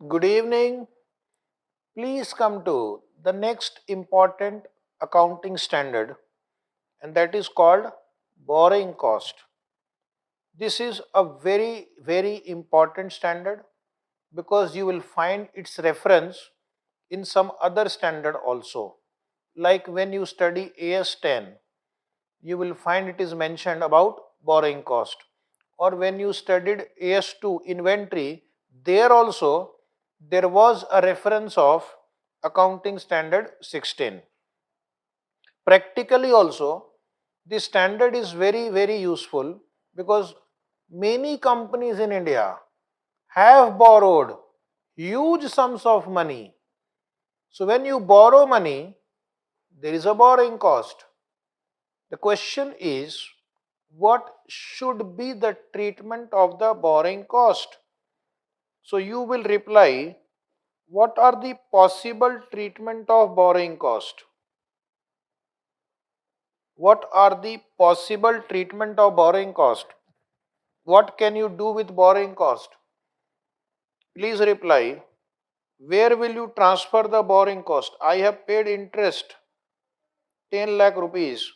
Good evening. Please come to the next important accounting standard, and that is called borrowing cost. This is a very important standard because you will find its reference in some other standard also. Like when you study AS-10, you will find it is mentioned about borrowing cost. Or when you studied AS2 inventory, there also there was a reference of accounting standard 16. Practically also, this standard is very useful because many companies in India have borrowed huge sums of money. So when you borrow money, there is a borrowing cost. The question is, what should be the treatment of the borrowing cost? So you will reply, what are the possible treatment of borrowing cost? What are the possible treatment of borrowing cost? What can you do with borrowing cost? Please reply, where will you transfer the borrowing cost? I have paid interest 10 lakh rupees.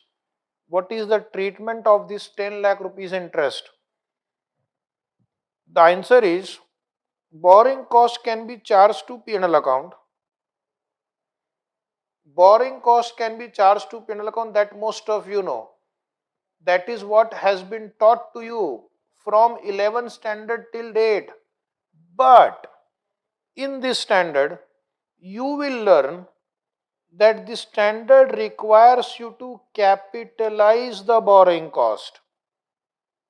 What is the treatment of this 10 lakh rupees interest? The answer is borrowing cost can be charged to P&L account. Borrowing cost can be charged to P&L account, that most of you know. That is what has been taught to you from 11th standard till date. But in this standard, you will learn that the standard requires you to capitalize the borrowing cost.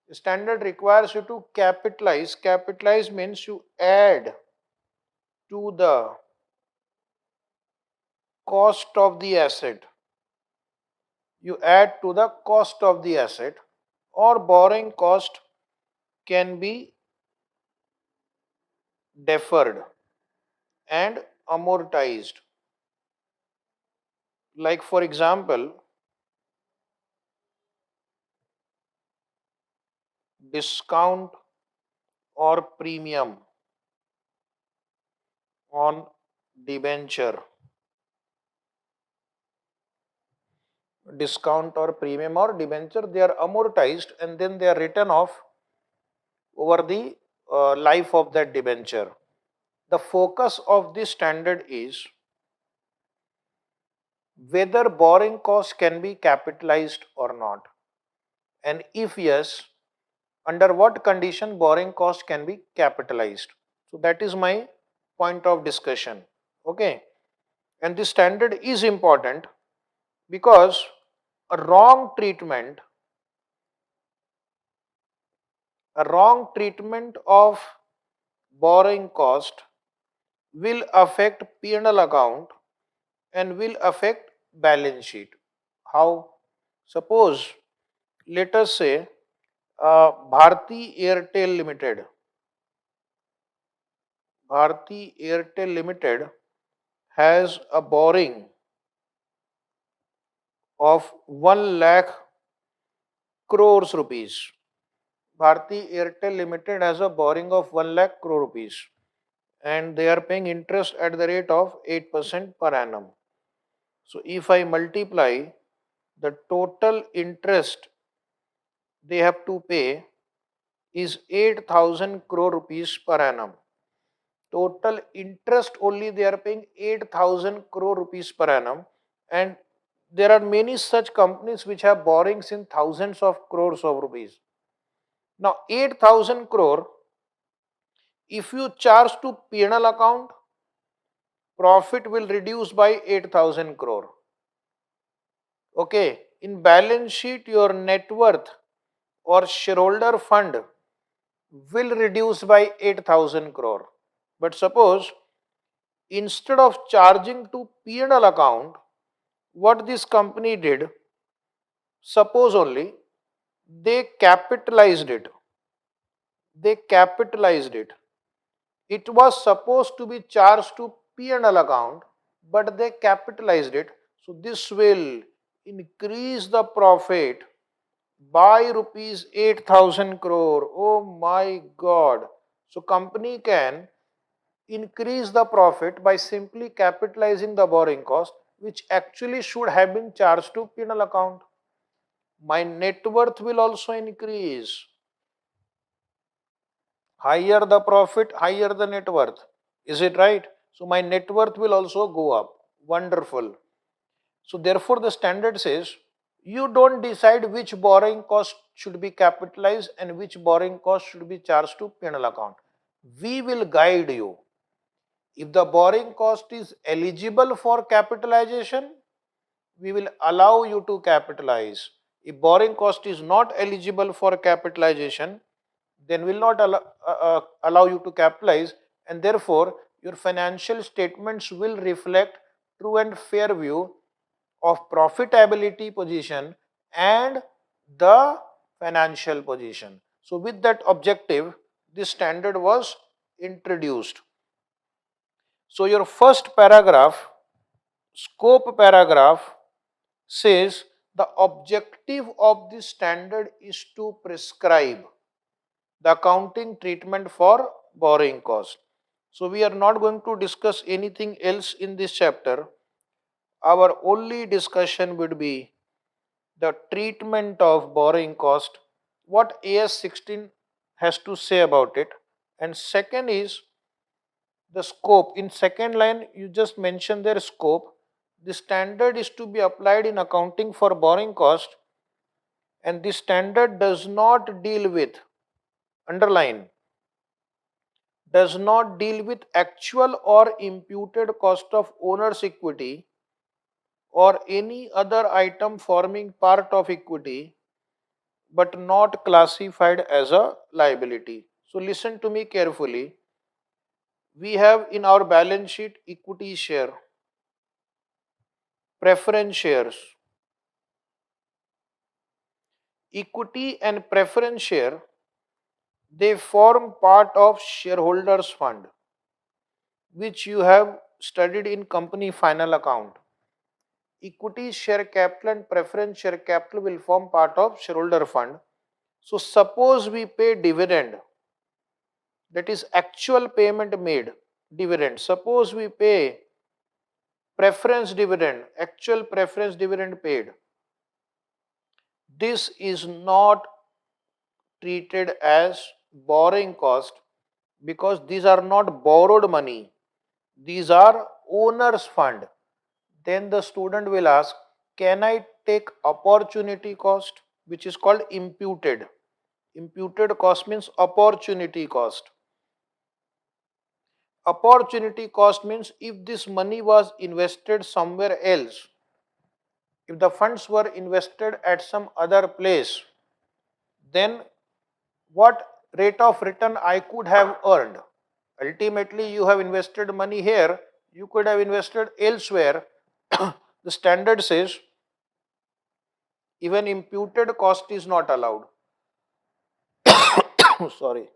The standard requires you to capitalize. Capitalize means you add to the cost of the asset. You add to the cost of the asset, or borrowing cost can be deferred and amortized. Like for example, discount or premium on debenture. Discount or premium or debenture, they are amortized and then they are written off over the life of that debenture. The focus of this standard is whether borrowing cost can be capitalized or not, and if yes, under what condition borrowing cost can be capitalized. So that is my point of discussion. Okay, and this standard is important because a wrong treatment of borrowing cost will affect P&L account and will affect balance sheet. How? Suppose, let us say, Bharti Airtel Limited. Bharti Airtel Limited has a borrowing of 1 lakh crores rupees. Bharti Airtel Limited has a borrowing of 1 lakh crore rupees and they are paying interest at the rate of 8% per annum. So if I multiply the total interest they have to pay is 8,000 crore rupees per annum. Total interest only they are paying 8,000 crore rupees per annum, and there are many such companies which have borrowings in thousands of crores of rupees. Now 8,000 crore, if you charge to P&L account, profit will reduce by 8,000 crore. Okay, in balance sheet your net worth or shareholder fund will reduce by 8,000 crore. But suppose instead of charging to P&L account, what this company did, suppose only they capitalized it. They capitalized it. It was supposed to be charged to P&L account, but they capitalized it. So this will increase the profit by rupees 8,000 crore. Oh my God. So company can increase the profit by simply capitalizing the borrowing cost, which actually should have been charged to P&L account. My net worth will also increase. Higher the profit, higher the net worth. Is it right? So my net worth will also go up. Wonderful. So therefore the standard says you don't decide which borrowing cost should be capitalized and which borrowing cost should be charged to P&L account. We will guide you. If the borrowing cost is eligible for capitalization, we will allow you to capitalize. If borrowing cost is not eligible for capitalization, then will not allow you to capitalize, and therefore your financial statements will reflect true and fair view of profitability position and the financial position. So with that objective, this standard was introduced. So your first paragraph, scope paragraph, says the objective of this standard is to prescribe the accounting treatment for borrowing cost. So we are not going to discuss anything else in this chapter. Our only discussion would be the treatment of borrowing cost, what AS-16 has to say about it, and second is the scope. In second line, you just mention their scope. The standard is to be applied in accounting for borrowing cost, and this standard does not deal with, underline, does not deal with actual or imputed cost of owner's equity or any other item forming part of equity but not classified as a liability. So listen to me carefully. We have in our balance sheet equity share, preference shares. Equity and preference share, they form part of shareholders fund, which you have studied in company final account. Equity share capital and preference share capital will form part of shareholder fund. So suppose we pay dividend, that is actual payment made, dividend. Suppose we pay preference dividend, actual preference dividend paid. This is not treated as borrowing cost because these are not borrowed money. These are owner's fund. Then the student will ask, can I take opportunity cost, which is called imputed? Imputed cost means opportunity cost. Opportunity cost means if this money was invested somewhere else, if the funds were invested at some other place, then what rate of return I could have earned? Ultimately, you have invested money here, you could have invested elsewhere. The standard says even imputed cost is not allowed. Sorry.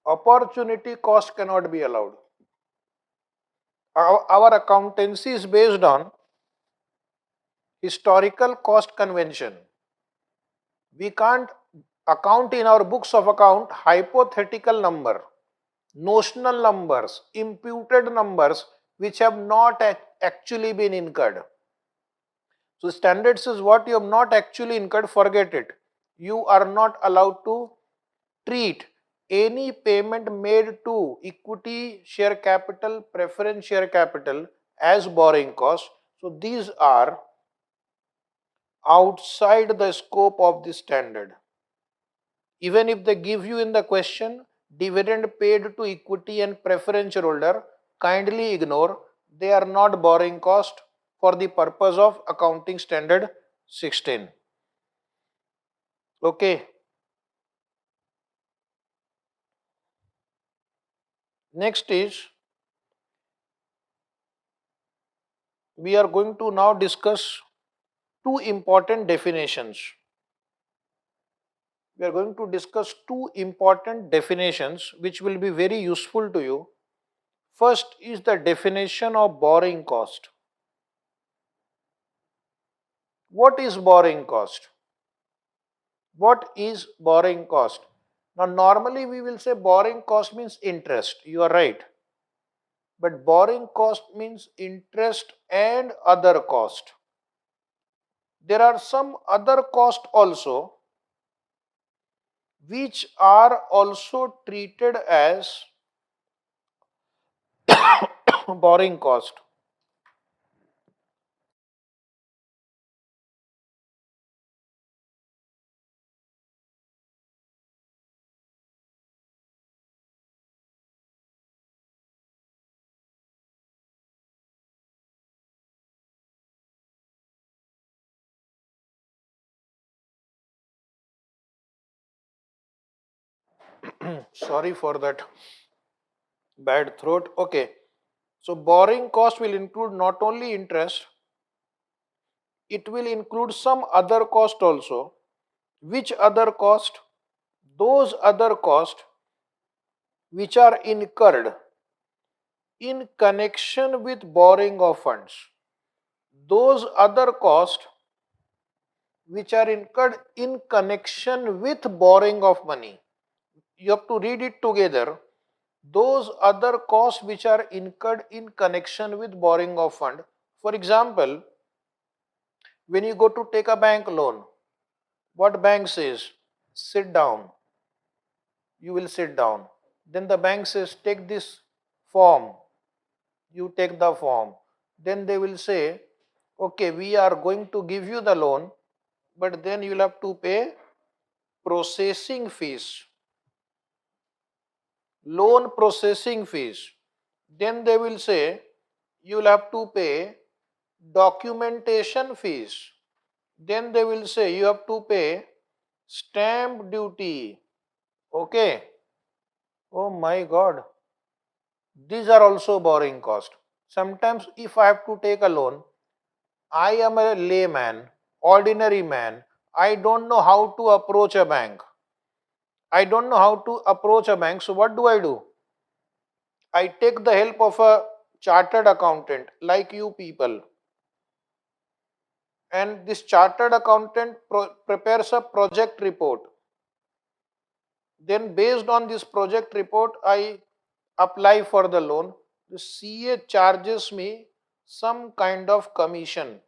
Opportunity cost cannot be allowed. Our accountancy is based on historical cost convention. We can't account in our books of account hypothetical number, notional numbers, imputed numbers which have not actually been incurred. So standard says what you have not actually incurred, forget it. You are not allowed to treat any payment made to equity share capital, preference share capital as borrowing cost. So these are outside the scope of the standard. Even if they give you in the question dividend paid to equity and preference shareholder, kindly ignore, they are not borrowing cost for the purpose of accounting standard 16. Okay. Next is we are going to now discuss two important definitions. We are going to discuss two important definitions which will be very useful to you. First is the definition of borrowing cost. What is borrowing cost? What is borrowing cost? Now, normally we will say borrowing cost means interest. You are right. But borrowing cost means interest and other cost. There are some other cost also which are also treated as borrowing cost. Sorry for that bad throat. Okay. So borrowing cost will include not only interest, it will include some other cost also. Which other cost? Those other cost which are incurred in connection with borrowing of funds. Those other costs which are incurred in connection with borrowing of money. You have to read it together. Those other costs which are incurred in connection with borrowing of fund. For example, when you go to take a bank loan, what bank says? Sit down. You will sit down. Then the bank says, take this form. You take the form. Then they will say, okay, we are going to give you the loan, but then you will have to pay processing fees, loan processing fees. Then they will say, you will have to pay documentation fees. Then they will say, you have to pay stamp duty. Okay. Oh my God. These are also borrowing cost. Sometimes if I have to take a loan, I am a layman, ordinary man. I don't know how to approach a bank. I don't know how to approach a bank. So what do? I take the help of a chartered accountant like you people. And this chartered accountant prepares a project report. Then based on this project report, I apply for the loan. The CA charges me some kind of commission,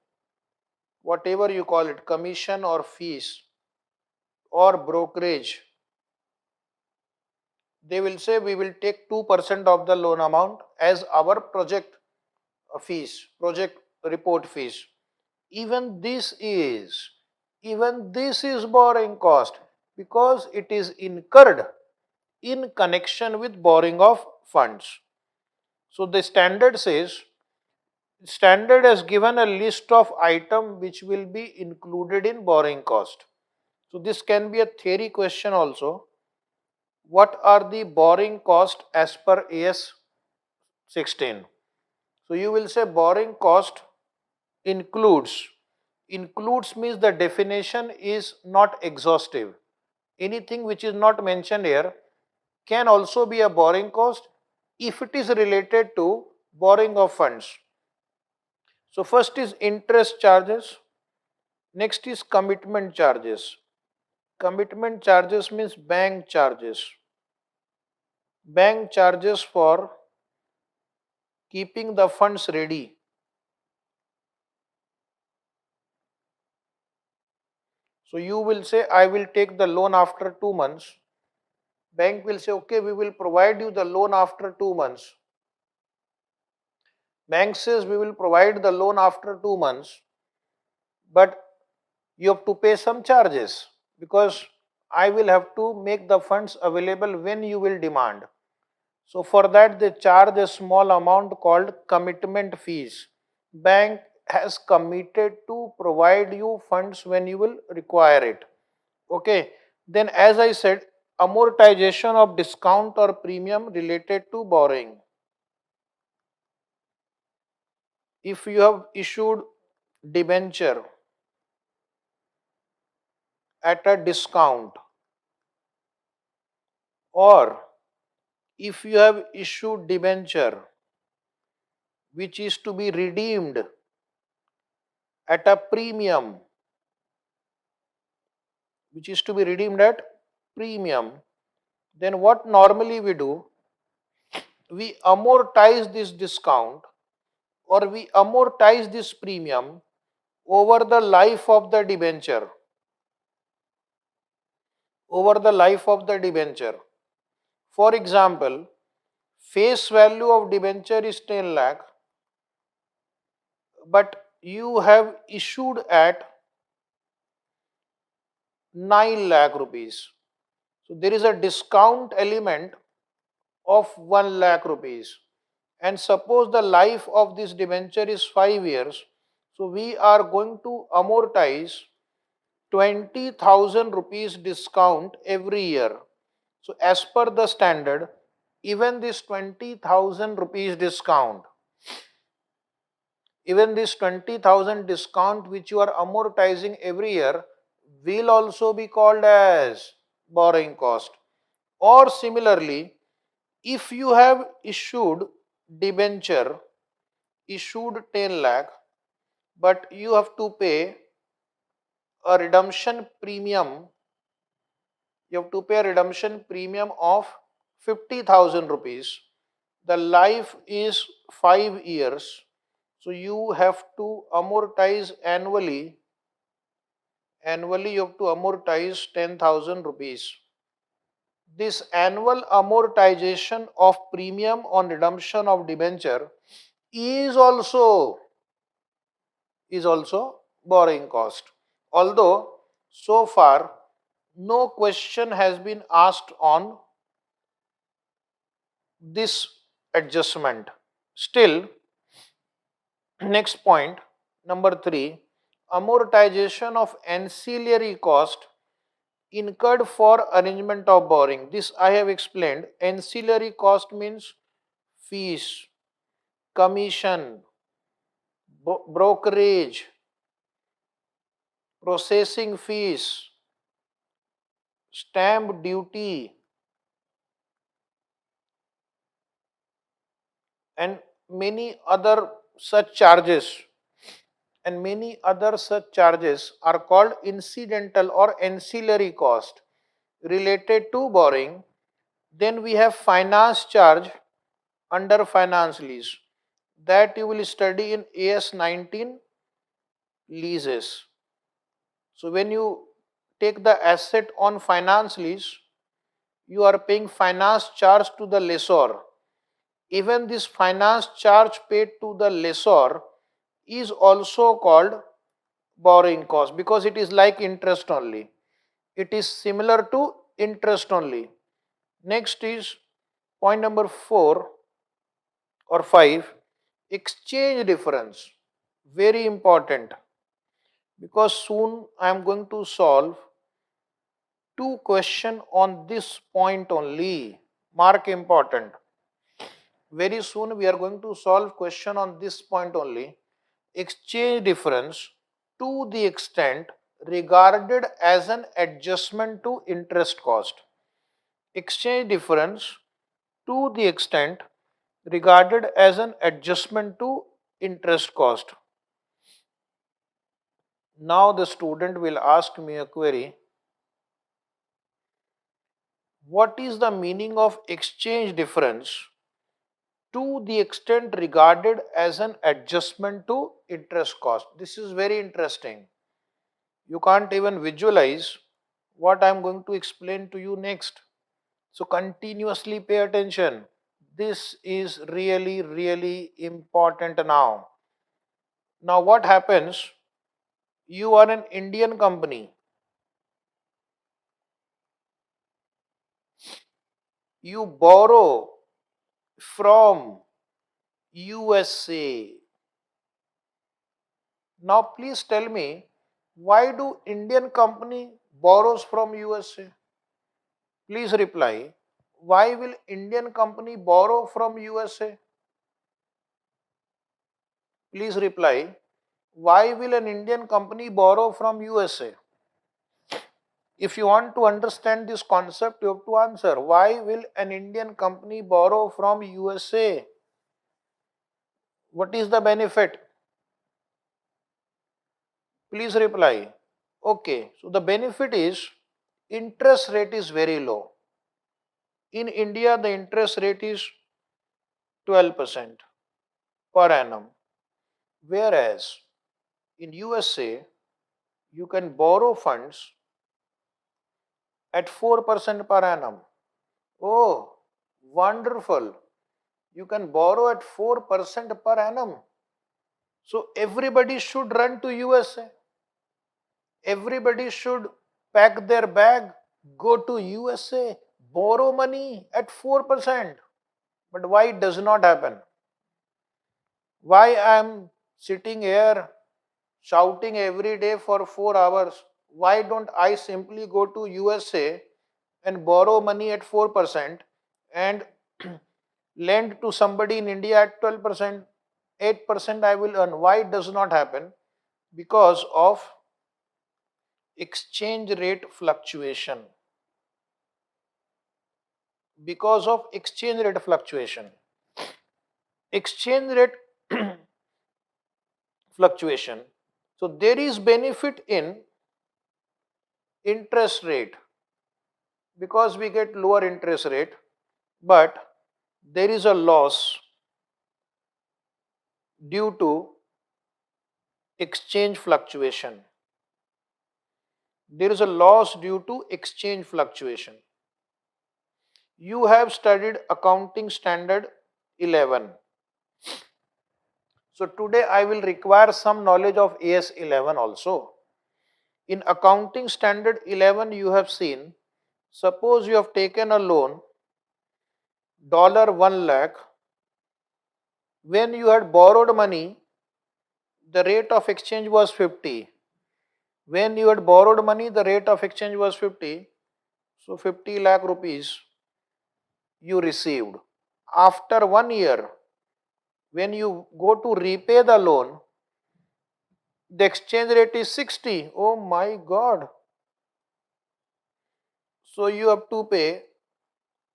whatever you call it, commission or fees or brokerage. They will say we will take 2% of the loan amount as our project fees, project report fees. Even this is, even this is borrowing cost because it is incurred in connection with borrowing of funds. So the standard has given a list of items which will be included in borrowing cost. So this can be a theory question also. What are the borrowing cost as per AS-16? So you will say borrowing cost includes. Includes means the definition is not exhaustive. Anything which is not mentioned here can also be a borrowing cost if it is related to borrowing of funds. So first is interest charges, next is commitment charges. Commitment charges means bank charges. Bank charges for keeping the funds ready. So you will say, I will take the loan after 2 months. Bank will say, okay, we will provide you the loan after 2 months. Bank says we will provide the loan after 2 months, but you have to pay some charges because I will have to make the funds available when you will demand. So for that they charge a small amount called commitment fees. Bank has committed to provide you funds when you will require it. Okay. Then as I said, amortization of discount or premium related to borrowing. If you have issued debenture at a discount, or if you have issued debenture which is to be redeemed at a premium, which is to be redeemed at premium, then what normally we do, we amortize this discount or we amortize this premium over the life of the debenture. Over the life of the debenture. For example, face value of debenture is 10 lakh, but you have issued at 9 lakh rupees. So there is a discount element of 1 lakh rupees. And suppose the life of this debenture is 5 years. So we are going to amortize 20,000 rupees discount every year. So as per the standard, even this 20,000 rupees discount, even this 20,000 discount which you are amortizing every year will also be called as borrowing cost. Or similarly, if you have issued debenture, issued 10 lakh, but you have to pay a redemption premium, you have to pay a redemption premium of 50,000 rupees. The life is 5 years. So you have to amortize annually you have to amortize 10,000 rupees. This annual amortization of premium on redemption of debenture is also borrowing cost. Although so far no question has been asked on this adjustment. Still, next point, number 3, amortization of ancillary cost incurred for arrangement of borrowing. This I have explained. Ancillary cost means fees, commission, brokerage, processing fees, stamp duty, and many other such charges. And many other such charges are called incidental or ancillary cost related to borrowing. Then we have finance charge under finance lease that you will study in AS-19 leases. So when you take the asset on finance lease, you are paying finance charge to the lessor. Even this finance charge paid to the lessor is also called borrowing cost because it is like interest only. It is similar to interest only. Next is point number 4 or 5, exchange difference. Very important because soon I am going to solve 2 questions on this point only. Mark important. Very soon we are going to solve question on this point only. Exchange difference to the extent regarded as an adjustment to interest cost. Exchange difference to the extent regarded as an adjustment to interest cost. Now the student will ask me a query. What is the meaning of exchange difference to the extent regarded as an adjustment to interest cost? This is very interesting. You can't even visualize what I am going to explain to you next. So continuously pay attention. This is really important now. Now what happens? You are an Indian company. You borrow from USA. Now please tell me, why do Indian company borrows from USA? Please reply. Why will Indian company borrow from USA? Please reply. Why will an Indian company borrow from USA? If you want to understand this concept, you have to answer. Why will an Indian company borrow from USA? What is the benefit? Please reply. Okay, so the benefit is interest rate is very low. In India, the interest rate is 12% per annum, whereas in USA, you can borrow funds at 4% per annum. Oh, wonderful. You can borrow at 4% per annum. So everybody should run to USA. Everybody should pack their bag, go to USA, borrow money at 4%. But why it does not happen? Why I am sitting here shouting every day for 4 hours? Why don't I simply go to USA and borrow money at 4% and lend to somebody in India at 12%, 8% I will earn? Why it does not happen? Because of exchange rate fluctuation. Because of exchange rate fluctuation. Exchange rate fluctuation. So there is benefit in interest rate because we get lower interest rate, but there is a loss due to exchange fluctuation. There is a loss due to exchange fluctuation. You have studied accounting standard 11. So today I will require some knowledge of AS-11 also. In accounting standard 11 you have seen, suppose you have taken a loan $1 lakh. When you had borrowed money, the rate of exchange was 50. When you had borrowed money, the rate of exchange was 50. So 50 lakh rupees you received. After 1 year, when you go to repay the loan, the exchange rate is 60. Oh my God. So you have to pay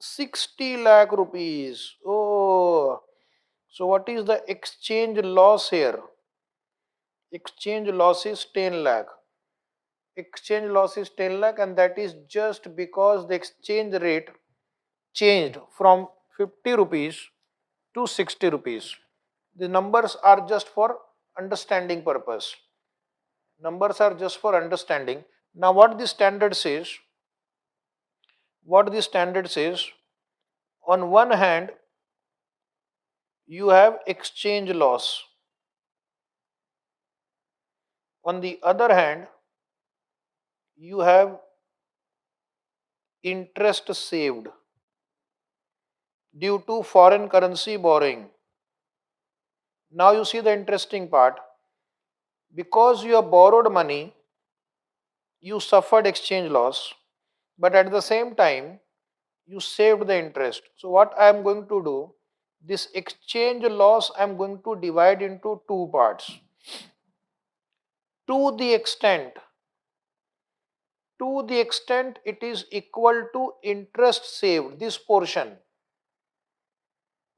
60 lakh rupees. Oh, so what is the exchange loss here? Exchange loss is 10 lakh. Exchange loss is 10 lakh, and that is just because the exchange rate changed from 50 rupees to 60 rupees. The numbers are just for understanding purpose. Numbers are just for understanding. Now what the standard says, on one hand, you have exchange loss. On the other hand, you have interest saved due to foreign currency borrowing. Now you see the interesting part. Because you have borrowed money, you suffered exchange loss, but at the same time, you saved the interest. So what I am going to do, this exchange loss I am going to divide into two parts. To the extent it is equal to interest saved, this portion,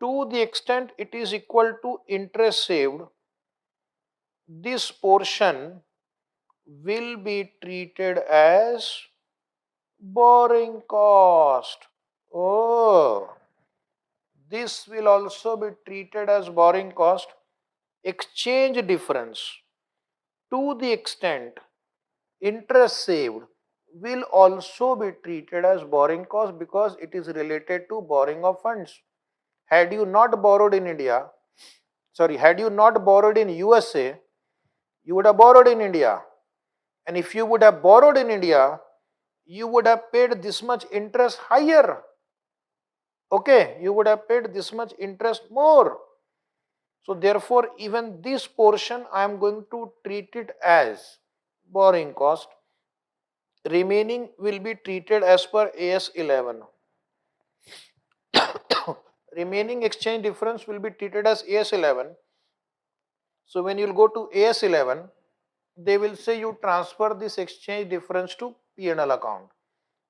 to the extent it is equal to interest saved, this portion will be treated as borrowing cost. Oh, this will also be treated as borrowing cost. Exchange difference, to the extent interest saved, will also be treated as borrowing cost because it is related to borrowing of funds. Had you not borrowed in had you not borrowed in USA, you would have borrowed in India. And if you would have borrowed in India, you would have paid this much interest higher. Okay, you would have paid this much interest more. So therefore, even this portion I am going to treat it as borrowing cost. Remaining will be treated as per AS-11. Remaining exchange difference will be treated as AS-11. So when you will go to AS-11, they will say you transfer this exchange difference to P&L account.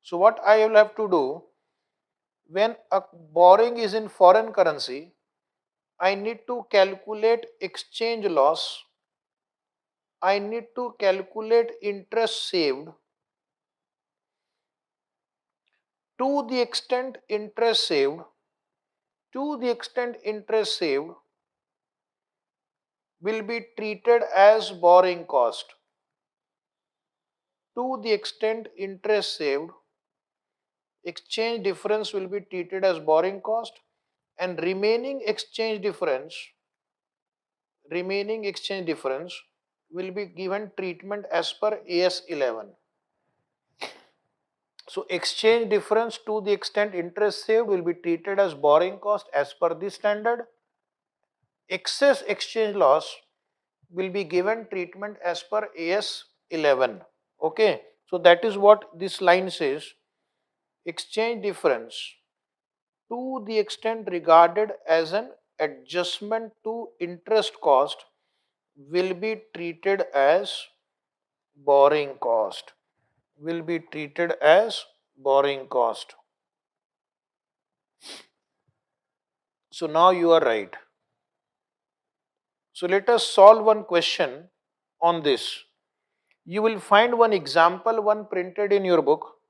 So what I will have to do, when a borrowing is in foreign currency, I need to calculate exchange loss, I need to calculate interest saved, To the extent interest saved, to the extent interest saved will be treated as borrowing cost. To the extent interest saved, exchange difference will be treated as borrowing cost, and remaining exchange difference will be given treatment as per AS-11. So exchange difference to the extent interest saved will be treated as borrowing cost as per this standard. Excess exchange loss will be given treatment as per AS-11. Okay, so that is what this line says. Exchange difference to the extent regarded as an adjustment to interest cost will be treated as borrowing cost. Will be treated as borrowing cost. So now you are right. So let us solve one question on this. You will find one example, one printed in your book.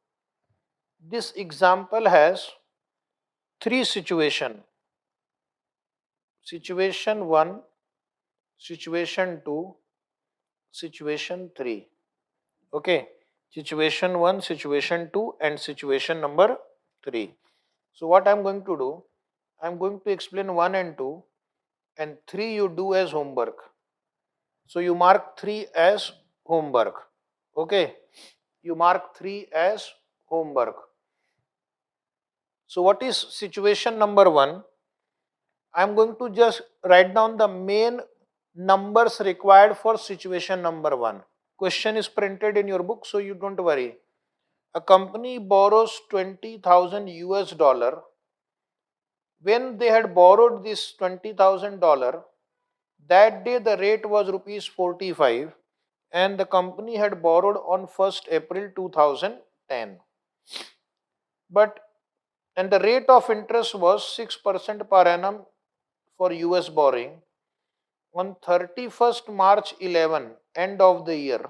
This example has three situations. Situation 1, situation 2, situation 3. Okay. Situation 1, situation 2 and situation number 3. So what I am going to do, I am going to explain 1 and 2 and 3 you do as homework. So you mark 3 as homework. Okay. You mark 3 as homework. So what is situation number 1? I am going to just write down the main numbers required for situation number 1. Question is printed in your book, so you don't worry. A company borrows 20,000 US dollar. When they had borrowed this $20,000, that day the rate was rupees 45 and the company had borrowed on 1st April 2010. But and the rate of interest was 6% per annum for US borrowing. On 31st March 11, end of the year,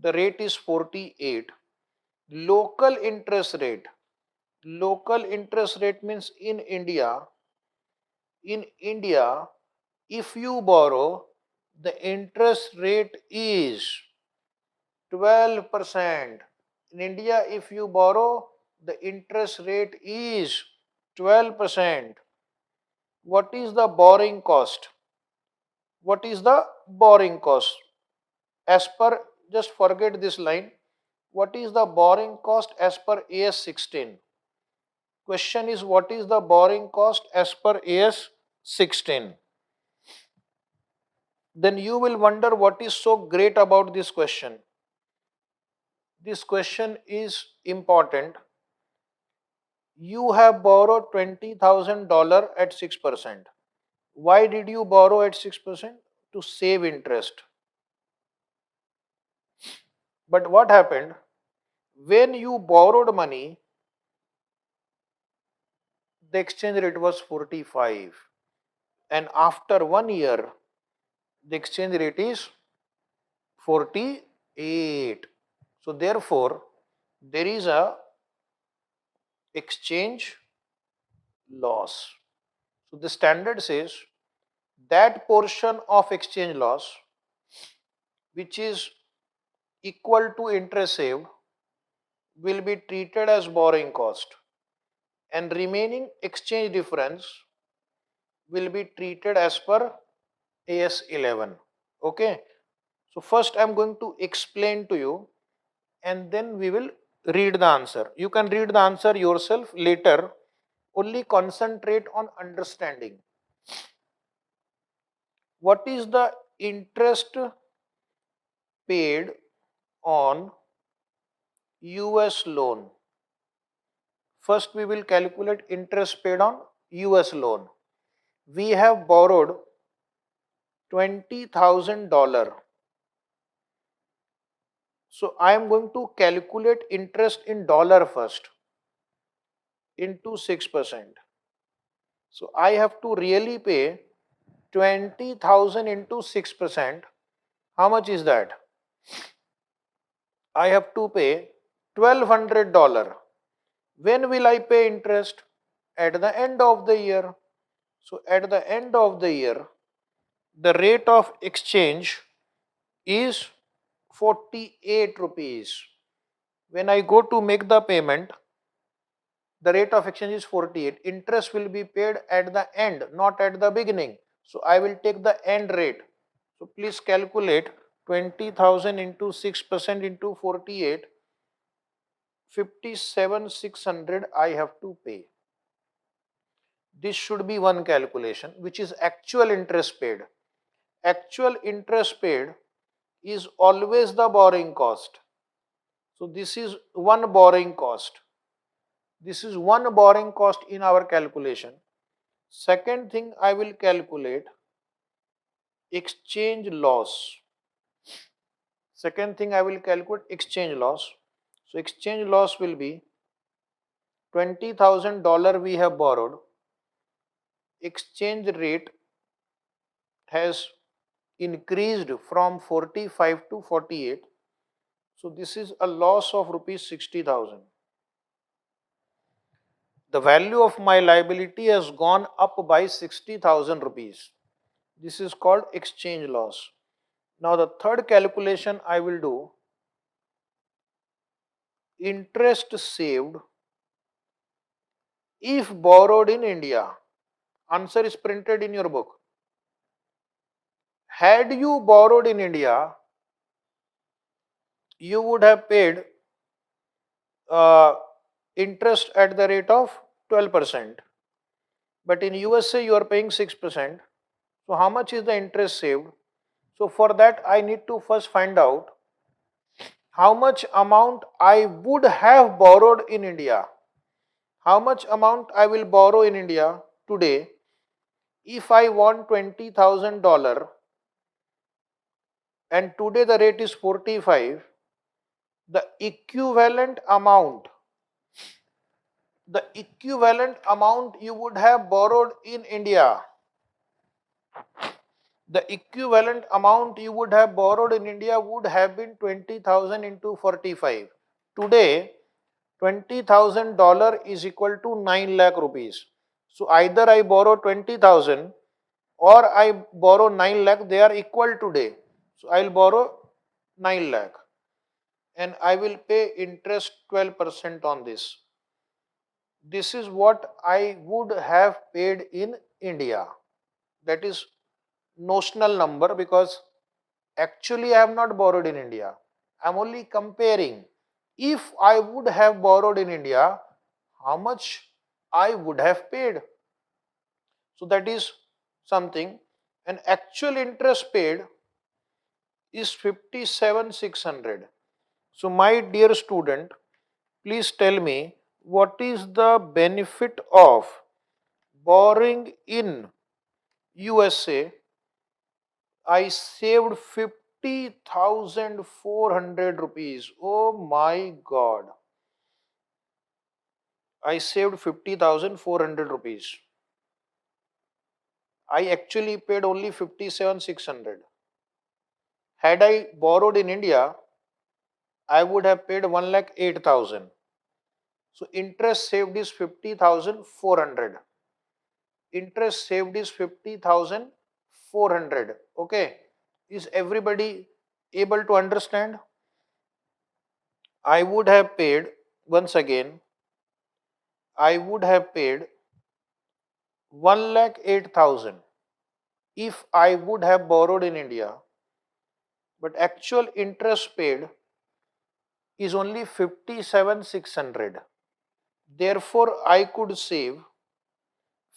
the rate is 48. Local interest rate. Local interest rate means in India, if you borrow, the interest rate is 12%. In India, if you borrow, the interest rate is 12%. What is the borrowing cost? What is the borrowing cost? As per, just forget this line. What is the borrowing cost as per AS-16? Question is, what is the borrowing cost as per AS-16? Then you will wonder what is so great about this question. This question is important. You have borrowed $20,000 at 6%. Why did you borrow at 6%? To save interest. But what happened? When you borrowed money, the exchange rate was 45. And after 1 year, the exchange rate is 48. So therefore, there is a exchange loss. So the standard says that portion of exchange loss which is equal to interest saved will be treated as borrowing cost and remaining exchange difference will be treated as per AS-11. Okay. So first I am going to explain to you and then we will read the answer. You can read the answer yourself later. Only concentrate on understanding. What is the interest paid on US loan? First we will calculate interest paid on US loan. We have borrowed $20,000. So I am going to calculate interest in dollar first into 6%. So I have to really pay 20,000 into 6%. How much is that? I have to pay $1,200. When will I pay interest? At the end of the year. So at the end of the year, the rate of exchange is 48 rupees. When I go to make the payment, the rate of exchange is 48. Interest will be paid at the end, not at the beginning. So I will take the end rate. So please calculate 20,000 into 6% into 48, 57,600 I have to pay. This should be one calculation, which is actual interest paid. Actual interest paid is always the borrowing cost. So this is one borrowing cost. This is one borrowing cost in our calculation. Second thing I will calculate exchange loss. Second thing I will calculate exchange loss. So exchange loss will be $20,000 we have borrowed. Exchange rate has increased from 45 to 48. So this is a loss of rupees 60,000. The value of my liability has gone up by 60,000 rupees. This is called exchange loss. Now the third calculation I will do, interest saved if borrowed in India. Answer is printed in your book. Had you borrowed in India, you would have paid uh, interest at the rate of 12%. But in USA, you are paying 6%. So how much is the interest saved? So for that, I need to first find out how much amount I would have borrowed in India. How much amount I will borrow in India today if I want $20,000 and today the rate is 45, the equivalent amount you would have borrowed in India, the equivalent amount you would have borrowed in India would have been 20,000 into 45. Today, $20,000 is equal to 9 lakh rupees. So either I borrow 20,000 or I borrow 9 lakh, they are equal today. So I will borrow 9 lakh and I will pay interest 12% on this. This is what I would have paid in India. That is notional number because actually I have not borrowed in India. I am only comparing. If I would have borrowed in India, how much I would have paid. So that is something. And actual interest paid is 57,600. So my dear student, please tell me what is the benefit of borrowing in USA. I saved 50,400 rupees. Oh my God. I saved 50,400 rupees. I actually paid only 57,600. Had I borrowed in India, I would have paid 1,08,000. So interest saved is 50,400. Interest saved is 50,400. Okay. Is everybody able to understand? I would have paid, once again, I would have paid 1,08,000 if I would have borrowed in India, but actual interest paid is only 57,600. Therefore, I could save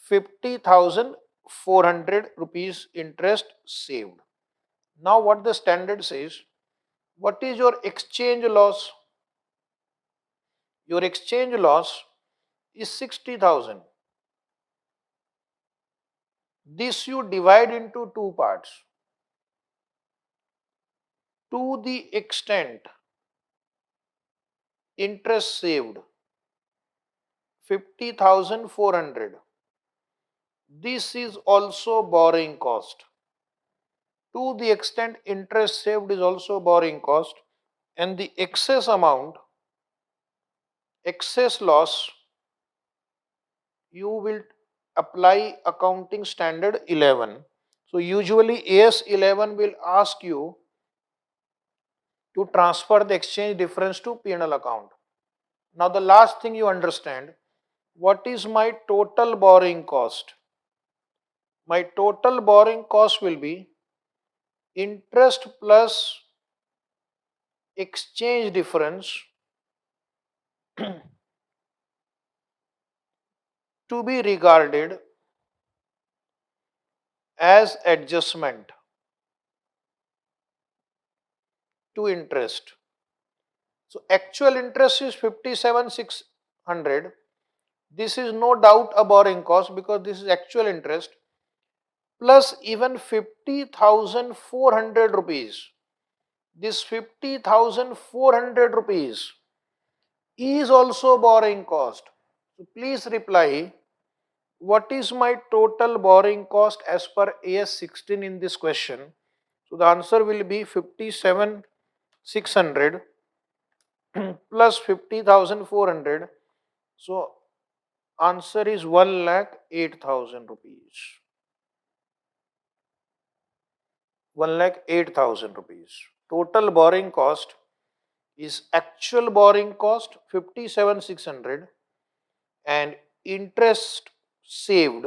50,400 rupees interest saved. Now, what the standard says, what is your exchange loss? Your exchange loss is 60,000. This you divide into two parts. To the extent interest saved 50,400, this is also borrowing cost. To the extent interest saved is also borrowing cost, and the excess amount excess loss, you will apply accounting standard 11. So usually AS-11 will ask you to transfer the exchange difference to P&L account. Now the last thing you understand, what is my total borrowing cost? My total borrowing cost will be interest plus exchange difference to be regarded as adjustment to interest. So actual interest is 57,600. This is no doubt a borrowing cost because this is actual interest plus even 50,400 rupees. This 50,400 rupees is also borrowing cost. So please reply, what is my total borrowing cost as per AS-16 in this question? So the answer will be 57,600 plus 50,400. So answer is 1,08,000 rupees. 1,08,000 rupees. Total borrowing cost is actual borrowing cost 57,600 and interest saved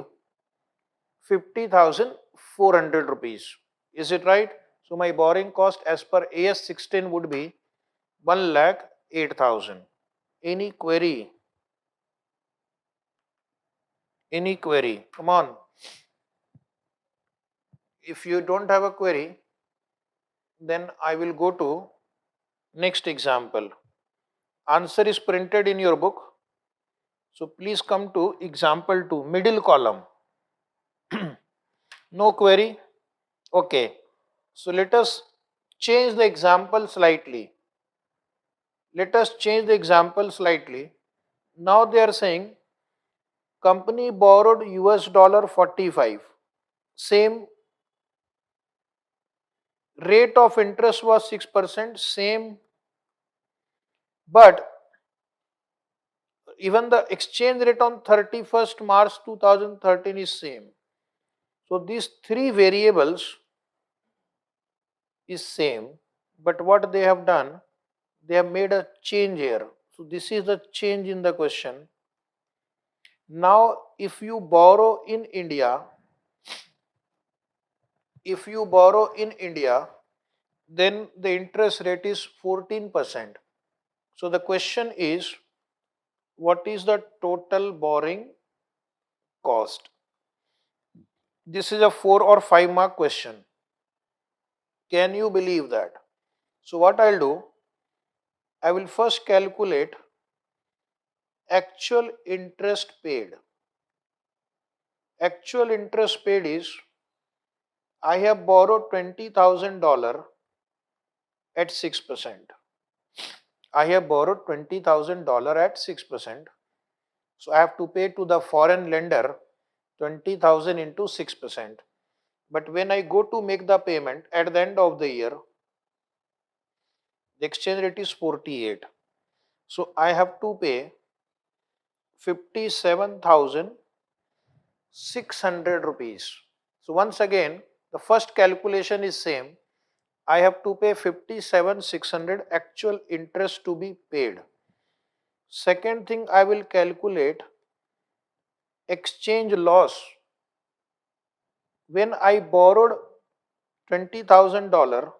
50,400 rupees. Is it right? So my borrowing cost as per AS-16 would be 1,08,000. Any query? Any query? Come on. If you don't have a query, then I will go to next example. Answer is printed in your book. So please come to example 2, middle column. No query? Okay. So let us change the example slightly. Let us change the example slightly. Now they are saying company borrowed US dollar 45. Same rate of interest was 6%, same, but even the exchange rate on 31st March 2013 is same. So these three variables is same, but what they have done, they have made a change here. So this is the change in the question. Now if you borrow in India, then the interest rate is 14%. So the question is, what is the total borrowing cost? This is a 4 or 5 mark question. Can you believe that? So what I'll do, I will first calculate actual interest paid. Actual interest paid is, I have borrowed $20,000 at 6%. I have borrowed $20,000 at 6%. So I have to pay to the foreign lender 20,000 into 6%. But when I go to make the payment at the end of the year, the exchange rate is 48. So I have to pay 57,600 rupees. So once again, the first calculation is same. I have to pay 57,600 actual interest to be paid. Second thing, I will calculate exchange loss. When I borrowed $20,000,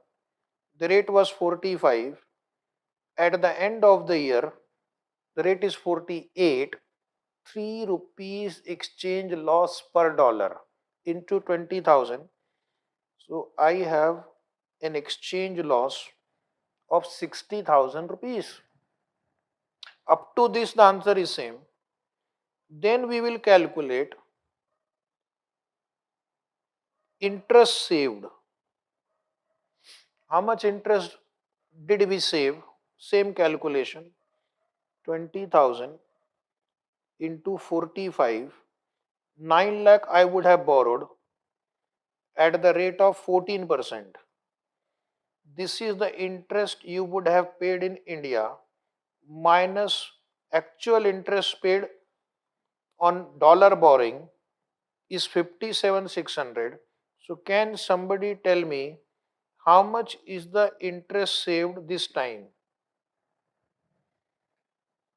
the rate was 45. At the end of the year, the rate is 48. 3 rupees exchange loss per dollar into 20,000. So I have an exchange loss of 60,000 rupees. Up to this, the answer is same. Then we will calculate interest saved. How much interest did we save? Same calculation. 20,000 into 45. 9 lakh I would have borrowed at the rate of 14%. This is the interest you would have paid in India minus actual interest paid on dollar borrowing is 57,600. So can somebody tell me how much is the interest saved this time?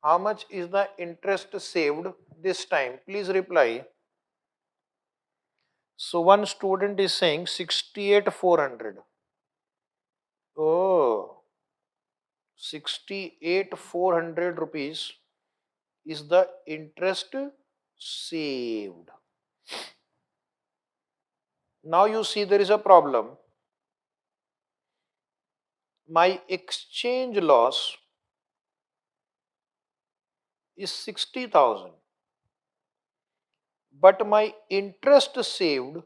How much is the interest saved this time? Please reply. So one student is saying 68,400. Oh, 68,400 rupees is the interest saved. Now you see there is a problem. My exchange loss is 60,000, but my interest saved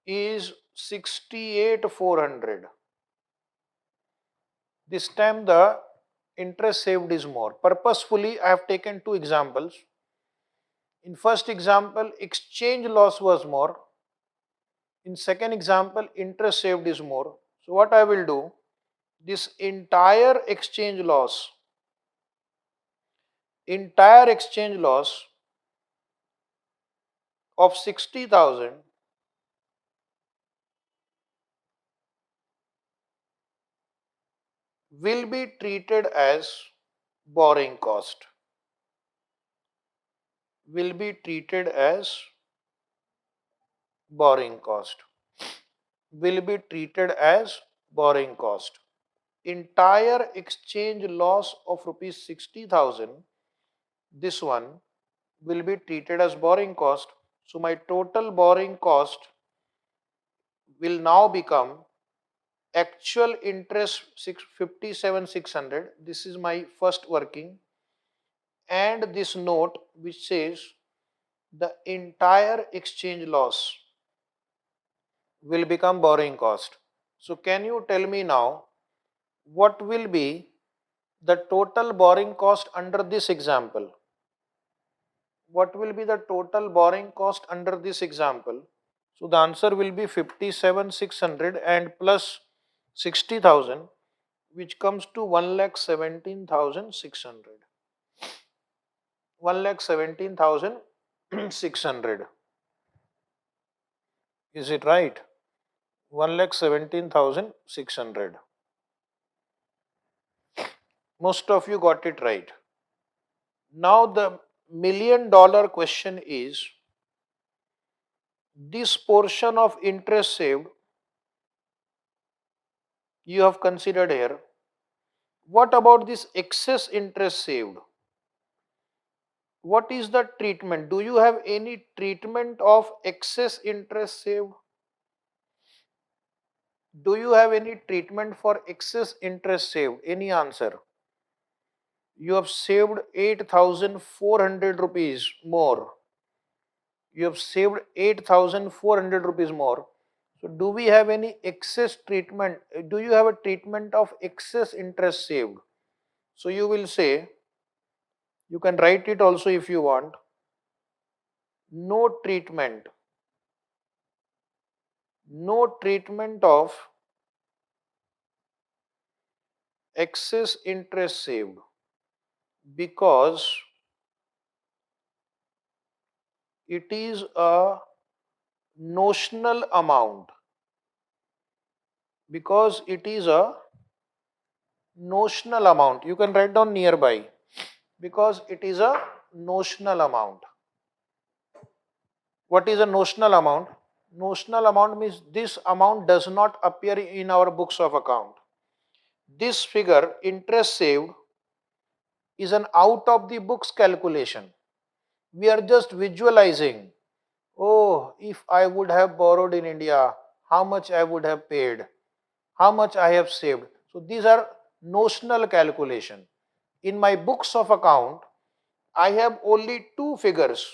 is 68,400. This time the interest saved is more. Purposefully I have taken two examples. In first example, exchange loss was more. In second example, interest saved is more. So what I will do, this entire exchange loss of 60,000 will be treated as borrowing cost. Will be treated as borrowing cost. Will be treated as borrowing cost. Entire exchange loss of rupees 60,000, this one will be treated as borrowing cost. So my total borrowing cost will now become actual interest 57,600. This is my first working, and this note which says the entire exchange loss will become borrowing cost. So can you tell me now what will be the total borrowing cost under this example? What will be the total borrowing cost under this example? So the answer will be 57,600 and plus 60,000, which comes to 1,17,600. 1,17,600. Is it right? 1,17,600. Most of you got it right. Now the $1,000,000 question is, this portion of interest saved you have considered here. What about this excess interest saved? What is the treatment? Do you have any treatment of excess interest saved? Do you have any treatment for excess interest saved? Any answer? You have saved 8,400 rupees more. You have saved 8,400 rupees more. So do we have any excess treatment? Do you have a treatment of excess interest saved? So you will say, you can write it also if you want, no treatment. No treatment of excess interest saved, because it is a notional amount. Because it is a notional amount. You can write down nearby. Because it is a notional amount. What is a notional amount? Notional amount means this amount does not appear in our books of account. This figure, interest saved, is an out of the books calculation. We are just visualizing, oh, if I would have borrowed in India, how much I would have paid, how much I have saved. So these are notional calculation. In my books of account, I have only two figures.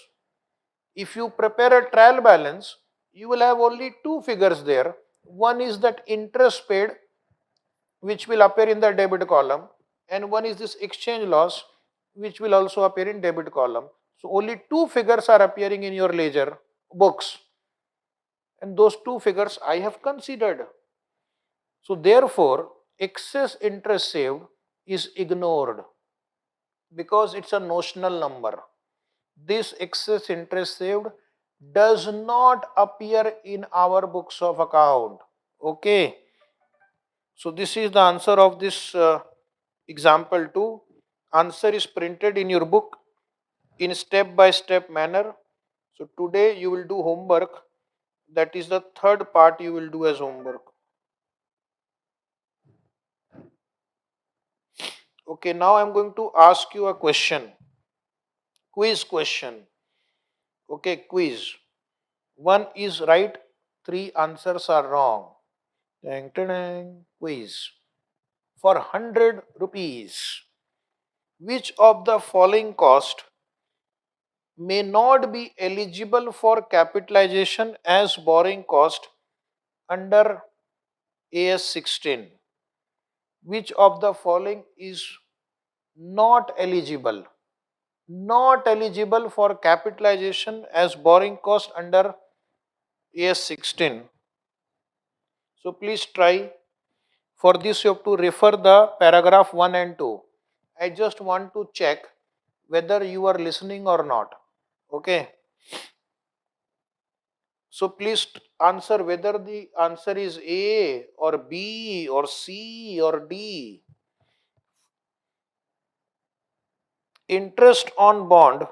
If you prepare a trial balance, you will have only two figures there. One is that interest paid, which will appear in the debit column, and one is this exchange loss, which will also appear in debit column. So only two figures are appearing in your ledger books, and those two figures I have considered. So therefore, excess interest saved is ignored because it's a notional number. This excess interest saved does not appear in our books of account. Okay, so this is the answer of this example 2. Answer is printed in your book in step by step manner. So today you will do homework. That is the third part you will do as homework. Okay, now I am going to ask you a question. Quiz question. Okay, quiz. One is right, three answers are wrong. Dang, dang, dang. Quiz. For 100 rupees, which of the following cost may not be eligible for capitalization as borrowing cost under AS-16? Which of the following is not eligible? Not eligible for capitalization as borrowing cost under AS-16. So please try. For this you have to refer the paragraph 1 and 2. I just want to check whether you are listening or not. Okay. So please answer whether the answer is A or B or C or D. Interest on bond.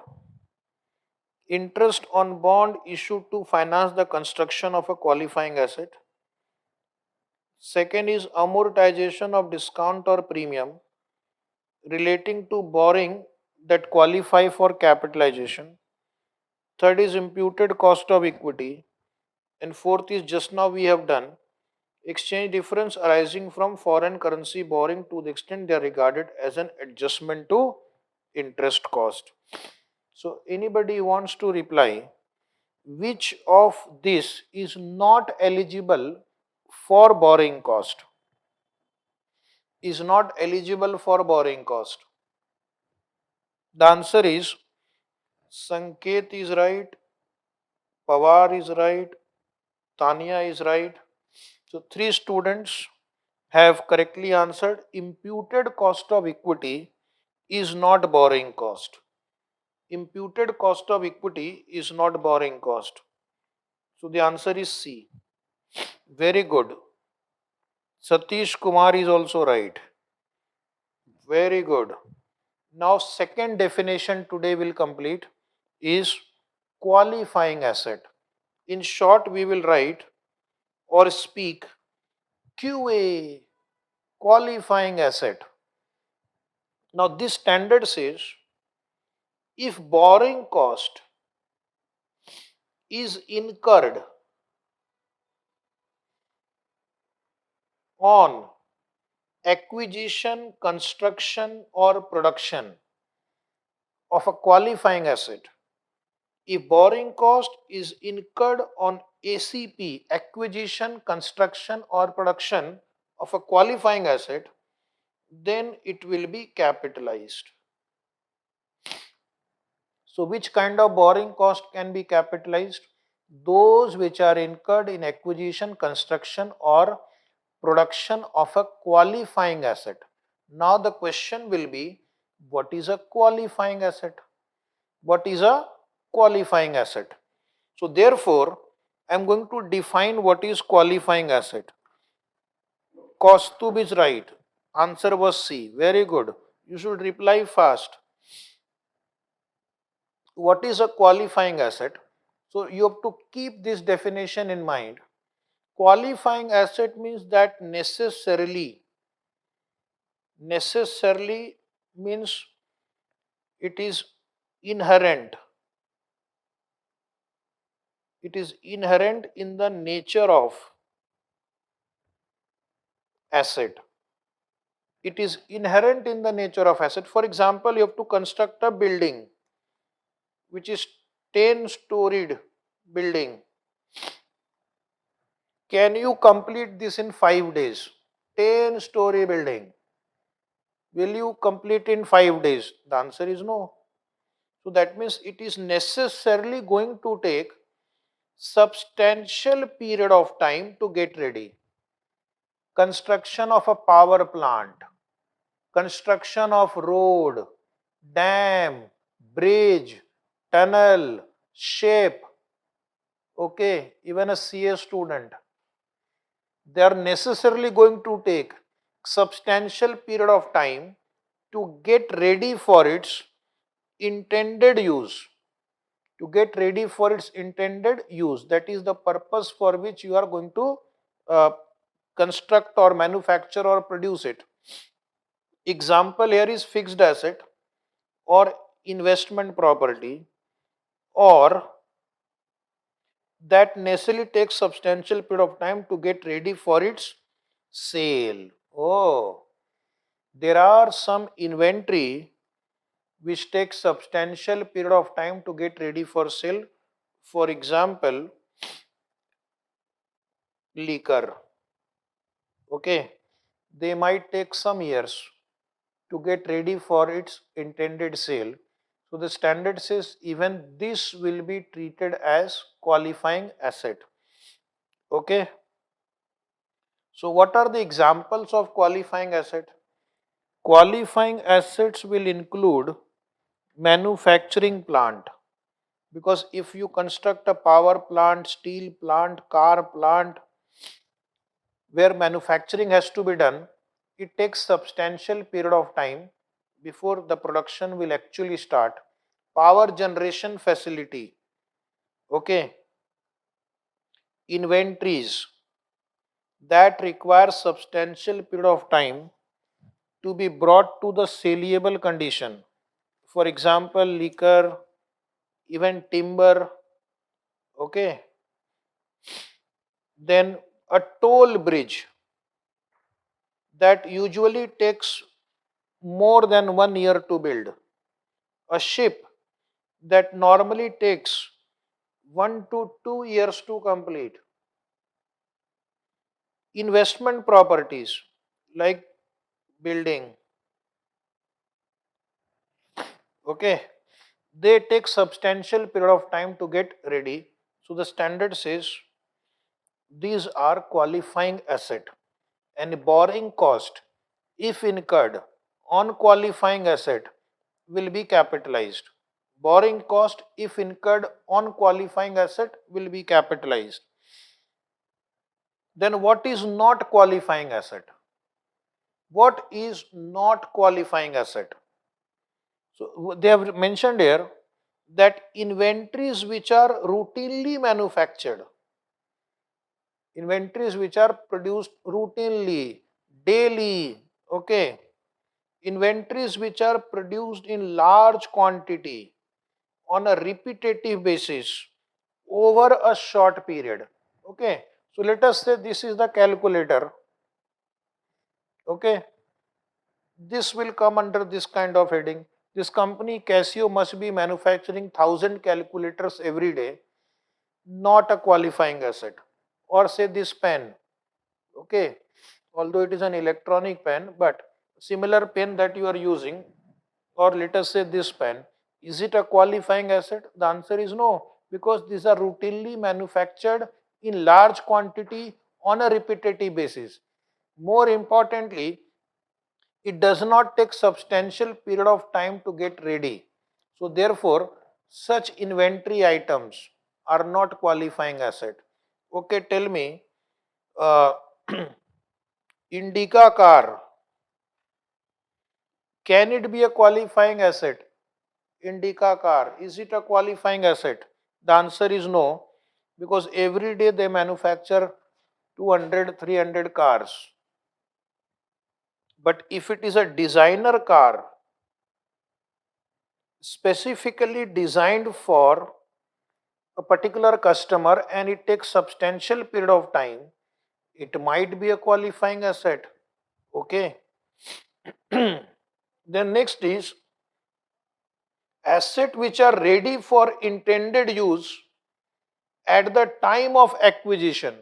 Interest on bond issued to finance the construction of a qualifying asset. Second is amortization of discount or premium relating to borrowing that qualify for capitalization. Third is imputed cost of equity. And fourth is just now we have done exchange difference arising from foreign currency borrowing to the extent they are regarded as an adjustment to interest cost. So anybody wants to reply which of this is not eligible for borrowing cost? Is not eligible for borrowing cost. The answer is Sanket is right, Pawar is right, Tanya is right. So three students have correctly answered. Imputed cost of equity is not borrowing cost. Imputed cost of equity is not borrowing cost. So the answer is C. Very good. Satish Kumar is also right. Very good. Now second definition today will complete is qualifying asset. In short we will write or speak QA, qualifying asset. Now this standard says if borrowing cost is incurred on acquisition, construction or production of a qualifying asset, if borrowing cost is incurred on ACP, acquisition, construction or production of a qualifying asset, then it will be capitalized. So which kind of borrowing cost can be capitalized? Those which are incurred in acquisition, construction or production of a qualifying asset. Now the question will be, what is a qualifying asset? What is a qualifying asset? So therefore, I am going to define what is qualifying asset. Kaustubh is right. Answer was C. Very good. You should reply fast. What is a qualifying asset? So you have to keep this definition in mind. Qualifying asset means that necessarily means it is inherent. It is inherent in the nature of asset. It is inherent in the nature of asset. For example, you have to construct a building which is 10-storied building. Can you complete this in 5 days? 10-story building. Will you complete in 5 days? The answer is no. So that means it is necessarily going to take substantial period of time to get ready. construction of a power plant, construction of road, dam, bridge, tunnel, ship, okay, even a CA student, they are necessarily going to take substantial period of time to get ready for its intended use. To get ready for its intended use, that is the purpose for which you are going to uh, construct or manufacture or produce it. Example here is fixed asset or investment property, or that necessarily takes substantial period of time to get ready for its sale. Oh, there are some inventory which takes substantial period of time to get ready for sale. For example, liquor. Okay, they might take some years to get ready for its intended sale. So the standard says even this will be treated as qualifying asset. Okay. So what are the examples of qualifying asset? Qualifying assets will include manufacturing plant, because if you construct a power plant, steel plant, car plant, where manufacturing has to be done, it takes substantial period of time before the production will actually start. Power generation facility, okay, inventories that require substantial period of time to be brought to the saleable condition. For example, liquor, even timber, okay. Then a toll bridge that usually takes more than 1 year to build. A ship that normally takes 1 to 2 years to complete. Investment properties like building, okay, they take substantial period of time to get ready. So the standard says these are qualifying asset, and borrowing cost, if incurred on qualifying asset, will be capitalized. Borrowing cost, if incurred on qualifying asset, will be capitalized. Then what is not qualifying asset? What is not qualifying asset? So they have mentioned here that inventories which are routinely manufactured, inventories which are produced routinely, daily, okay, inventories which are produced in large quantity on a repetitive basis over a short period. Okay, so let us say this is the calculator. Okay, this will come under this kind of heading. This company Casio must be manufacturing 1,000 calculators every day, not a qualifying asset. Or say this pen, okay, although it is an electronic pen, but similar pen that you are using, or let us say this pen, is it a qualifying asset? The answer is no, because these are routinely manufactured in large quantity on a repetitive basis. More importantly, it does not take substantial period of time to get ready. So therefore, such inventory items are not qualifying asset. Okay, tell me, uh, Indica car, can it be a qualifying asset? Indica car, is it a qualifying asset? The answer is no, because every day they manufacture 200, 300 cars. But if it is a designer car, specifically designed for a particular customer and it takes substantial period of time, it might be a qualifying asset. Okay. Then next is asset which are ready for intended use at the time of acquisition.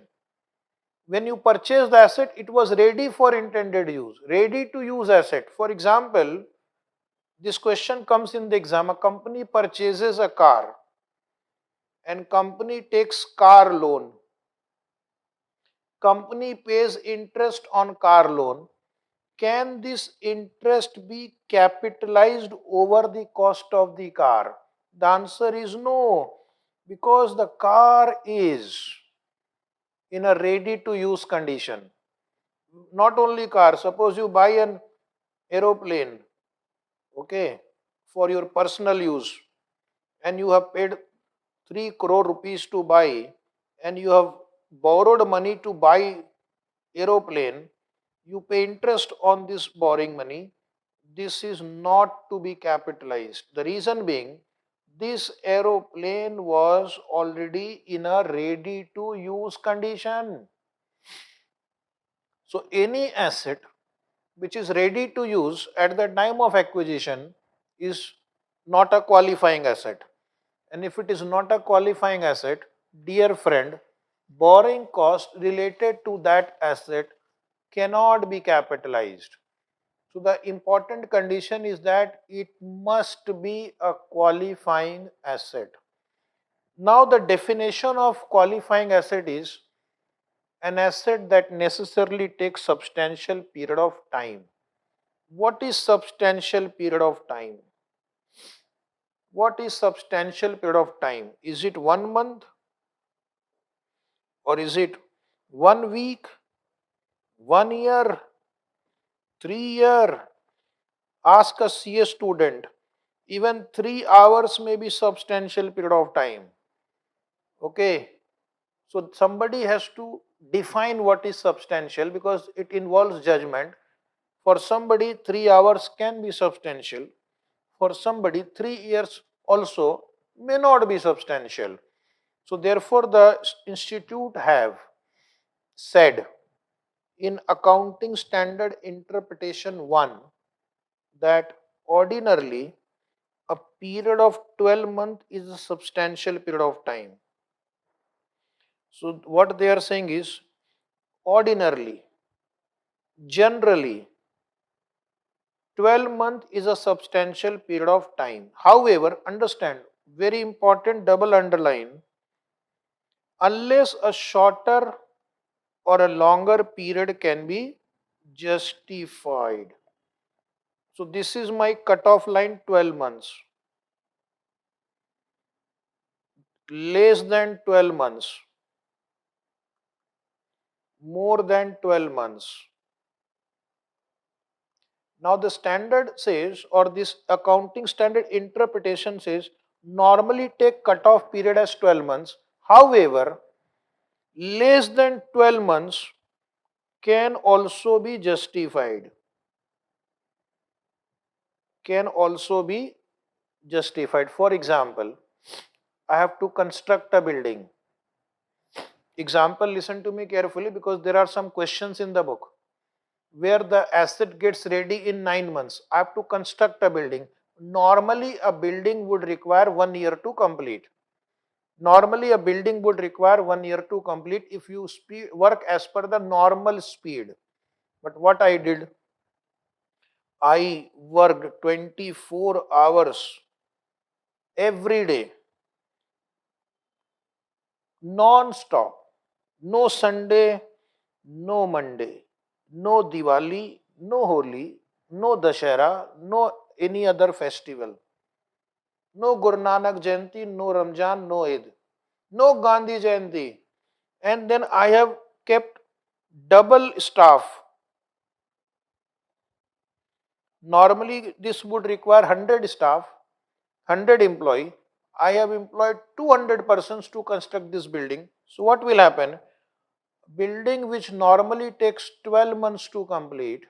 When you purchase the asset, it was ready for intended use, ready to use asset. For example, this question comes in the exam. A company purchases a car and company takes car loan. company pays interest on car loan, can this interest be capitalized over the cost of the car? The answer is no, because the car is in a ready to use condition. Not only car, suppose you buy an aeroplane, okay, for your personal use, and you have paid 3 crore rupees to buy, and you have borrowed money to buy aeroplane, you pay interest on this borrowing money. This is not to be capitalized. The reason being, this aeroplane was already in a ready to use condition. So any asset which is ready to use at the time of acquisition is not a qualifying asset. And if it is not a qualifying asset, dear friend, borrowing cost related to that asset cannot be capitalized. So the important condition is that it must be a qualifying asset. Now the definition of qualifying asset is an asset that necessarily takes substantial period of time. What is substantial period of time? What is substantial period of time? Is it 1 month, or is it 1 week, 1 year, 3 year? Ask a CS student. Even 3 hours may be substantial period of time. Okay. So somebody has to define what is substantial, because it involves judgment. For somebody, 3 hours can be substantial. For somebody, 3 years also may not be substantial. So therefore, the institute have said in accounting standard interpretation 1 that ordinarily a period of 12 months is a substantial period of time. So what they are saying is, ordinarily, generally, 12 months is a substantial period of time. However, understand, very important double underline, unless a shorter or a longer period can be justified. So this is my cutoff line, 12 months. Less than 12 months, more than 12 months. Now the standard says, or this accounting standard interpretation says, normally take cutoff period as 12 months. However, less than 12 months can also be justified. Can also be justified. For example, I have to construct a building. Example, listen to me carefully, because there are some questions in the book where the asset gets ready in 9 months. I have to construct a building. Normally, a building would require 1 year to complete. Normally, a building would require 1 year to complete if you work as per the normal speed. But what I did, I worked 24 hours every day, non-stop. No Sunday, no Monday, no Diwali, no Holi, no Dashera, no any other festival. No Guru Nanak Jayanti, no Ramjan, no Eid, no Gandhi Jayanti. And then I have kept double staff. Normally this would require 100 staff, 100 employee. I have employed 200 persons to construct this building. So what will happen? Building which normally takes 12 months to complete,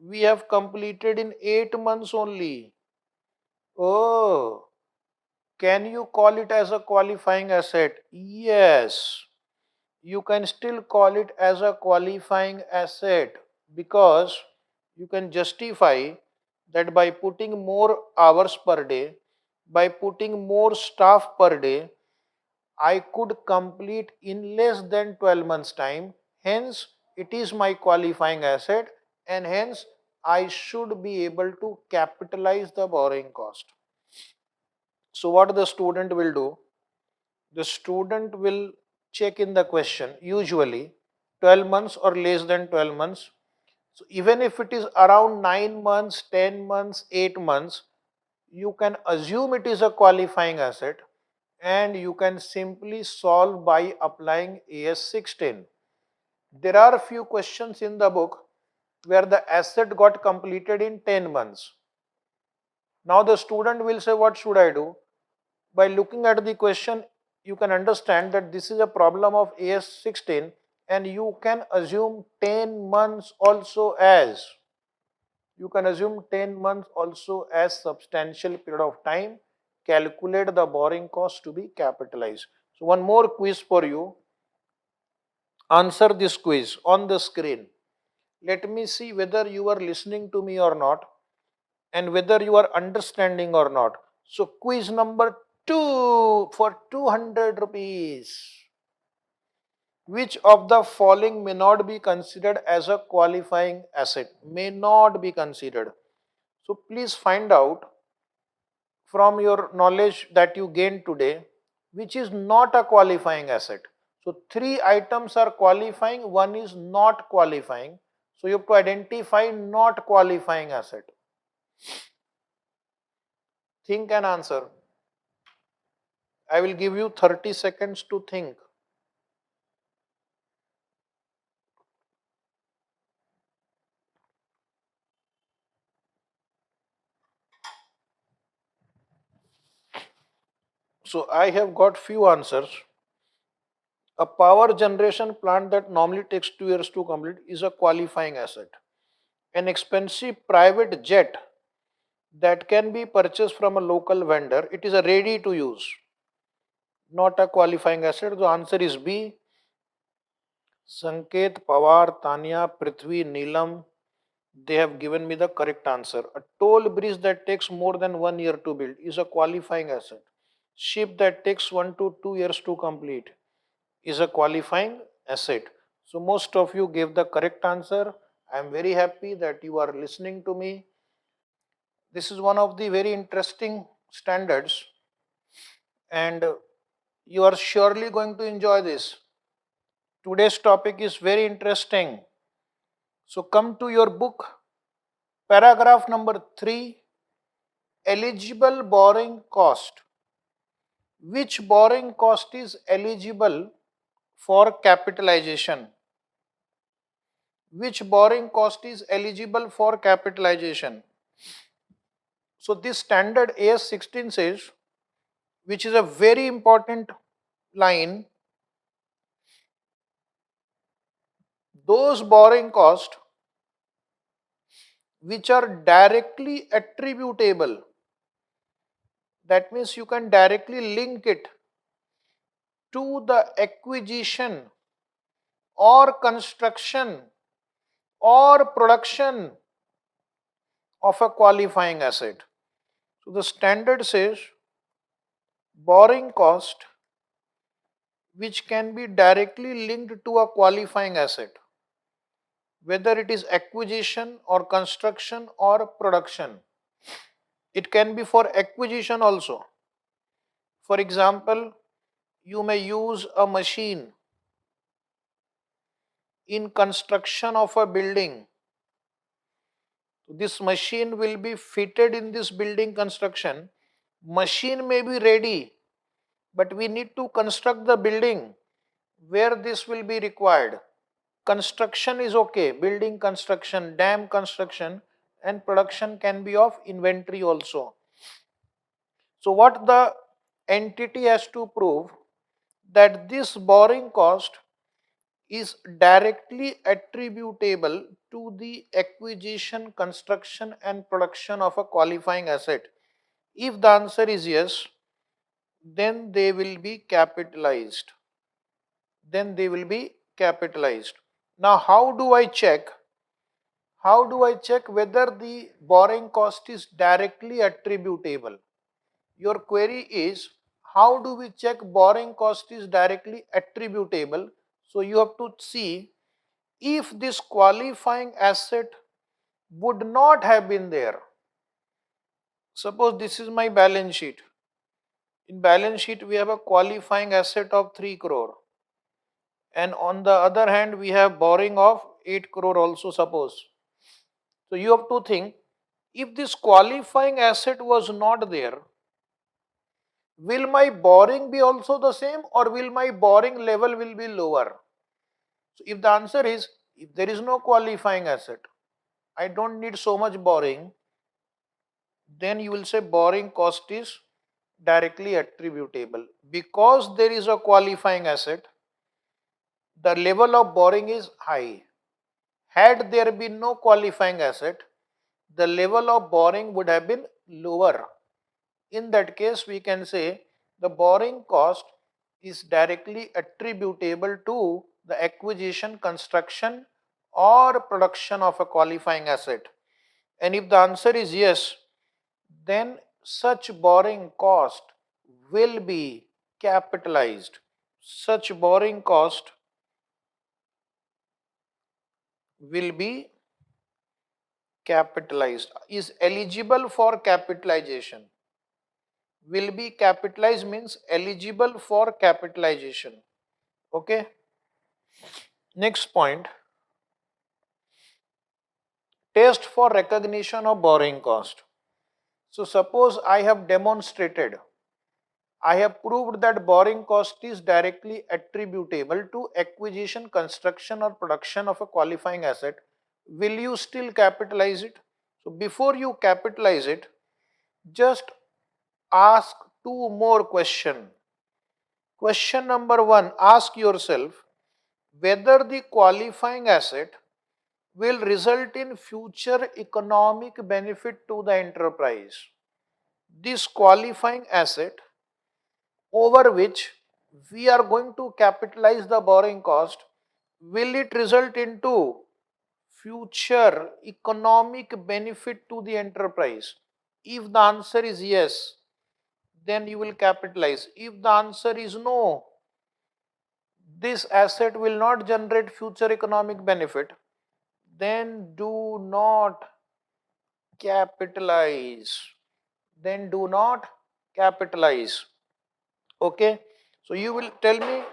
we have completed in 8 months only. Oh, can you call it as a qualifying asset? Yes, you can still call it as a qualifying asset, because you can justify that by putting more hours per day, by putting more staff per day, I could complete in less than 12 months time. Hence, it is my qualifying asset, and hence I should be able to capitalize the borrowing cost. So what the student will do? The student will check in the question usually, 12 months or less than 12 months. So even if it is around 9 months, 10 months, 8 months, you can assume it is a qualifying asset and you can simply solve by applying AS-16. There are a few questions in the book where the asset got completed in 10 months. Now the student will say, what should I do? By looking at the question, you can understand that this is a problem of AS-16 and you can assume 10 months also as substantial period of time. Calculate the borrowing cost to be capitalized. So one more quiz for you. Answer this quiz on the screen. Let me see whether you are listening to me or not and whether you are understanding or not. So quiz number 2 for 200 rupees. Which of the following may not be considered as a qualifying asset? May not be considered. So please find out from your knowledge that you gained today, which is not a qualifying asset. So three items are qualifying, one is not qualifying. So you have to identify not qualifying asset. Think and answer. I will give you 30 seconds to think. So I have got few answers. A power generation plant that normally takes 2 years to complete is a qualifying asset. An expensive private jet that can be purchased from a local vendor, it is a ready to use, not a qualifying asset. The answer is B. Sanket, Pawar, Tanya, Prithvi, Neelam, they have given me the correct answer. A toll bridge that takes more than 1 year to build is a qualifying asset. Ship that takes 1 to 2 years to complete is a qualifying asset. So most of you gave the correct answer. I am very happy that you are listening to me. This is one of the very interesting standards and you are surely going to enjoy this. Today's topic is very interesting. So come to your book, paragraph number 3, eligible borrowing cost. Which borrowing cost is eligible for capitalization? Which borrowing cost is eligible for capitalization? So this standard AS-16 says, which is a very important line, those borrowing costs which are directly attributable, that means you can directly link it to the acquisition or construction or production of a qualifying asset. So the standard says borrowing cost which can be directly linked to a qualifying asset, whether it is acquisition or construction or production. It can be for acquisition also. For example, you may use a machine in construction of a building. This machine will be fitted in this building construction. Machine may be ready, but we need to construct the building where this will be required. Construction is okay, building construction, dam construction, and production can be of inventory also. So what the entity has to prove, that this borrowing cost is directly attributable to the acquisition, construction and production of a qualifying asset. If the answer is yes, then they will be capitalized. Now how do I check? How do I check whether the borrowing cost is directly attributable? Your query is, how do we check borrowing cost is directly attributable? So you have to see if this qualifying asset would not have been there. Suppose this is my balance sheet. In balance sheet we have a qualifying asset of 3 crore and on the other hand we have borrowing of 8 crore also, suppose. So you have to think, if this qualifying asset was not there, will my borrowing be also the same, or will my borrowing level will be lower? So if the answer is, if there is no qualifying asset, I don't need so much borrowing, then you will say borrowing cost is directly attributable. Because there is a qualifying asset, the level of borrowing is high. Had there been no qualifying asset, the level of borrowing would have been lower. In that case, we can say the borrowing cost is directly attributable to the acquisition, construction, or production of a qualifying asset. And if the answer is yes, then such borrowing cost will be capitalized. Such borrowing cost will be capitalized, is eligible for capitalization. Will be capitalized means eligible for capitalization. Okay. Next point, test for recognition of borrowing cost. So suppose I have demonstrated, I have proved that borrowing cost is directly attributable to acquisition, construction, or production of a qualifying asset. Will you still capitalize it? So before you capitalize it, just ask two more questions. Question number one, ask yourself whether the qualifying asset will result in future economic benefit to the enterprise. This qualifying asset over which we are going to capitalize the borrowing cost, will it result into future economic benefit to the enterprise? If the answer is yes, then you will capitalize. If the answer is no, this asset will not generate future economic benefit, then do not capitalize. Then do not capitalize. Okay. So you will tell me,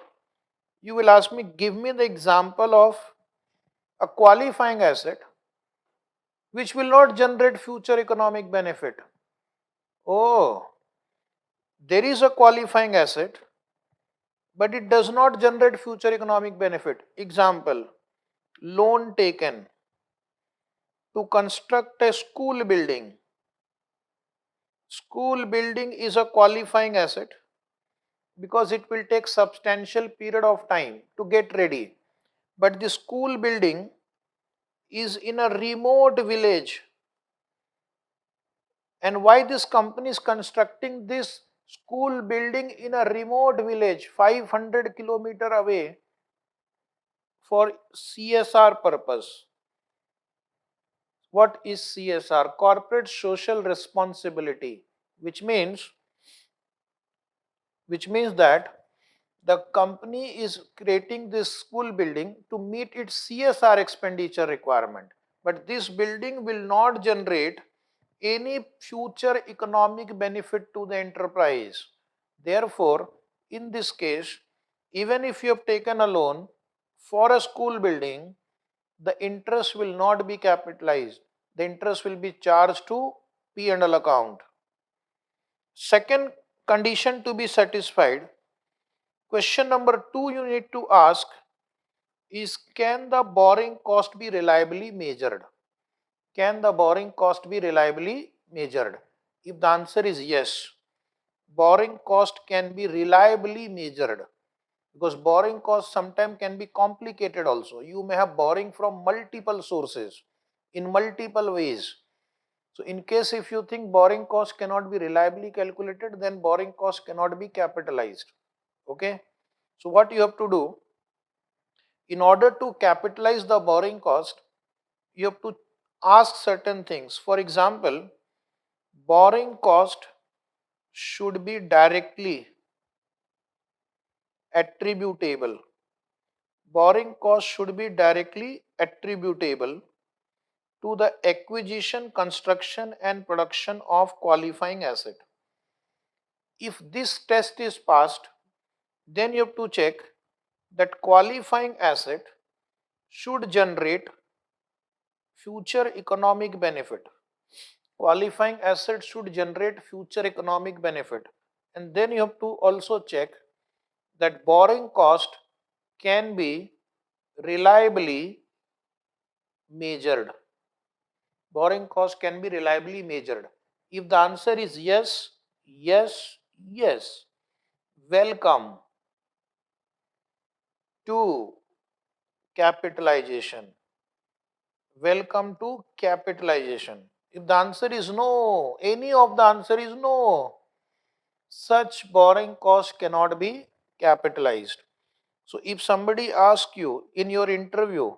you will ask me, give me the example of a qualifying asset which will not generate future economic benefit. Oh, there is a qualifying asset, but it does not generate future economic benefit. Example, loan taken to construct a school building. School building is a qualifying asset because it will take substantial period of time to get ready. But the school building is in a remote village. And why this company is constructing this school building in a remote village 500 kilometer away? For CSR purpose. What is CSR? Corporate social responsibility, which means that the company is creating this school building to meet its CSR expenditure requirement. But this building will not generate any future economic benefit to the enterprise. Therefore, in this case, even if you have taken a loan for a school building, the interest will not be capitalized. The interest will be charged to P&L account. Second condition to be satisfied, question number 2 you need to ask is, can the borrowing cost be reliably measured? Can the borrowing cost be reliably measured? If the answer is yes, borrowing cost can be reliably measured, because borrowing cost sometimes can be complicated also. You may have borrowing from multiple sources in multiple ways. So in case if you think borrowing cost cannot be reliably calculated, then borrowing cost cannot be capitalized. Okay. So what you have to do, in order to capitalize the borrowing cost, you have to ask certain things. For example, borrowing cost should be directly attributable. Borrowing cost should be directly attributable to the acquisition, construction, and production of qualifying asset. If this test is passed, then you have to check that qualifying asset should generate future economic benefit. Qualifying asset should generate future economic benefit. And then you have to also check that borrowing cost can be reliably measured. Borrowing cost can be reliably measured. If the answer is yes, yes, yes, welcome to capitalization. Welcome to capitalization. If the answer is no, any of the answer is no, such borrowing cost cannot be capitalized. So if somebody asks you in your interview,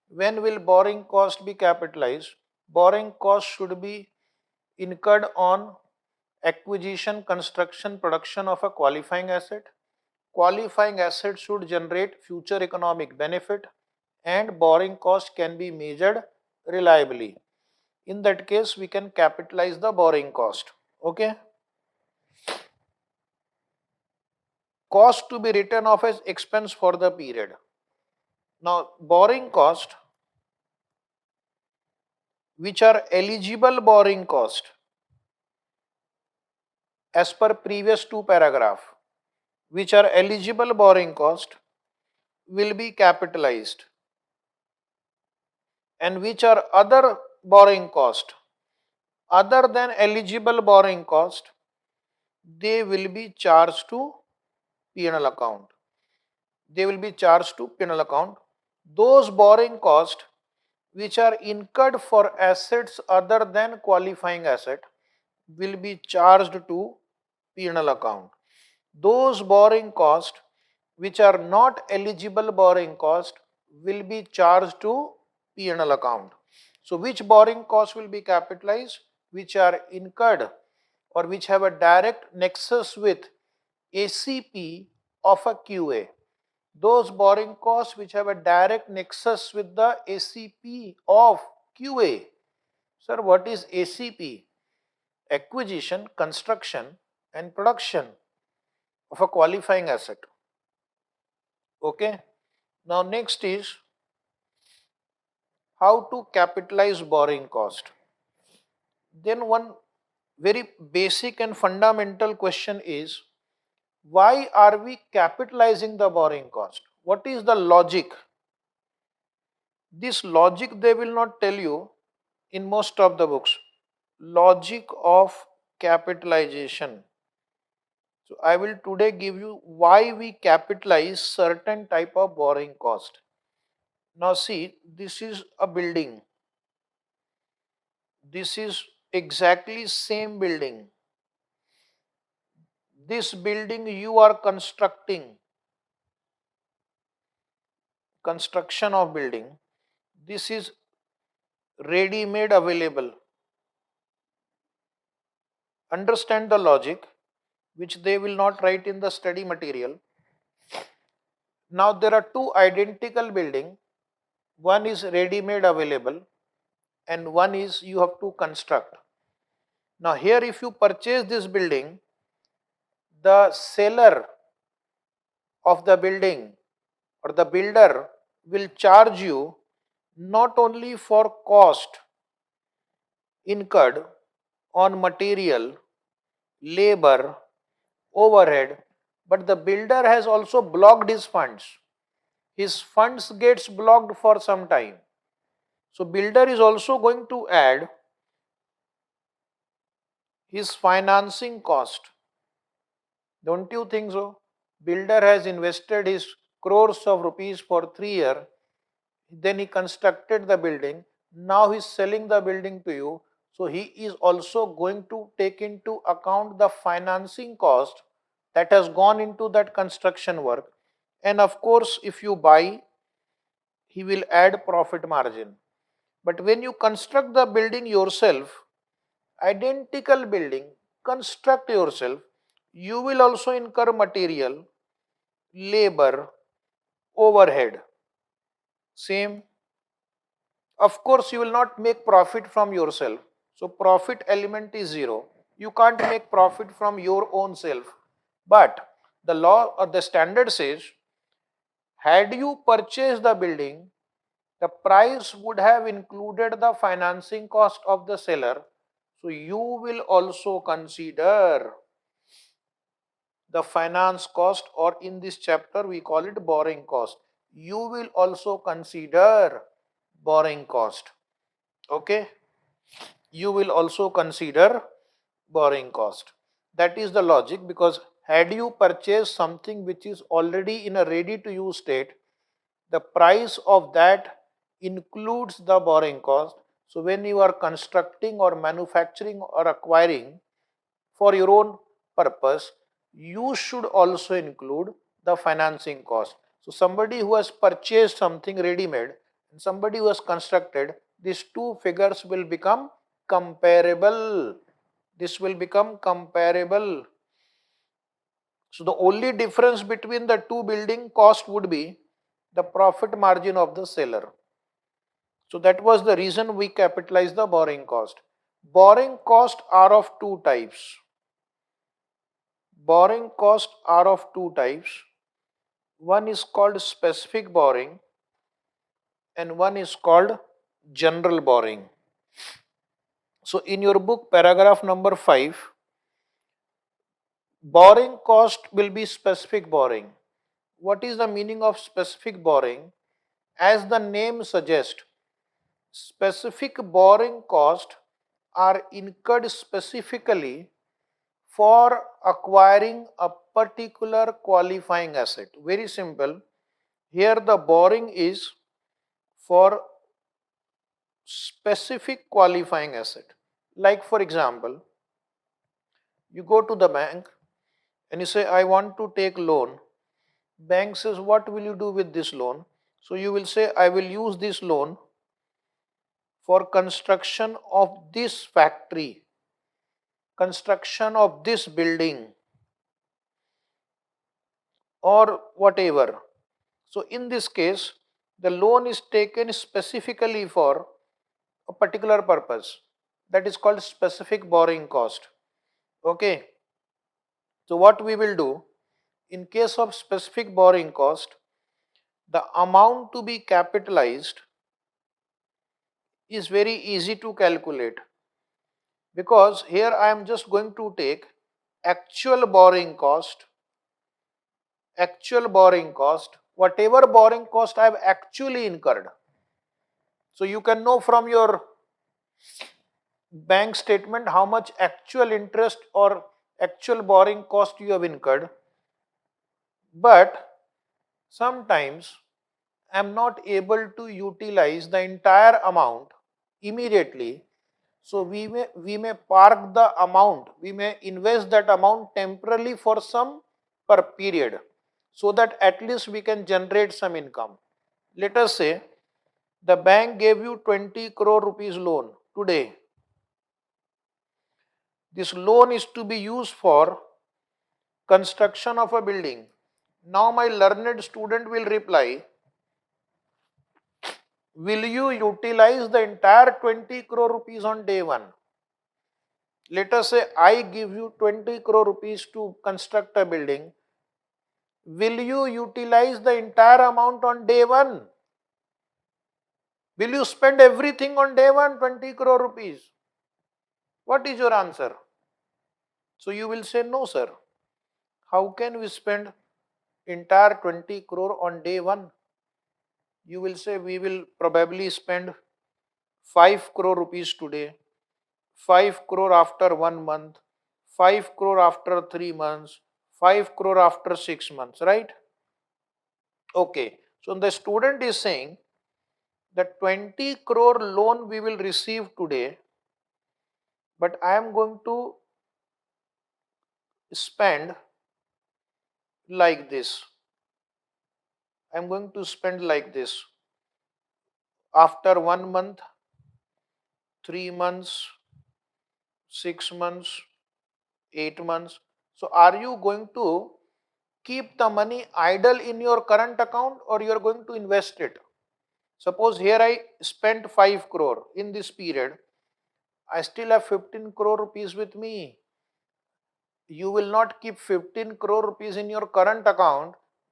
when will borrowing cost be capitalized? Borrowing cost should be incurred on acquisition, construction, production of a qualifying asset. Qualifying asset should generate future economic benefit and borrowing cost can be measured reliably. In that case, we can capitalize the borrowing cost. Okay. Cost to be written off as expense for the period. Now, borrowing cost, which are eligible borrowing cost as per previous two paragraph, which are eligible borrowing cost will be capitalized, and which are other borrowing cost other than eligible borrowing cost, they will be charged to P&L account. They will be charged to P&L account. Those borrowing cost which are incurred for assets other than qualifying asset will be charged to P&L account. Those borrowing cost which are not eligible borrowing cost will be charged to P&L account. So which borrowing cost will be capitalized? Which are incurred or which have a direct nexus with ACP of a QA. Those borrowing costs which have a direct nexus with the ACP of QA. Sir, what is ACP? Acquisition, construction and production of a qualifying asset. Okay. Now next is how to capitalize borrowing cost. Then one very basic and fundamental question is, why are we capitalizing the borrowing cost? What is the logic? This logic they will not tell you in most of the books. Logic of capitalization. So I will today give you why we capitalize certain type of borrowing cost. Now see, this is a building. This is exactly same building. This building you are constructing. Construction of building. This is ready-made available. Understand the logic which they will not write in the study material. Now there are two identical building. One is ready-made available and one is you have to construct. Now here if you purchase this building, the seller of the building or the builder will charge you not only for cost incurred on material, labor, overhead, but the builder has also blocked his funds. His funds gets blocked for some time. So builder is also going to add his financing cost. Don't you think so? Builder has invested his crores of rupees for 3 years, then he constructed the building, now he is selling the building to you. So he is also going to take into account the financing cost that has gone into that construction work. And of course, if you buy, he will add profit margin. But when you construct the building yourself, identical building, construct yourself, you will also incur material, labor, overhead. Same. Of course, you will not make profit from yourself. So profit element is zero. You can't make profit from your own self. But the law or the standard says had you purchased the building, the price would have included the financing cost of the seller. So you will also consider the finance cost, or in this chapter we call it borrowing cost. You will also consider borrowing cost. Okay, you will also consider borrowing cost. That is the logic, because had you purchased something which is already in a ready to use state, the price of that includes the borrowing cost. So when you are constructing or manufacturing or acquiring for your own purpose, you should also include the financing cost. So somebody who has purchased something ready made and somebody who has constructed, these two figures will become comparable. This will become comparable. So the only difference between the two building cost would be the profit margin of the seller. So that was the reason we capitalized the borrowing cost. Borrowing costs are of two types. Borrowing costs are of two types. One is called specific borrowing and one is called general borrowing. So in your book, paragraph number 5, borrowing cost will be specific borrowing. What is the meaning of specific borrowing? As the name suggests, specific borrowing costs are incurred specifically for acquiring a particular qualifying asset. Very simple. Here the borrowing is for specific qualifying asset. Like for example, you go to the bank and you say, I want to take loan. Bank says, what will you do with this loan? So you will say, I will use this loan for construction of this factory, construction of this building, or whatever. So in this case, the loan is taken specifically for a particular purpose. That is called specific borrowing cost. Okay. So what we will do, in case of specific borrowing cost, the amount to be capitalized is very easy to calculate, because here I am just going to take actual borrowing cost, whatever borrowing cost I have actually incurred. So you can know from your bank statement how much actual interest or actual borrowing cost you have incurred. But sometimes I am not able to utilize the entire amount immediately. So we may park the amount, we may invest that amount temporarily for some per period, so that at least we can generate some income. Let us say the bank gave you 20 crore rupees loan today. This loan is to be used for construction of a building. Now my learned student will reply, will you utilize the entire 20 crore rupees on day one? Let us say I give you 20 crore rupees to construct a building. Will you utilize the entire amount on day one? Will you spend everything on day one, 20 crore rupees? What is your answer? So you will say, no sir. How can we spend entire 20 crore on day one? You will say, we will probably spend 5 crore rupees today, 5 crore after 1 month, 5 crore after 3 months, 5 crore after 6 months, right? Okay, so the student is saying that 20 crore loan we will receive today, but I am going to spend like this. I am going to spend like this. After 1 month, 3 months, 6 months, 8 months. So are you going to keep the money idle in your current account, or you are going to invest it? Suppose here I spent 5 crore in this period. I still have 15 crore rupees with me. You will not keep 15 crore rupees in your current account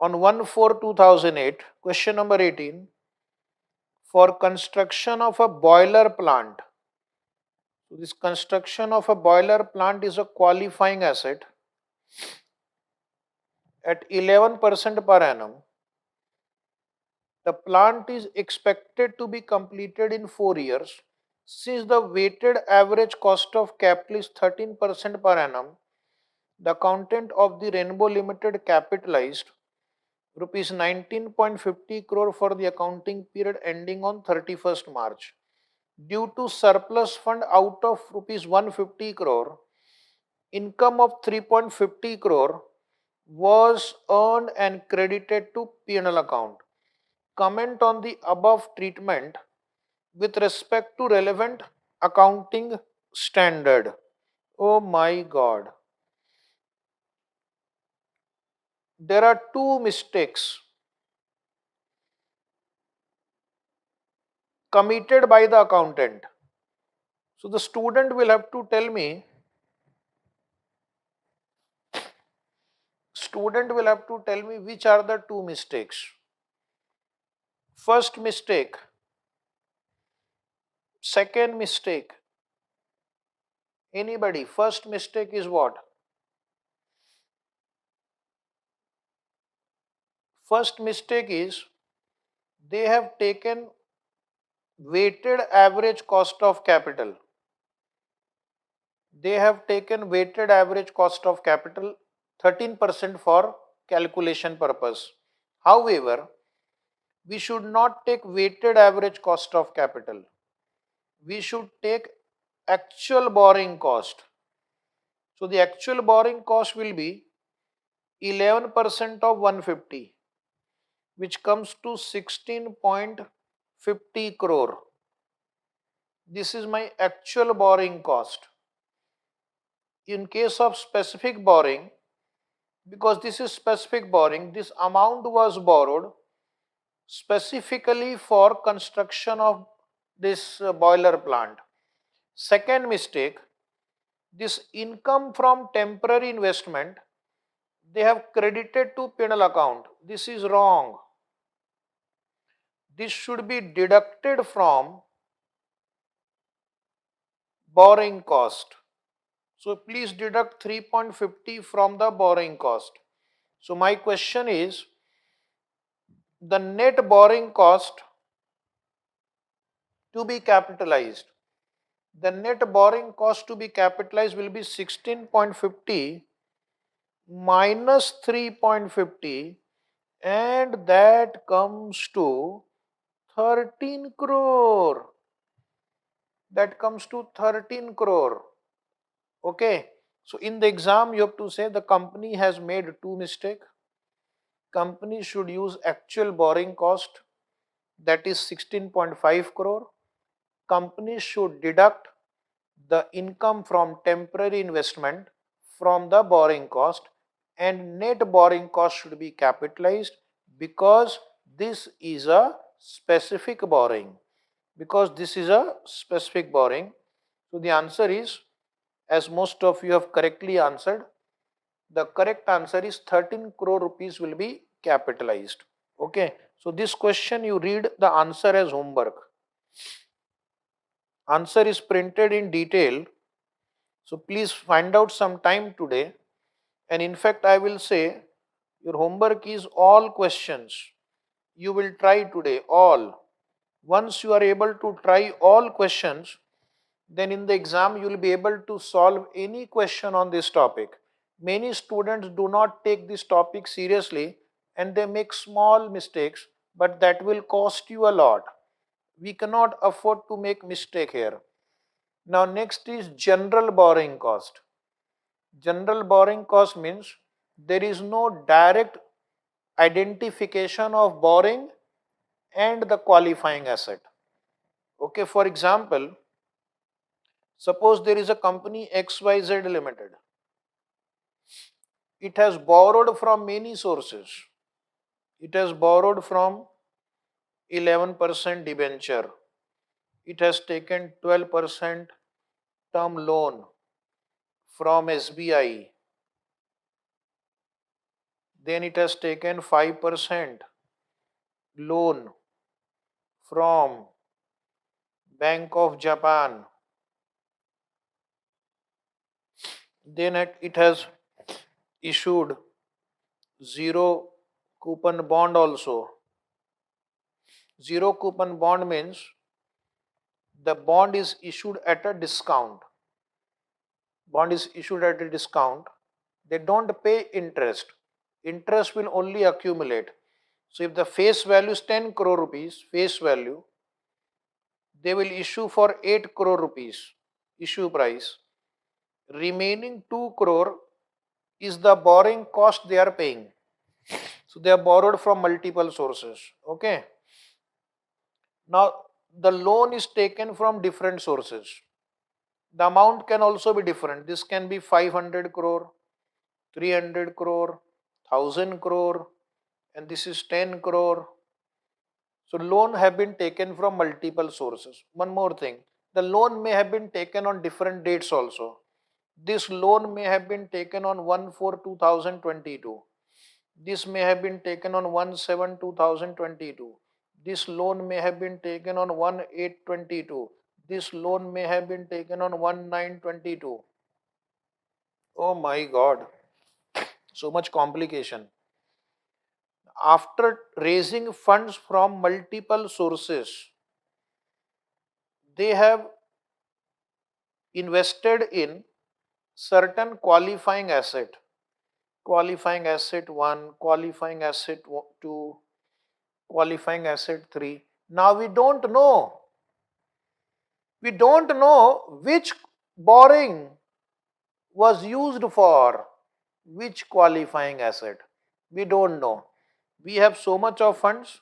on 1/4/2008, question number 18, for construction of a boiler plant. So this construction of a boiler plant is a qualifying asset at 11% per annum. The plant is expected to be completed in 4 years. Since the weighted average cost of capital is 13% per annum, the accountant of the Rainbow Limited capitalized rupees 19.50 crore for the accounting period ending on 31st March. Due to surplus fund out of rupees 150 crore, income of 3.50 crore was earned and credited to P&L account. Comment on the above treatment with respect to relevant accounting standard. Oh my God. There are two mistakes committed by the accountant. So the student will have to tell me which are the two mistakes. First mistake, second mistake. Anybody? First mistake is what? First mistake is they have taken weighted average cost of capital. They have taken weighted average cost of capital 13% for calculation purpose. However, we should not take weighted average cost of capital. We should take actual borrowing cost. So the actual borrowing cost will be 11% of 150, which comes to 16.50 crore. This is my actual borrowing cost. In case of specific borrowing, because this is specific borrowing, this amount was borrowed specifically for construction of this boiler plant. Second mistake, this income from temporary investment they have credited to P&L account. This is wrong. This should be deducted from borrowing cost. So please deduct 3.50 from the borrowing cost. So my question is, the net borrowing cost to be capitalized. The net borrowing cost to be capitalized will be 16.50 minus 3.50, and that comes to 13 crore. That comes to 13 crore. Okay. So in the exam you have to say the company has made two mistakes. Company should use actual borrowing cost, that is 16.5 crore. Company should deduct the income from temporary investment from the borrowing cost, and net borrowing cost should be capitalized because this is a specific borrowing. Because this is a specific borrowing. So the answer is, as most of you have correctly answered, the correct answer is 13 crore rupees will be capitalized. Okay. So this question you read the answer as homework. Answer is printed in detail. So please find out some time today. And in fact, I will say your homework is all questions. You will try today all. Once you are able to try all questions, then in the exam you will be able to solve any question on this topic. Many students do not take this topic seriously and they make small mistakes, but that will cost you a lot. We cannot afford to make mistake here. Now next is general borrowing cost. General borrowing cost means there is no direct identification of borrowing and the qualifying asset. Okay, for example, suppose there is a company XYZ Limited. It has borrowed from many sources. It has borrowed from 11% debenture. It has taken 12% term loan from SBI. Then it has taken 5% loan from Bank of Japan. Then it has issued zero coupon bond also. Zero coupon bond means the bond is issued at a discount. Bond is issued at a discount. They don't pay interest. Interest will only accumulate. So if the face value is 10 crore rupees, face value, they will issue for 8 crore rupees issue price. Remaining 2 crore is the borrowing cost they are paying. So they are borrowed from multiple sources. Okay. Now the loan is taken from different sources. The amount can also be different. This can be 500 crore, 300 crore, 1000 crore, and this is 10 crore. So loan have been taken from multiple sources. One more thing, the loan may have been taken on different dates also. This loan may have been taken on 1/4/2022. This may have been taken on 1/7/2022. This loan may have been taken on 1/8/22. This loan may have been taken on 1/9/22. Oh my God, so much complication. After raising funds from multiple sources, they have invested in certain qualifying asset. Qualifying asset 1, qualifying asset 2, qualifying asset 3. Now we don't know which borrowing was used for which qualifying asset. We don't know. We have so much of funds,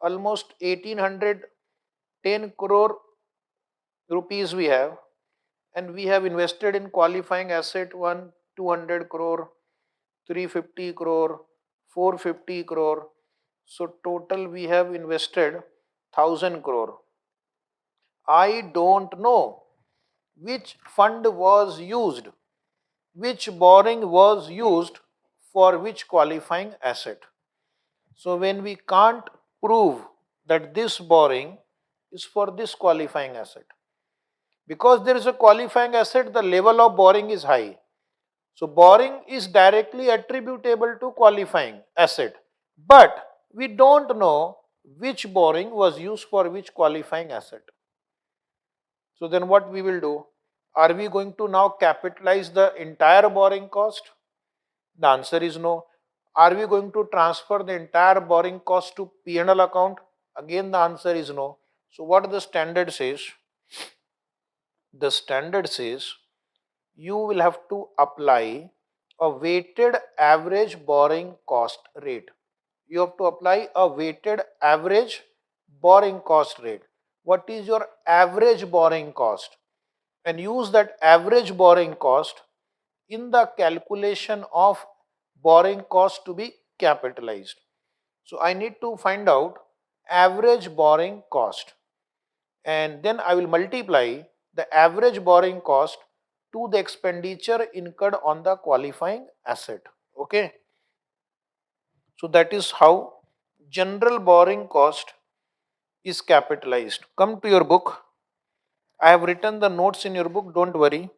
almost 1810 crore rupees we have, and we have invested in qualifying asset 1 200 crore, 350 crore, 450 crore. So total we have invested 1000 crore. I don't know which fund was used, which borrowing was used for which qualifying asset. So when we can't prove that this borrowing is for this qualifying asset, because there is a qualifying asset, the level of borrowing is high. So borrowing is directly attributable to qualifying asset, but we don't know which borrowing was used for which qualifying asset. So then what we will do? Are we going to now capitalize the entire borrowing cost? The answer is no. Are we going to transfer the entire borrowing cost to P&L account? Again the answer is no. So what the standard says? The standard says you will have to apply a weighted average borrowing cost rate. You have to apply a weighted average borrowing cost rate. What is your average borrowing cost? And use that average borrowing cost in the calculation of borrowing cost to be capitalized. So I need to find out average borrowing cost, and then I will multiply the average borrowing cost to the expenditure incurred on the qualifying asset. Okay. So that is how general borrowing cost is capitalized. Come to your book. I have written the notes in your book, don't worry.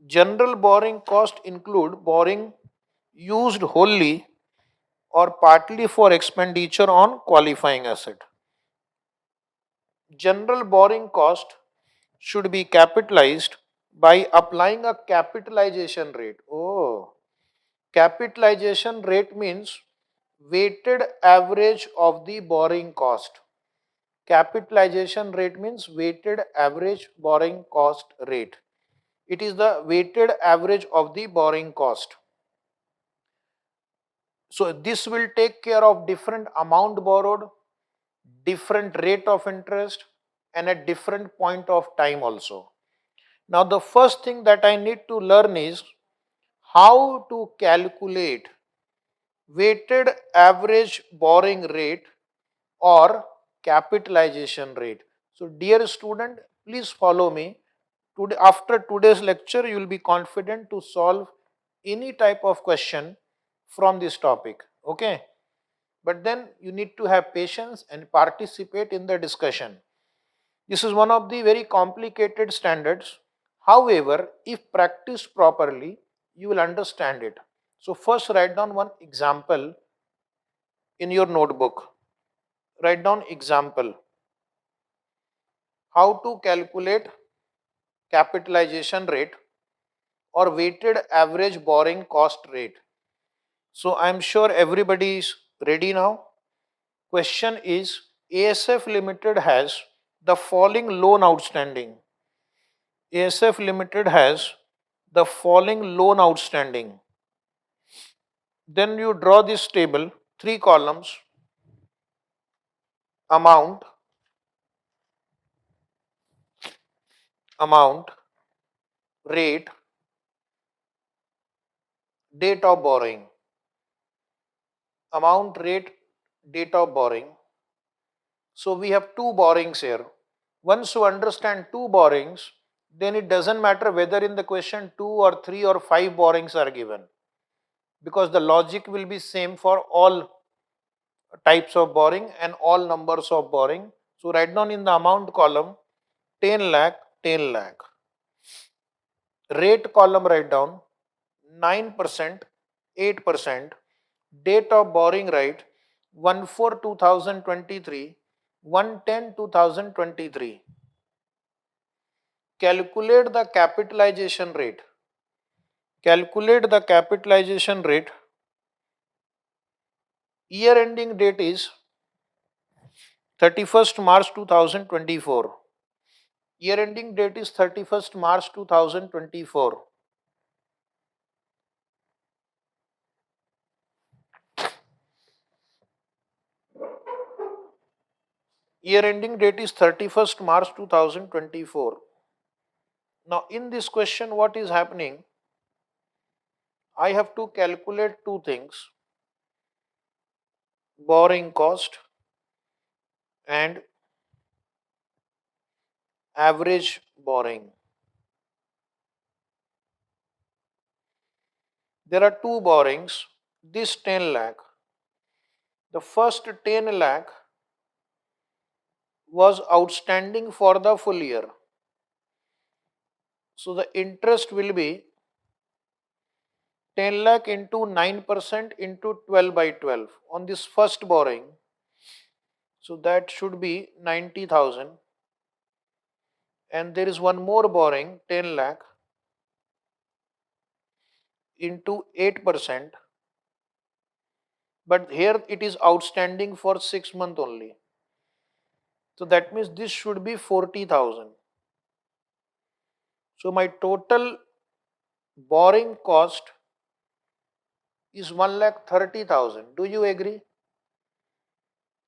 General borrowing cost include borrowing used wholly or partly for expenditure on qualifying asset. General borrowing cost should be capitalized by applying a capitalization rate. Oh, capitalization rate means weighted average of the borrowing cost. Capitalization rate means weighted average borrowing cost rate. It is the weighted average of the borrowing cost. So this will take care of different amount borrowed, different rate of interest, and at different point of time also. Now the first thing that I need to learn is how to calculate weighted average borrowing rate or capitalization rate. So dear student, please follow me. Today, after today's lecture, you will be confident to solve any type of question from this topic. Okay, but then you need to have patience and participate in the discussion. This is one of the very complicated standards. However, if practiced properly, you will understand it. So, first write down one example in your notebook. Write down example. How to calculate capitalization rate or weighted average borrowing cost rate. So, I am sure everybody is ready now. Question is, ASF Limited has the following loan outstanding. ASF Limited has the following loan outstanding. Then you draw this table, three columns: amount, amount, rate, date of borrowing. Amount, rate, date of borrowing. So we have two borrowings here. Once you understand two borrowings, then it doesn't matter whether in the question two or three or five borrowings are given, because the logic will be same for all types of borrowing and all numbers of borrowing. So write down in the amount column 10 lakh, 10 lakh. Rate column write down 9%, 8%. Date of borrowing rate 1/4/2023, 1/10/2023. Calculate the capitalization rate. Calculate the capitalization rate. Year ending date is 31st March 2024. Year ending date is 31st March 2024. Year ending date is 31st March 2024. Now, in this question, what is happening? I have to calculate two things: borrowing cost and average borrowing. There are two borrowings. This 10 lakh. The first 10 lakh was outstanding for the full year. So the interest will be 10 lakh into 9% into 12 by 12 on this first borrowing. So that should be 90,000. And there is one more borrowing, 10 lakh into 8%. But here it is outstanding for 6 months only. So that means this should be 40,000. So my total borrowing cost is 1,30,000. Do you agree?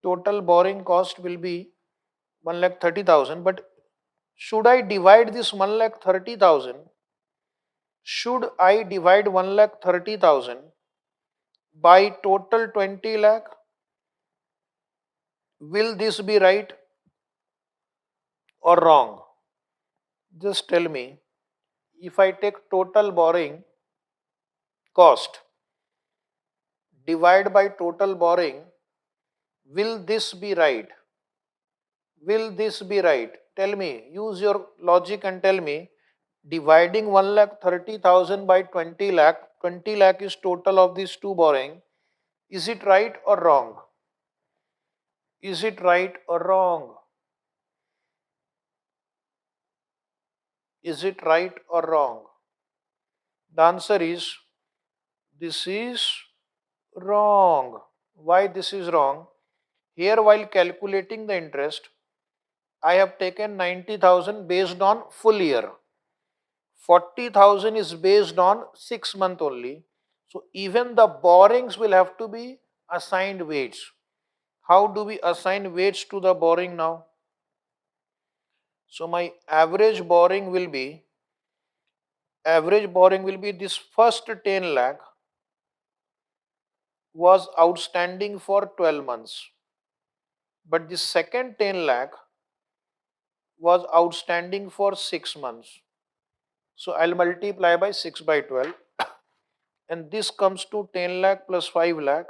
Total borrowing cost will be 1,30,000. But should I divide this 1,30,000? Should I divide 1,30,000 by total 20 lakh? Will this be right or wrong? Just tell me. If I take total borrowing cost, divide by total borrowing, will this be right? Will this be right? Tell me. Use your logic and tell me. Dividing 1,30,000 by 20 lakh, 20 lakh is total of these two borrowing. Is it right or wrong? Is it right or wrong? Is it right or wrong? The answer is, this is wrong. Why this is wrong? Here, while calculating the interest, I have taken 90,000 based on full year. 40,000 is based on 6 months only. So even the borrowings will have to be assigned weights. How do we assign weights to the borrowing now? So my average borrowing will be this first 10 lakh was outstanding for 12 months. But the second 10 lakh was outstanding for 6 months. So I'll multiply by 6 by 12 and this comes to 10 lakh plus 5 lakh,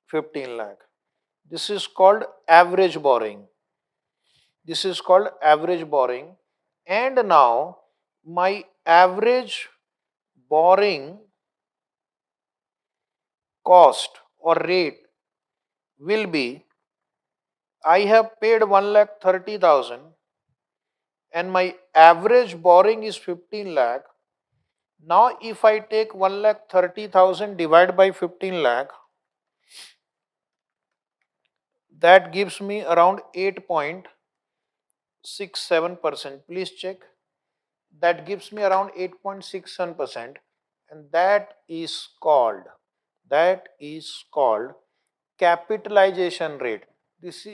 15 lakh. This is called average borrowing. This is called average borrowing. And now my average borrowing cost or rate will be, I have paid 1,30,000 and my average borrowing is 15 lakh. Now if I take 1,30,000 divided by 15 lakh, that gives me around 8.67%. Please check. That gives me around 8.67%, and that is called capitalization rate. This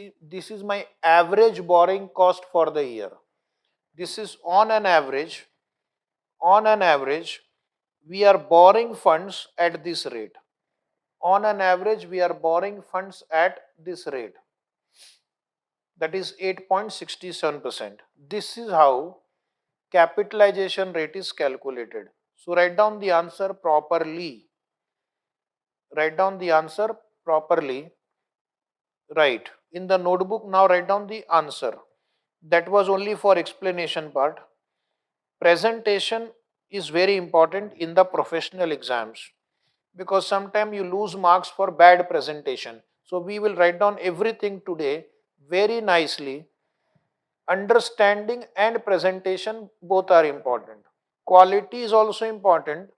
is my average borrowing cost for the year. This is on an average we are borrowing funds at this rate. On an average we are borrowing funds at this rate, that is 8.67%. This is how capitalization rate is calculated. So write down the answer properly. Write down the answer properly. Right. In the notebook, now write down the answer. That was only for explanation part. Presentation is very important in the professional exams, because sometimes you lose marks for bad presentation. So we will write down everything today very nicely. Understanding and presentation both are important. Quality is also important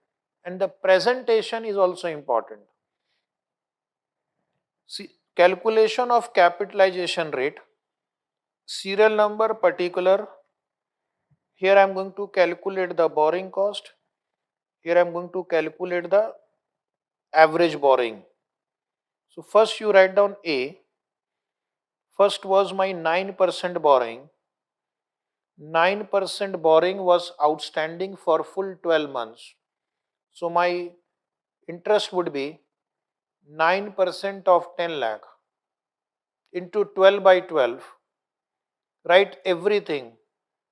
and the presentation is also important. See, calculation of capitalization rate, serial number particular. Here I am going to calculate the borrowing cost. Here I am going to calculate the average borrowing. So first you write down A. First was my 9% borrowing. 9% borrowing was outstanding for full 12 months. So my interest would be 9% of 10 lakh into 12 by 12. Write everything.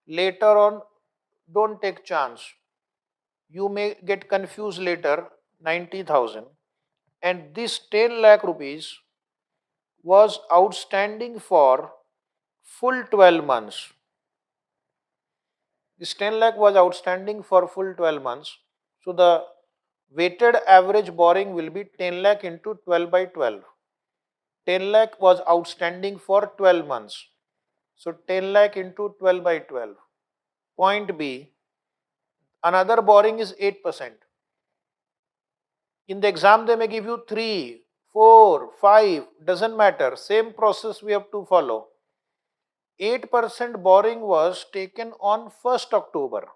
Later on, don't take chance. You may get confused later. 90,000. And this 10 lakh rupees was outstanding for full 12 months. This 10 lakh was outstanding for full 12 months. So the weighted average borrowing will be 10 lakh into 12 by 12. 10 lakh was outstanding for 12 months. So 10 lakh into 12 by 12. Point B, another borrowing is 8%. In the exam, they may give you 3, 4, 5, doesn't matter. Same process we have to follow. 8% borrowing was taken on 1st October.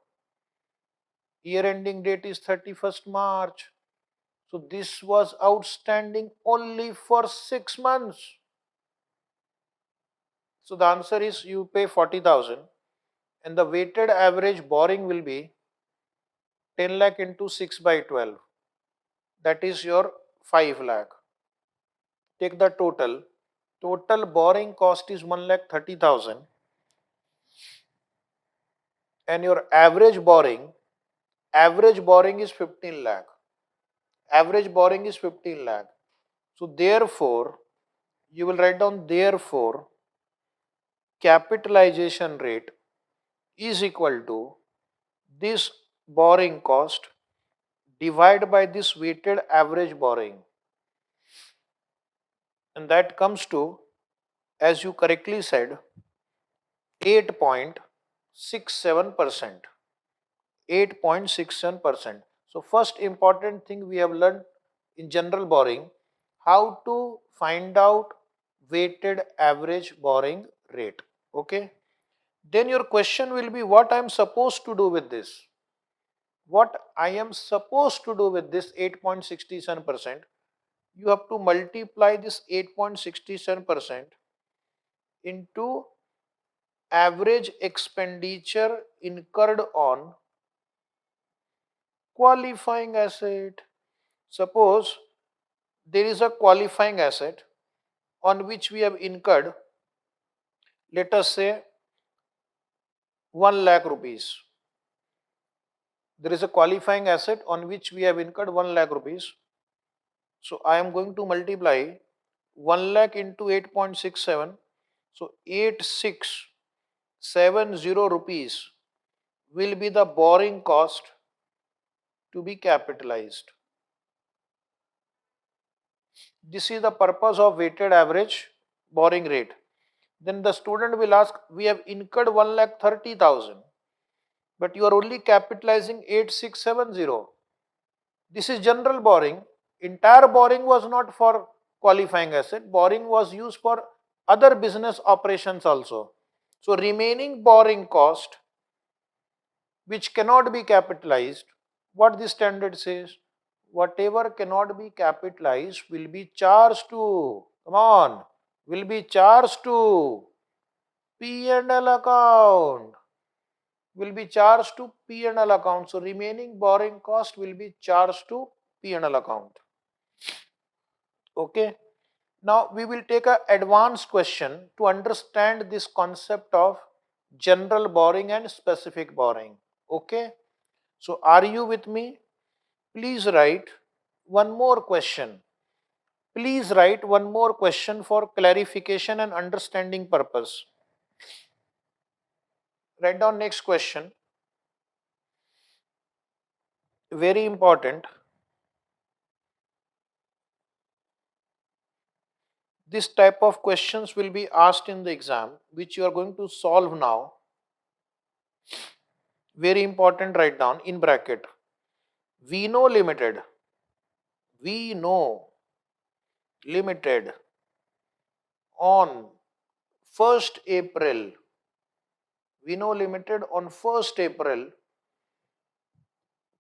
Year ending date is 31st March. So this was outstanding only for 6 months. So the answer is you pay 40,000 and the weighted average borrowing will be 10 lakh into 6 by 12. That is your 5 lakh. Take the total. Total borrowing cost is 1,30,000 and your average borrowing is 15 lakh. Average borrowing is 15 lakh. So therefore, you will write down therefore capitalization rate is equal to this borrowing cost divided by this weighted average borrowing. And that comes to, as you correctly said, 8.67%. 8.67%. So first important thing we have learned in general borrowing, how to find out weighted average borrowing rate. Okay. Then your question will be, what I am supposed to do with this? What I am supposed to do with this 8.67%? You have to multiply this 8.67% into average expenditure incurred on qualifying asset. Suppose there is a qualifying asset on which we have incurred, let us say, 1 lakh rupees. there is a qualifying asset on which we have incurred 1 lakh rupees. So I am going to multiply 1 lakh into 8.67. So 8670 rupees will be the borrowing cost to be capitalized. This is the purpose of weighted average borrowing rate. Then the student will ask, we have incurred 1,30,000, but you are only capitalizing 8670. This is general borrowing. Entire borrowing was not for qualifying asset. Borrowing was used for other business operations also. So remaining borrowing cost which cannot be capitalized, what the standard says? Whatever cannot be capitalized will be charged to, come on, will be charged to P&L account. Will be charged to P&L account. So remaining borrowing cost will be charged to P&L account. Okay. Now we will take a advanced question to understand this concept of general borrowing and specific borrowing. Okay. So are you with me? Please write one more question. Please write one more question for clarification and understanding purpose. Write down next question. Very important. This type of questions will be asked in the exam, which you are going to solve now. Very important, write down in bracket. We know limited. We know limited on 1st April. We know limited on 1st April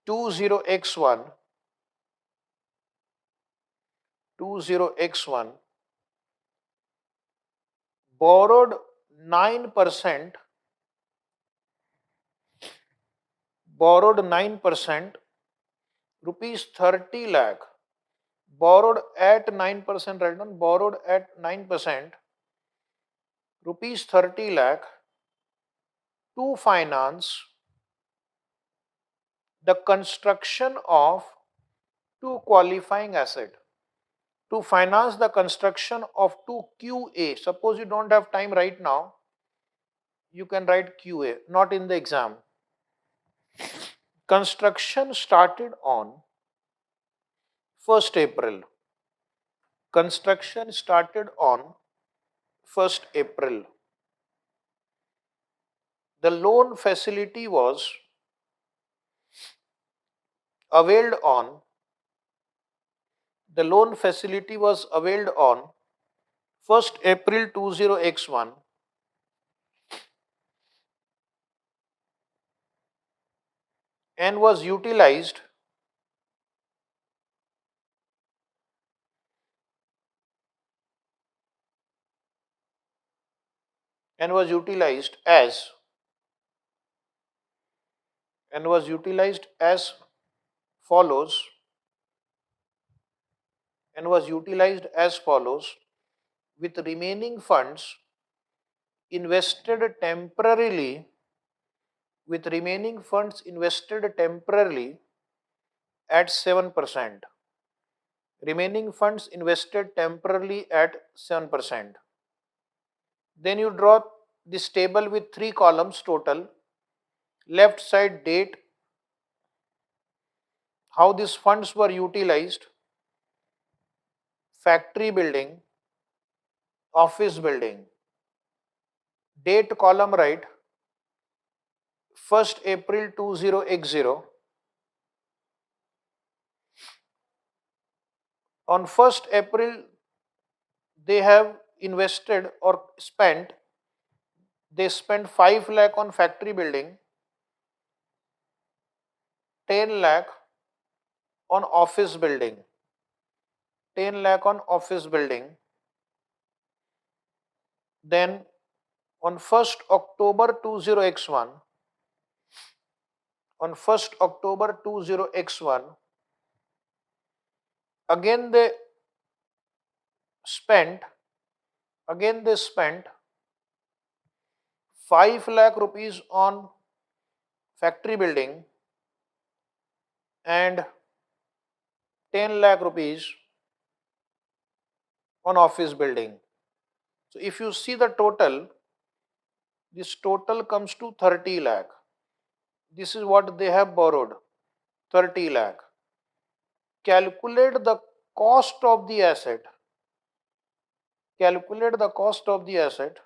20x1 borrowed 9% rupees 30 lakh, borrowed at 9%, right now, borrowed at 9% rupees 30 lakh to finance the construction of two qualifying asset. To finance the construction of two QA. Suppose you don't have time right now, you can write QA, not in the exam. Construction started on 1st April. Construction started on 1st April. The loan facility was availed on 1st April 20x1 and was utilized as follows with remaining funds invested temporarily at 7%. Remaining funds invested temporarily at 7%. Then you draw this table with 3 columns total. Left side date, how these funds were utilized, factory building, office building. Date column right, 1st April 20x0. On 1st April, they have invested or spent, they spent 5 lakh on factory building, 10 lakh on office building, 10 lakh on office building. Then on 1st October 20x1, again they spent 5 lakh rupees on factory building, and 10 lakh rupees on office building. So if you see the total, this total comes to 30 lakh. This is what they have borrowed, 30 lakh. Calculate the cost of the asset. Calculate the cost of the asset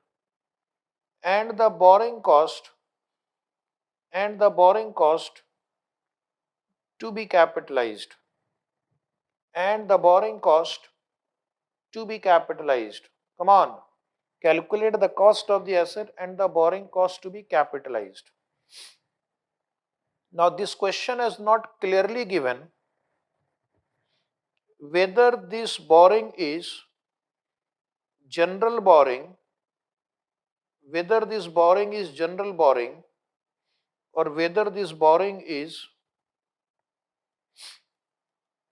and the borrowing cost to be capitalized and the borrowing cost to be capitalized. Come on, calculate the cost of the asset and the borrowing cost to be capitalized. Now, this question is not clearly given whether this borrowing is general borrowing, whether this borrowing is general borrowing, or whether this borrowing is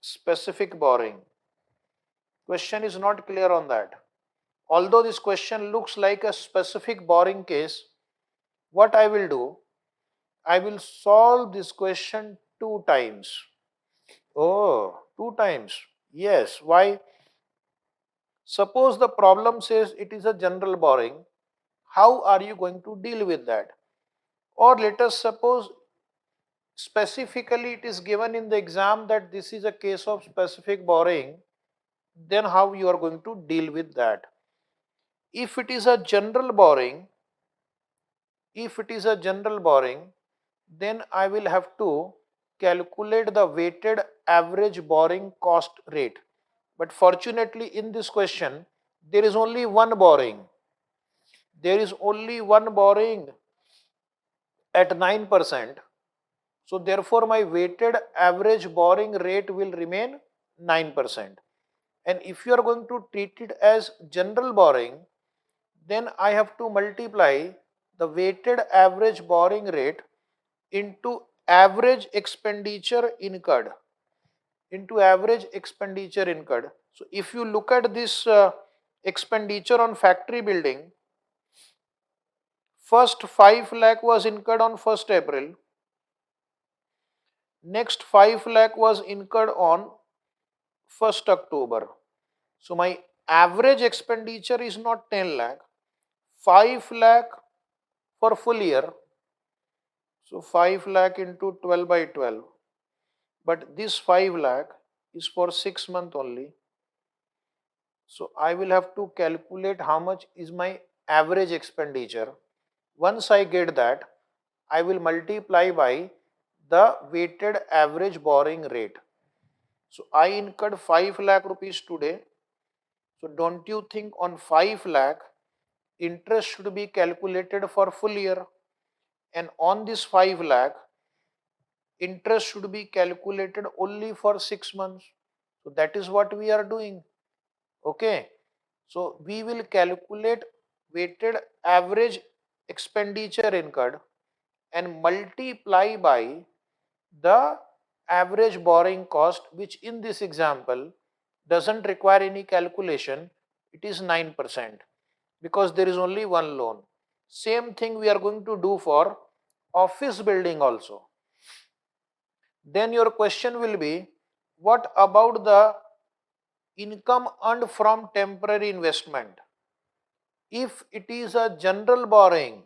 specific borrowing. Question is not clear on that. Although this question looks like a specific borrowing case, what I will do, I will solve this question two times. Oh, two times. Yes. Why? Suppose the problem says it is a general borrowing. How are you going to deal with that? Or let us suppose specifically it is given in the exam that this is a case of specific borrowing. Then how you are going to deal with that? If it is a general borrowing, if it is a general borrowing, then I will have to calculate the weighted average borrowing cost rate. But fortunately in this question, there is only one borrowing. There is only one borrowing at 9%. So therefore my weighted average borrowing rate will remain 9%. And if you are going to treat it as general borrowing, then I have to multiply the weighted average borrowing rate into average expenditure incurred. So if you look at this expenditure on factory building, first 5 lakh was incurred on 1st April, next 5 lakh was incurred on 1st October. So my average expenditure is not 10 lakh, 5 lakh for full year. So 5 lakh into 12 by 12. But this 5 lakh is for 6 months only. So I will have to calculate how much is my average expenditure. Once I get that, I will multiply by the weighted average borrowing rate. So I incurred 5 lakh rupees today. So don't you think on 5 lakh interest should be calculated for full year, and on this 5 lakh interest should be calculated only for 6 months. So that is what we are doing. Okay. So we will calculate weighted average expenditure incurred and multiply by the average borrowing cost, which in this example doesn't require any calculation. It is 9% because there is only one loan. Same thing we are going to do for office building also. Then your question will be, what about the income earned from temporary investment? If it is a general borrowing,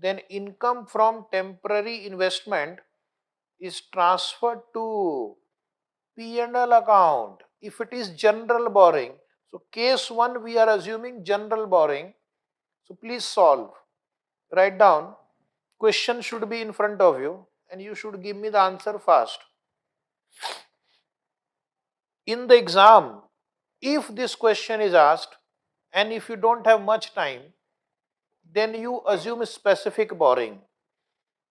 then income from temporary investment is transferred to P&L account. If it is general borrowing, so case 1 we are assuming general borrowing. So please solve. Write down. Question should be in front of you and you should give me the answer fast. In the exam, if this question is asked and if you don't have much time, then you assume specific borrowing,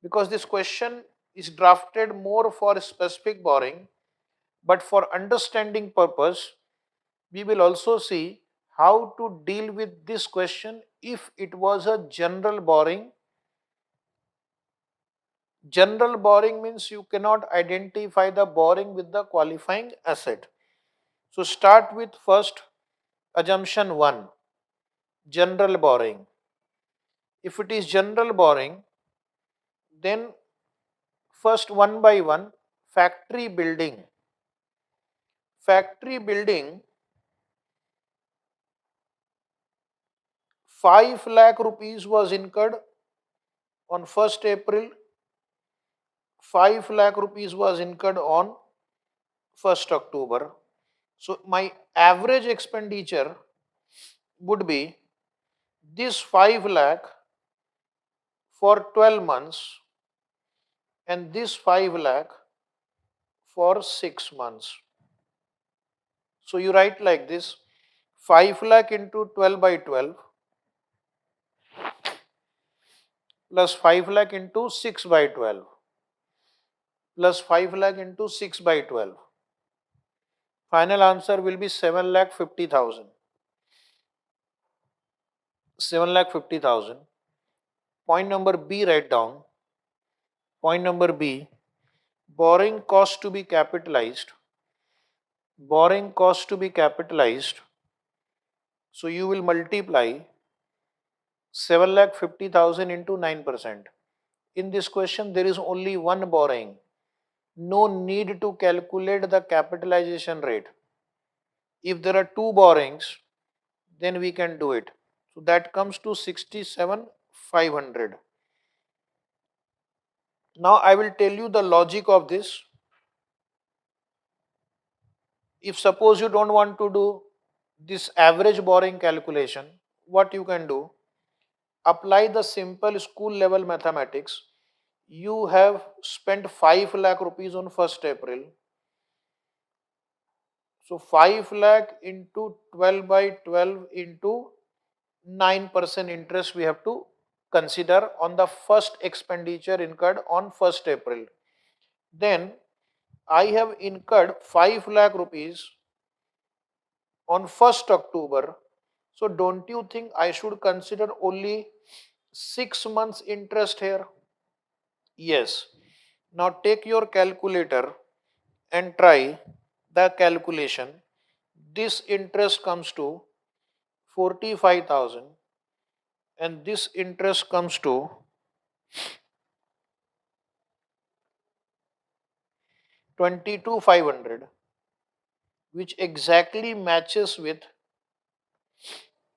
because this question is drafted more for specific borrowing. But for understanding purpose, we will also see how to deal with this question if it was a general borrowing. General borrowing means you cannot identify the borrowing with the qualifying asset. So start with first assumption 1, general borrowing. If it is general borrowing, then First, one by one, factory building. Factory building, 5 lakh rupees was incurred on 1st April, 5 lakh rupees was incurred on 1st October. So my average expenditure would be this 5 lakh for 12 months and this 5 lakh for 6 months. So you write like this: 5 lakh into 12 by 12 plus 5 lakh into 6 by 12 plus 5 lakh into 6 by 12. Final answer will be 7 lakh 50,000. 7 lakh 50,000. Point number B, write down. Point number B, borrowing cost to be capitalized. Borrowing cost to be capitalized. So you will multiply 7 lakh 50,000 into 9%. In this question, there is only one borrowing. No need to calculate the capitalization rate. If there are two borrowings, then we can do it. So that comes to 67,500. Now I will tell you the logic of this. If suppose you don't want to do this average borrowing calculation, what you can do? Apply the simple school level mathematics. You have spent 5 lakh rupees on 1st April. So 5 lakh into 12 by 12 into 9% interest we have to consider on the first expenditure incurred on 1st April. Then I have incurred 5 lakh rupees on 1st October. So don't you think I should consider only 6 months interest here? Yes. Now take your calculator and try the calculation. This interest comes to 45,000 and this interest comes to 22,500, which exactly matches with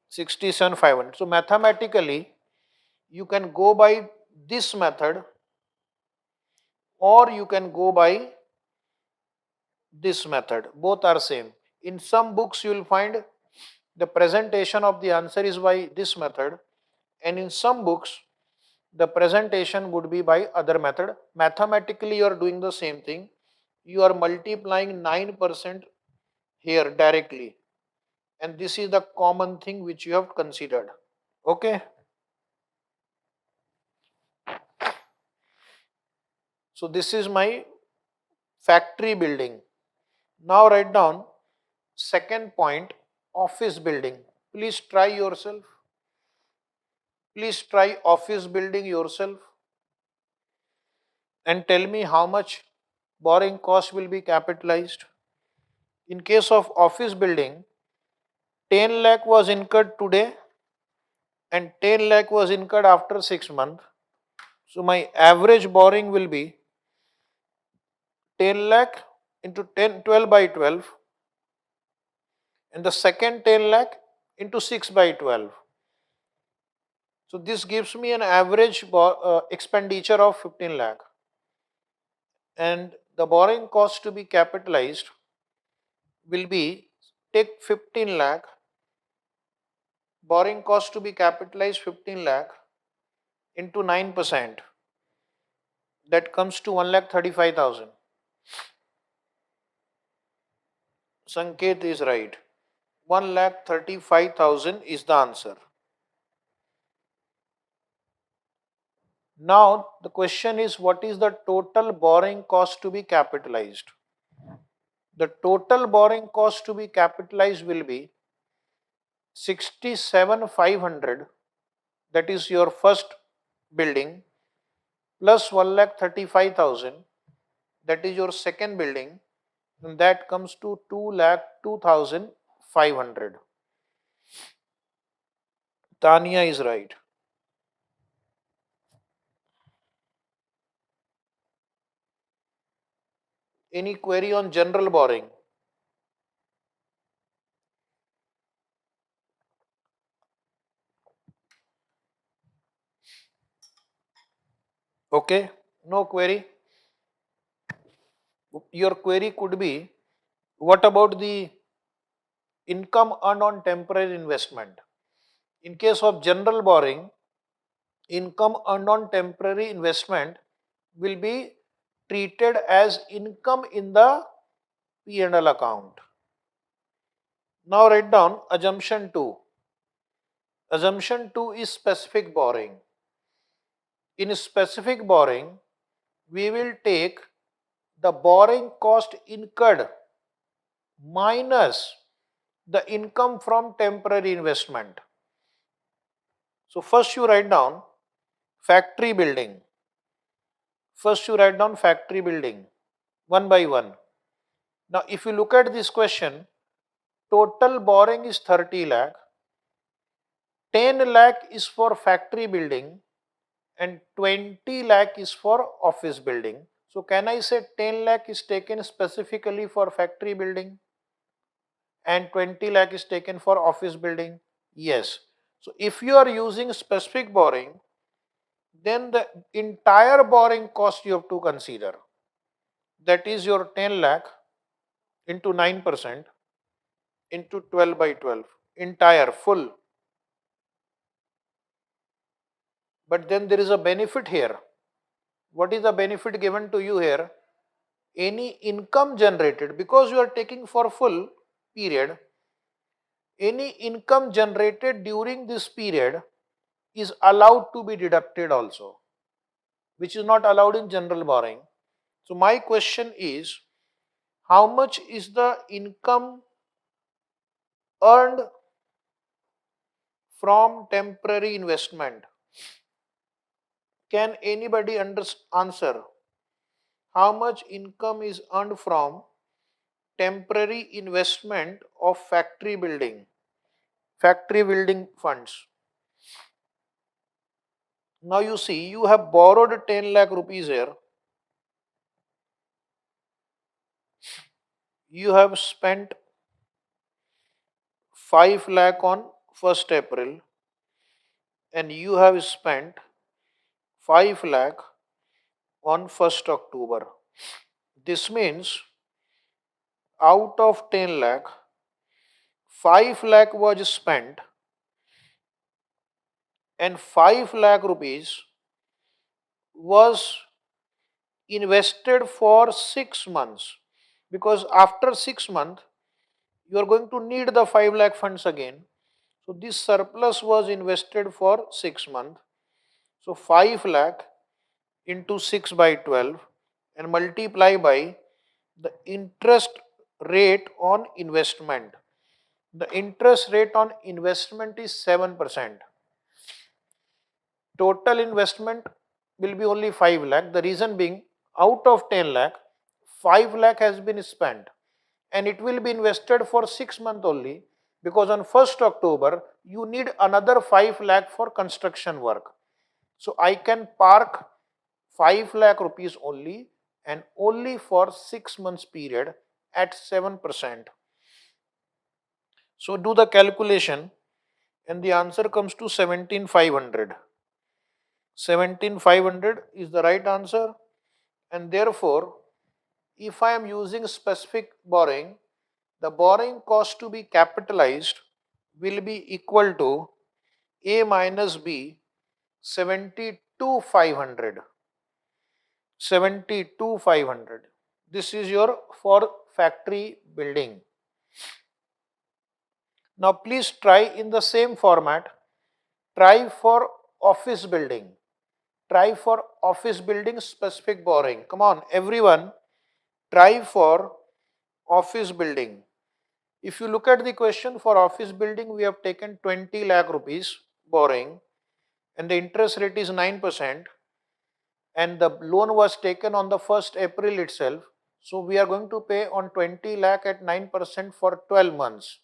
67,500. So mathematically, you can go by this method or you can go by this method. Both are same. In some books, you will find the presentation of the answer is by this method, and in some books, the presentation would be by other method. Mathematically, you are doing the same thing. You are multiplying 9% here directly, and this is the common thing which you have considered. Okay. So this is my factory building. Now write down second point, office building. Please try yourself. Please try office building yourself and tell me how much borrowing cost will be capitalized. In case of office building, 10 lakh was incurred today and 10 lakh was incurred after 6 months. So my average borrowing will be 10 lakh into 10, 12 by 12, and the second 10 lakh into 6 by 12. So this gives me an average expenditure of 15 lakh. And the borrowing cost to be capitalized will be, take 15 lakh, borrowing cost to be capitalized 15 lakh into 9%. That comes to 1 lakh 35,000. Sanket is right. 1 lakh 35,000 is the answer. Now the question is, what is the total borrowing cost to be capitalized? The total borrowing cost to be capitalized will be 67,500, that is your first building, plus 1 lakh 35,000, that is your second building, and that comes to 2 lakh 2,500. Tanya is right. Any query on general borrowing? Okay, no query. Your query could be, what about the income earned on temporary investment? In case of general borrowing, income earned on temporary investment will be treated as income in the P&L account. Now write down assumption 2. Assumption 2 is specific borrowing. In specific borrowing, we will take the borrowing cost incurred minus the income from temporary investment. So first you write down factory building. First you write down factory building one by one. Now if you look at this question, total borrowing is 30 lakh. 10 lakh is for factory building and 20 lakh is for office building. So can I say 10 lakh is taken specifically for factory building and 20 lakh is taken for office building? Yes. So if you are using specific borrowing, then the entire borrowing cost you have to consider. That is your 10 lakh into 9% into 12 by 12. Entire, full. But then there is a benefit here. What is the benefit given to you here? Any income generated, because you are taking for full period, any income generated during this period is allowed to be deducted also, which is not allowed in general borrowing. So my question is, how much is the income earned from temporary investment? Can anybody answer? How much income is earned from temporary investment of factory building funds? Now you see, you have borrowed 10 lakh rupees here. You have spent 5 lakh on 1st April and you have spent 5 lakh on 1st October. This means out of 10 lakh, 5 lakh was spent and 5 lakh rupees was invested for 6 months, because after 6 months you are going to need the 5 lakh funds again. So this surplus was invested for 6 months. So 5 lakh into 6 by 12 and multiply by the interest rate on investment. The interest rate on investment is 7%. Total investment will be only 5 lakh. The reason being, out of 10 lakh, 5 lakh has been spent and it will be invested for 6 months only, because on 1st October you need another 5 lakh for construction work. So I can park 5 lakh rupees only and only for 6 months period at 7%. So do the calculation and the answer comes to 17,500. 17,500 is the right answer, and therefore if I am using specific borrowing, the borrowing cost to be capitalized will be equal to A minus B 72,500. 72,500. This is your for factory building. Now please try in the same format. Try for office building. Try for office building specific borrowing. Come on, everyone, try for office building. If you look at the question for office building, we have taken 20 lakh rupees borrowing and the interest rate is 9% and the loan was taken on the 1st April itself. So we are going to pay on 20 lakh at 9% for 12 months.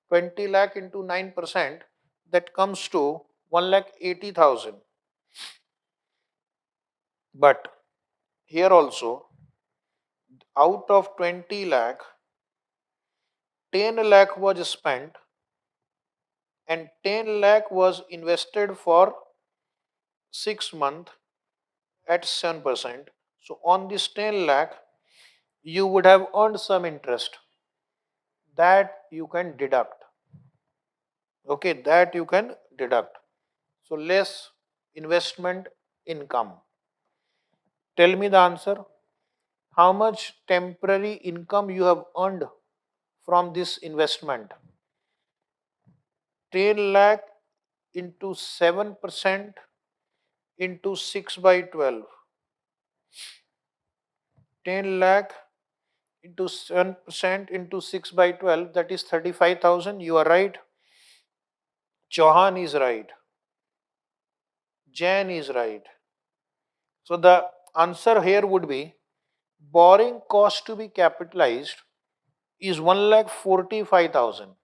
20 lakh into 9%, that comes to 1,80,000. But here also out of 20 lakh, 10 lakh was spent and 10 lakh was invested for 6 months at 7%. So on this 10 lakh, you would have earned some interest that you can deduct. Okay, that you can deduct. So less investment income. Tell me the answer. How much temporary income you have earned from this investment? 10 lakh into 7% into 6 by 12. 10 lakh into 7% into 6 by 12, that is 35,000. You are right. Chauhan is right. Jain is right. So the answer here would be borrowing cost to be capitalized is 1,45,000.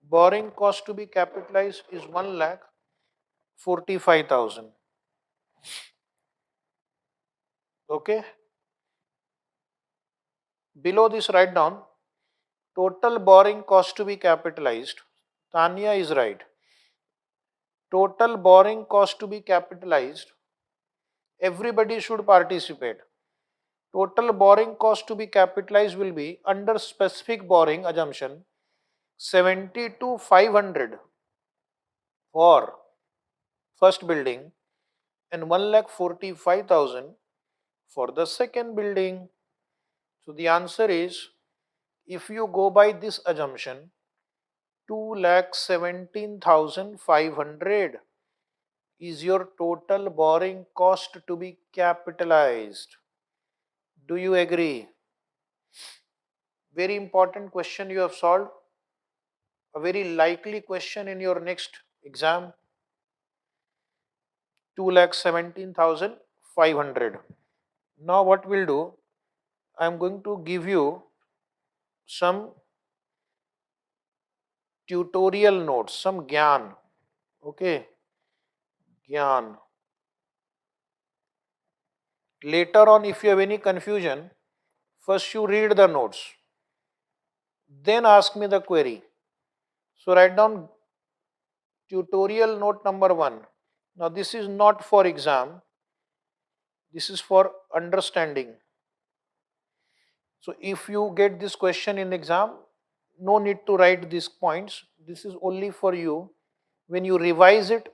Borrowing cost to be capitalized is 1,45,000. Okay. Below this, write down total borrowing cost to be capitalized. Tanya is right. Total borrowing cost to be capitalized. Everybody should participate. Total borrowing cost to be capitalized will be under specific borrowing assumption 70 to 500 for first building and 1,45,000 for the second building. So the answer is, if you go by this assumption, 2,17,500 is your total borrowing cost to be capitalized. Do you agree? Very important question you have solved. A very likely question in your next exam. 2,17,500. Now what we'll do, I'm going to give you some tutorial notes, some gyan. Okay, gyan. Later on, if you have any confusion, first you read the notes, then ask me the query. So write down tutorial note number 1. Now this is not for exam, this is for understanding. So if you get this question in exam, no need to write these points. This is only for you. When you revise it,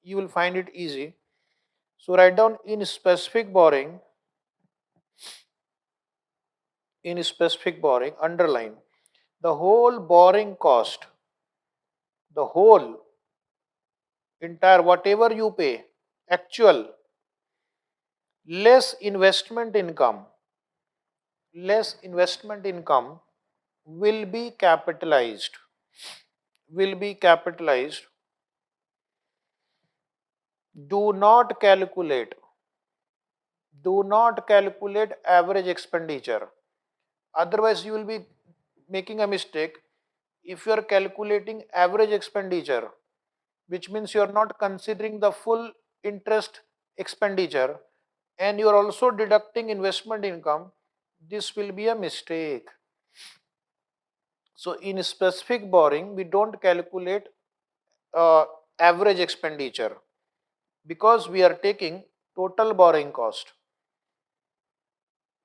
you will find it easy. So write down in specific borrowing, underline the whole borrowing cost, the whole entire whatever you pay, actual, less investment income, less investment income will be capitalized, will be capitalized. Do not calculate, do not calculate average expenditure. Otherwise, you will be making a mistake. If you are calculating average expenditure, which means you are not considering the full interest expenditure and you are also deducting investment income, this will be a mistake. So in specific borrowing, we don't calculate average expenditure because we are taking total borrowing cost.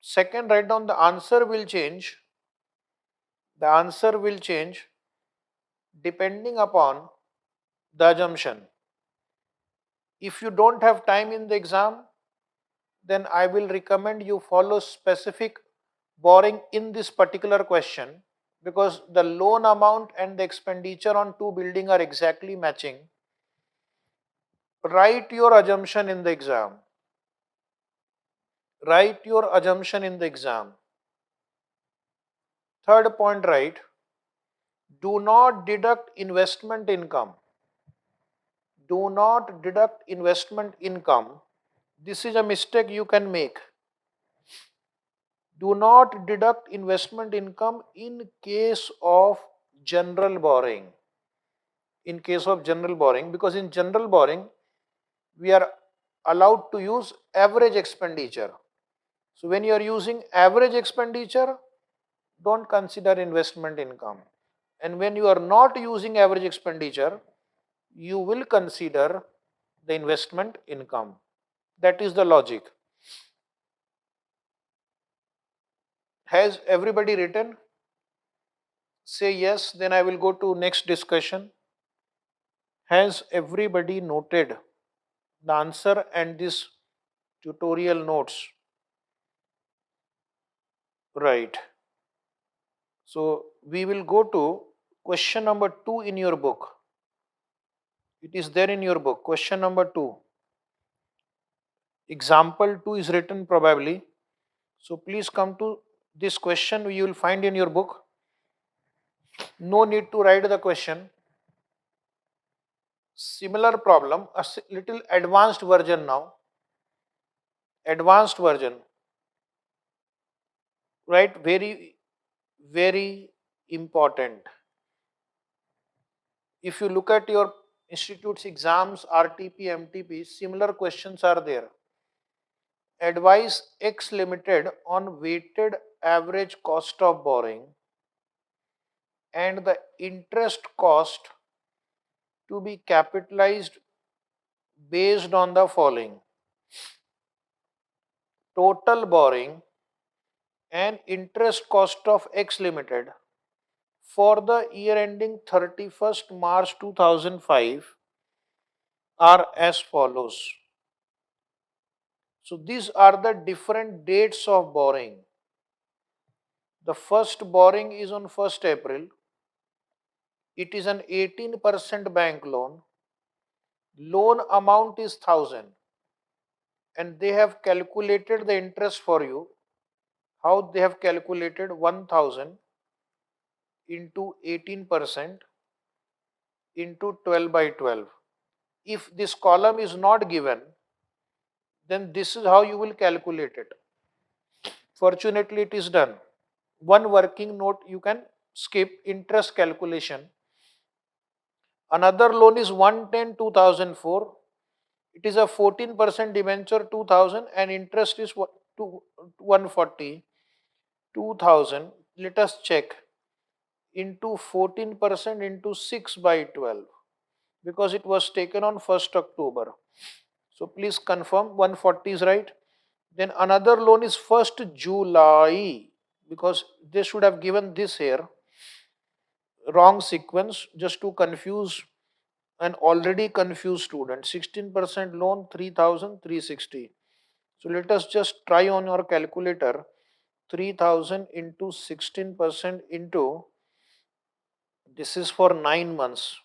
Second, write down the answer will change. The answer will change depending upon the assumption. If you don't have time in the exam, then I will recommend you follow specific borrowing in this particular question, because the loan amount and the expenditure on two building are exactly matching. Write your assumption in the exam. Write your assumption in the exam. Third point, write, do not deduct investment income. Do not deduct investment income. This is a mistake you can make. Do not deduct investment income in case of general borrowing. In case of general borrowing, because in general borrowing, we are allowed to use average expenditure. So when you are using average expenditure, don't consider investment income. And when you are not using average expenditure, you will consider the investment income. That is the logic. Has everybody written? Say yes, then I will go to next discussion. Has everybody noted the answer and this tutorial notes? Right. So we will go to question number 2 in your book. It is there in your book. Question number 2. Example 2 is written probably. So please come to this question you will find in your book. No need to write the question. Similar problem, a little advanced version now. Advanced version, right? Very, very important. If you look at your institute's exams, RTP, MTP, similar questions are there. Advise X Limited on weighted average cost of borrowing and the interest cost to be capitalized based on the following: total borrowing and interest cost of X Limited for the year ending 31st March 2005 are as follows. So these are the different dates of borrowing. The first borrowing is on 1st April. It is an 18% bank loan. Loan amount is 1000 and they have calculated the interest for you. How they have calculated? 1000 into 18% into 12 by 12. If this column is not given, then this is how you will calculate it. Fortunately, it is done. One working note you can skip: interest calculation. Another loan is 110 2004. It is a 14% debenture 2000 and interest is what, 140 2000. Let us check into 14% into 6 by 12 because it was taken on 1st October. So please confirm 140 is right. Then another loan is 1st July because they should have given this here. Wrong sequence just to confuse an already confused student. 16% loan 3,360. So let us just try on your calculator. 3,000 into 16% into, this is for 9 months,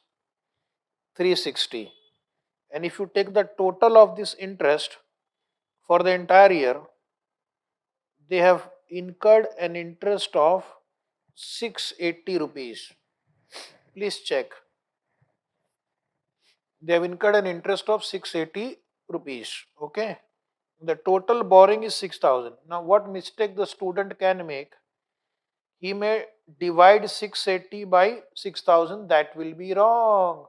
360. And if you take the total of this interest for the entire year, they have incurred an interest of 680 rupees. Please check. They have incurred an interest of 680 rupees. Okay. The total borrowing is 6,000. Now, what mistake the student can make? He may divide 680 by 6,000. That will be wrong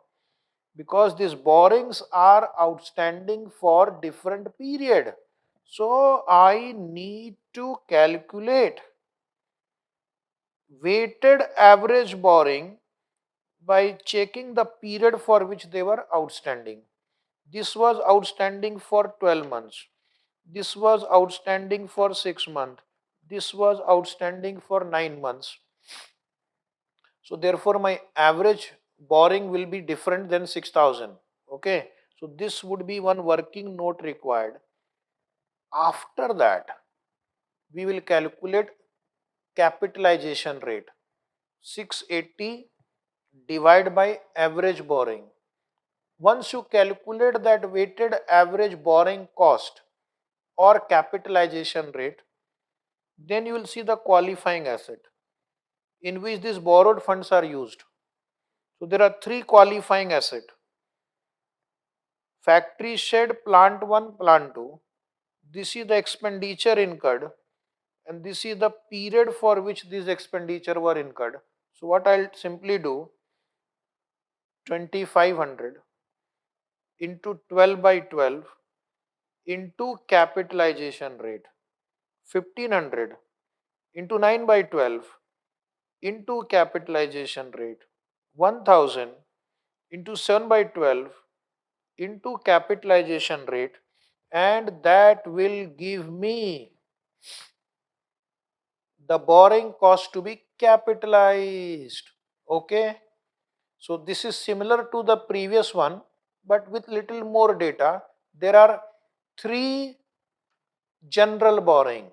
because these borrowings are outstanding for different period. So, I need to calculate weighted average borrowing by checking the period for which they were outstanding. This was outstanding for 12 months. This was outstanding for 6 months. This was outstanding for 9 months. So therefore my average borrowing will be different than 6,000. Okay. So this would be one working note required. After that, we will calculate capitalization rate. 680 divided by average borrowing. Once you calculate that weighted average borrowing cost or capitalization rate, then you will see the qualifying asset in which these borrowed funds are used. So there are three qualifying assets: factory shed, plant 1, plant 2. This is the expenditure incurred and this is the period for which these expenditure were incurred. So what I'll simply do, 2500 into 12 by 12 into capitalization rate. 1500 into 9 by 12 into capitalization rate, 1000 into 7 by 12 into capitalization rate, and that will give me the borrowing cost to be capitalized. Okay, so this is similar to the previous one, but with little more data. There are three general borrowing.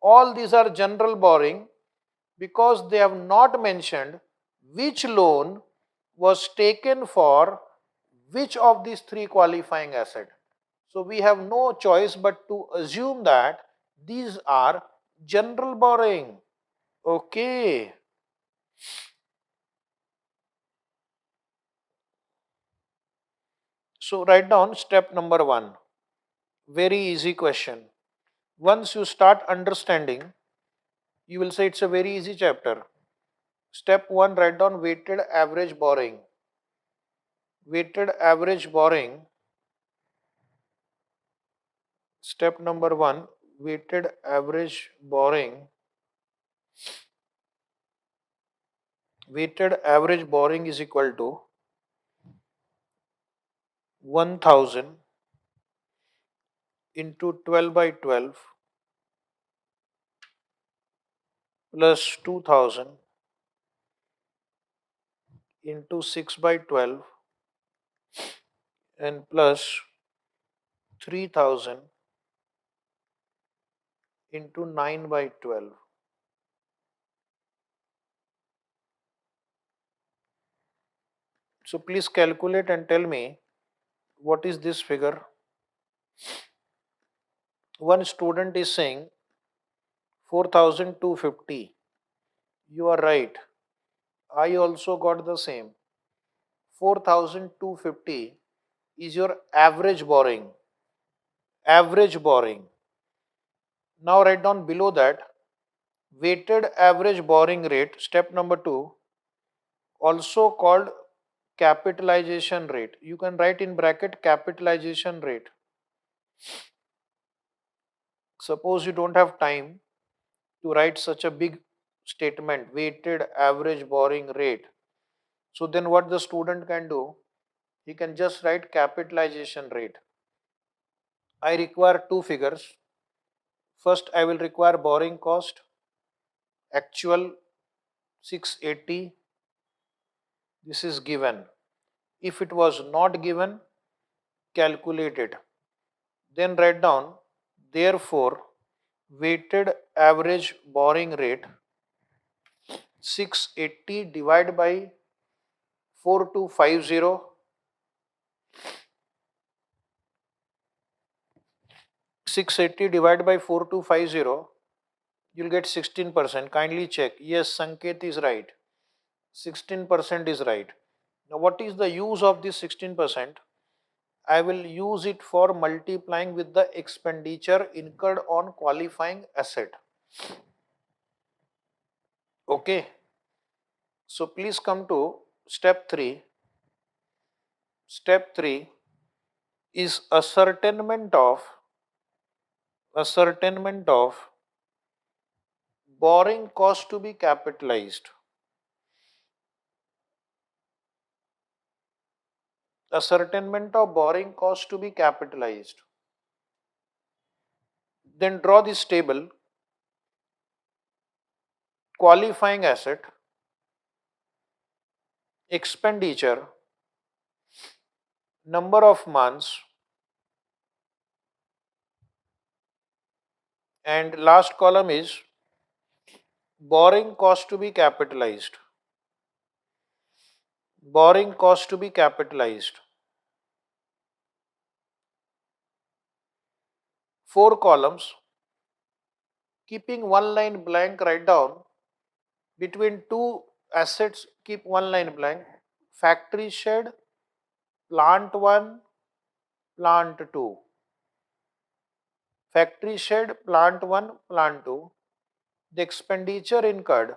All these are general borrowing because they have not mentioned which loan was taken for which of these three qualifying assets. So we have no choice but to assume that these are general borrowing. Okay. So write down step number one. Very easy question. Once you start understanding, you will say it's a very easy chapter. Step one, write down weighted average borrowing. Weighted average borrowing. Step number one, weighted average borrowing. Weighted average borrowing is equal to 1000 into 12 by 12 plus 2000 into 6 by 12 and plus 3000 into 9 by 12. So please calculate and tell me what is this figure. One student is saying 4250. You are right. I also got the same. 4250 is your average borrowing. Average borrowing. Now write down below that weighted average borrowing rate, step number two, also called capitalization rate. You can write in bracket capitalization rate. Suppose you don't have time to write such a big statement, weighted average borrowing rate. So then what the student can do, he can just write capitalization rate. I require two figures. First, I will require borrowing cost, actual 680. This is given. If it was not given, calculate it. Then write down, therefore, weighted average borrowing rate 680 divided by 4250. 680 divided by 4250, you'll get 16%. Kindly check. Yes, Sanket is right. 16% is right. Now, what is the use of this 16%? I will use it for multiplying with the expenditure incurred on qualifying asset. Okay. So please come to step 3. Step 3 is ascertainment of borrowing cost to be capitalized. Ascertainment of borrowing cost to be capitalized. Then draw this table, qualifying asset, expenditure, number of months, and last column is borrowing cost to be capitalized. Borrowing cost to be capitalized. 4 columns, keeping one line blank, write down between two assets, keep one line blank. Factory shed, plant 1, plant 2. Factory shed, plant 1, plant 2. The expenditure incurred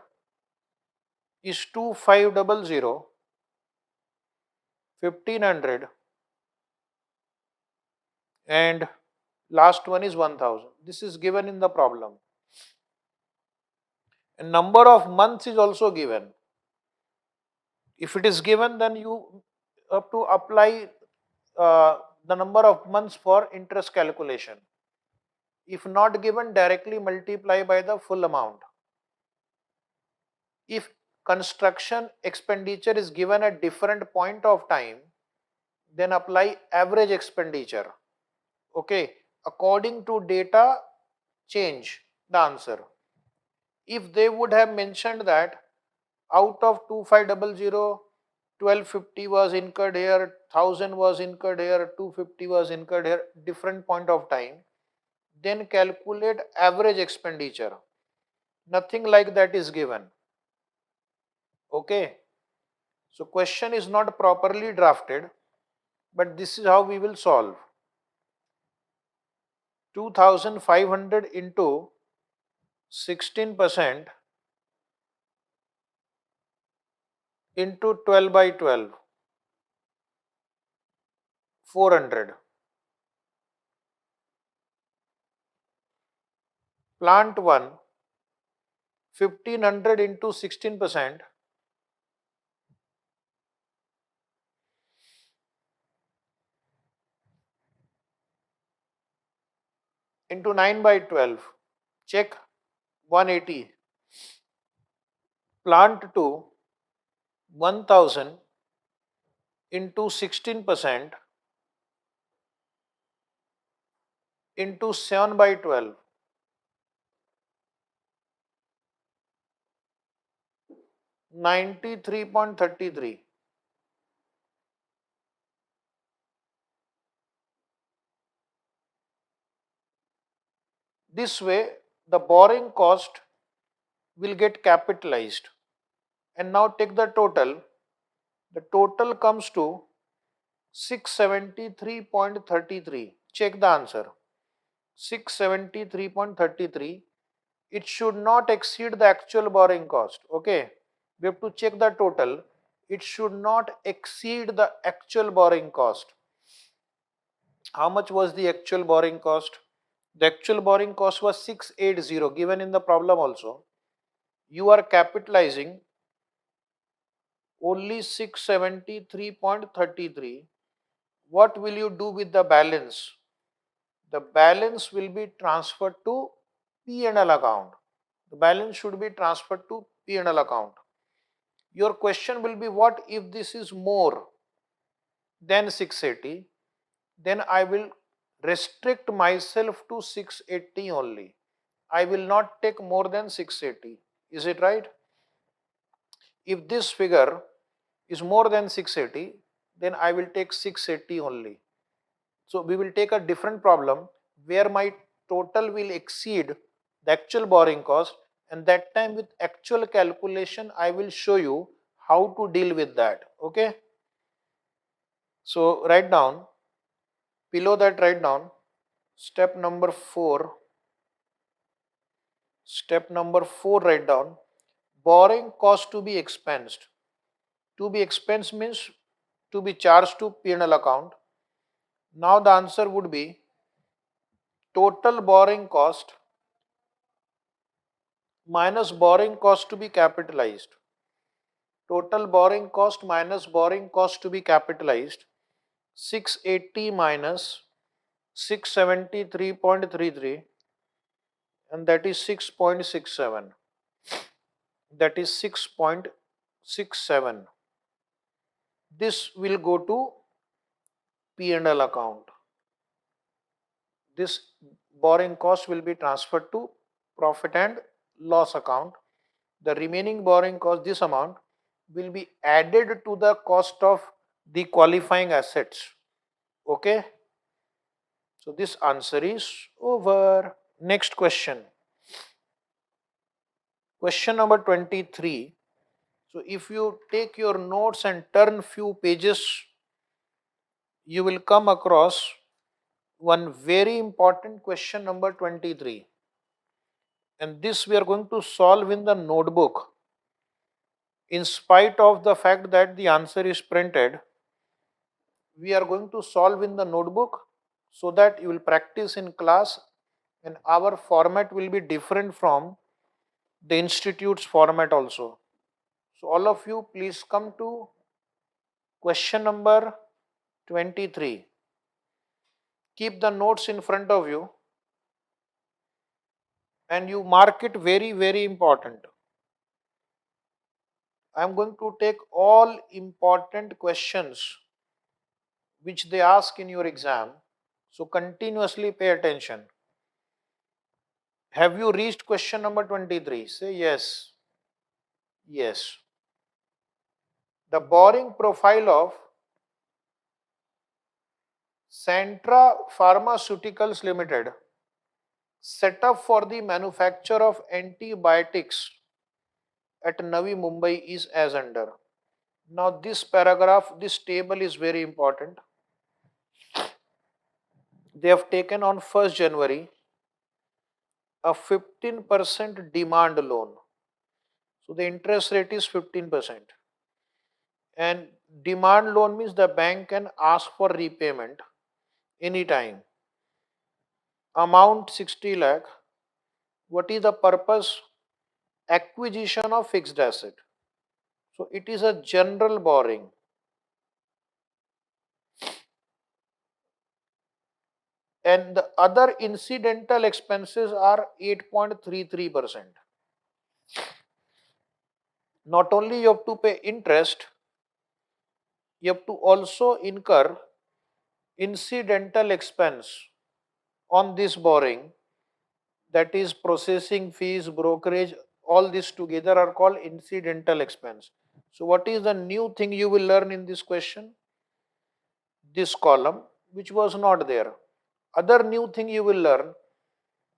is 2500, 1500, and last one is 1000. This is given in the problem. And number of months is also given. If it is given, then you have to apply the number of months for interest calculation. If not given, directly multiply by the full amount. If construction expenditure is given at different point of time, then apply average expenditure. Okay, according to data, change the answer. If they would have mentioned that out of 2500, 1250 was incurred here, 1000 was incurred here, 250 was incurred here, different point of time, then calculate average expenditure. Nothing like that is given. Okay, so question is not properly drafted, but this is how we will solve. 2500 into 16% into 12 by 12, 400. Plant 1, 1500 into 16% into 9 by 12. Check 180. Plant 2, 1000 into 16% into 7 by 12. 93.33. This way, the borrowing cost will get capitalized. And now take the total. The total comes to 673.33. Check the answer. 673.33. It should not exceed the actual borrowing cost. Okay. We have to check the total. It should not exceed the actual borrowing cost. How much was the actual borrowing cost? The actual borrowing cost was 680 given in the problem also. You are capitalizing only 673.33. What will you do with the balance? The balance will be transferred to P&L account. The balance should be transferred to P&L account. Your question will be, what if this is more than 680? Then I will restrict myself to 680 only. I will not take more than 680. Is it right? If this figure is more than 680, then I will take 680 only. So we will take a different problem where my total will exceed the actual borrowing cost, and that time with actual calculation I will show you how to deal with that. Okay. So write down, below that write down step number 4. Step number 4, write down borrowing cost to be expensed. To be expensed means to be charged to P&L account. Now the answer would be total borrowing cost minus borrowing cost to be capitalized. Total borrowing cost minus borrowing cost to be capitalized. 680 minus 673.33, and that is 6.67. That is 6.67. This will go to P&L account. This borrowing cost will be transferred to profit and loss account. The remaining borrowing cost, this amount, will be added to the cost of the qualifying assets. Okay. So this answer is over. Next question. Question number 23. So if you take your notes and turn few pages, you will come across one very important question number 23. And this we are going to solve in the notebook. In spite of the fact that the answer is printed, we are going to solve in the notebook so that you will practice in class, and our format will be different from the institute's format also. So all of you please come to question number 23. Keep the notes in front of you and you mark it very, very important. I am going to take all important questions which they ask in your exam. So continuously pay attention. Have you reached question number 23? Say yes. Yes. The boring profile of Centra Pharmaceuticals Limited, set up for the manufacture of antibiotics at Navi Mumbai, is as under. Now this paragraph, this table is very important. They have taken on 1st January a 15% demand loan. So the interest rate is 15%. And demand loan means the bank can ask for repayment anytime. Amount 60 lakh. What is the purpose? Acquisition of fixed asset. So it is a general borrowing. And the other incidental expenses are 8.33%. Not only you have to pay interest, you have to also incur incidental expense on this borrowing, that is processing fees, brokerage, all this together are called incidental expense. So what is the new thing you will learn in this question? This column, which was not there. Other new thing you will learn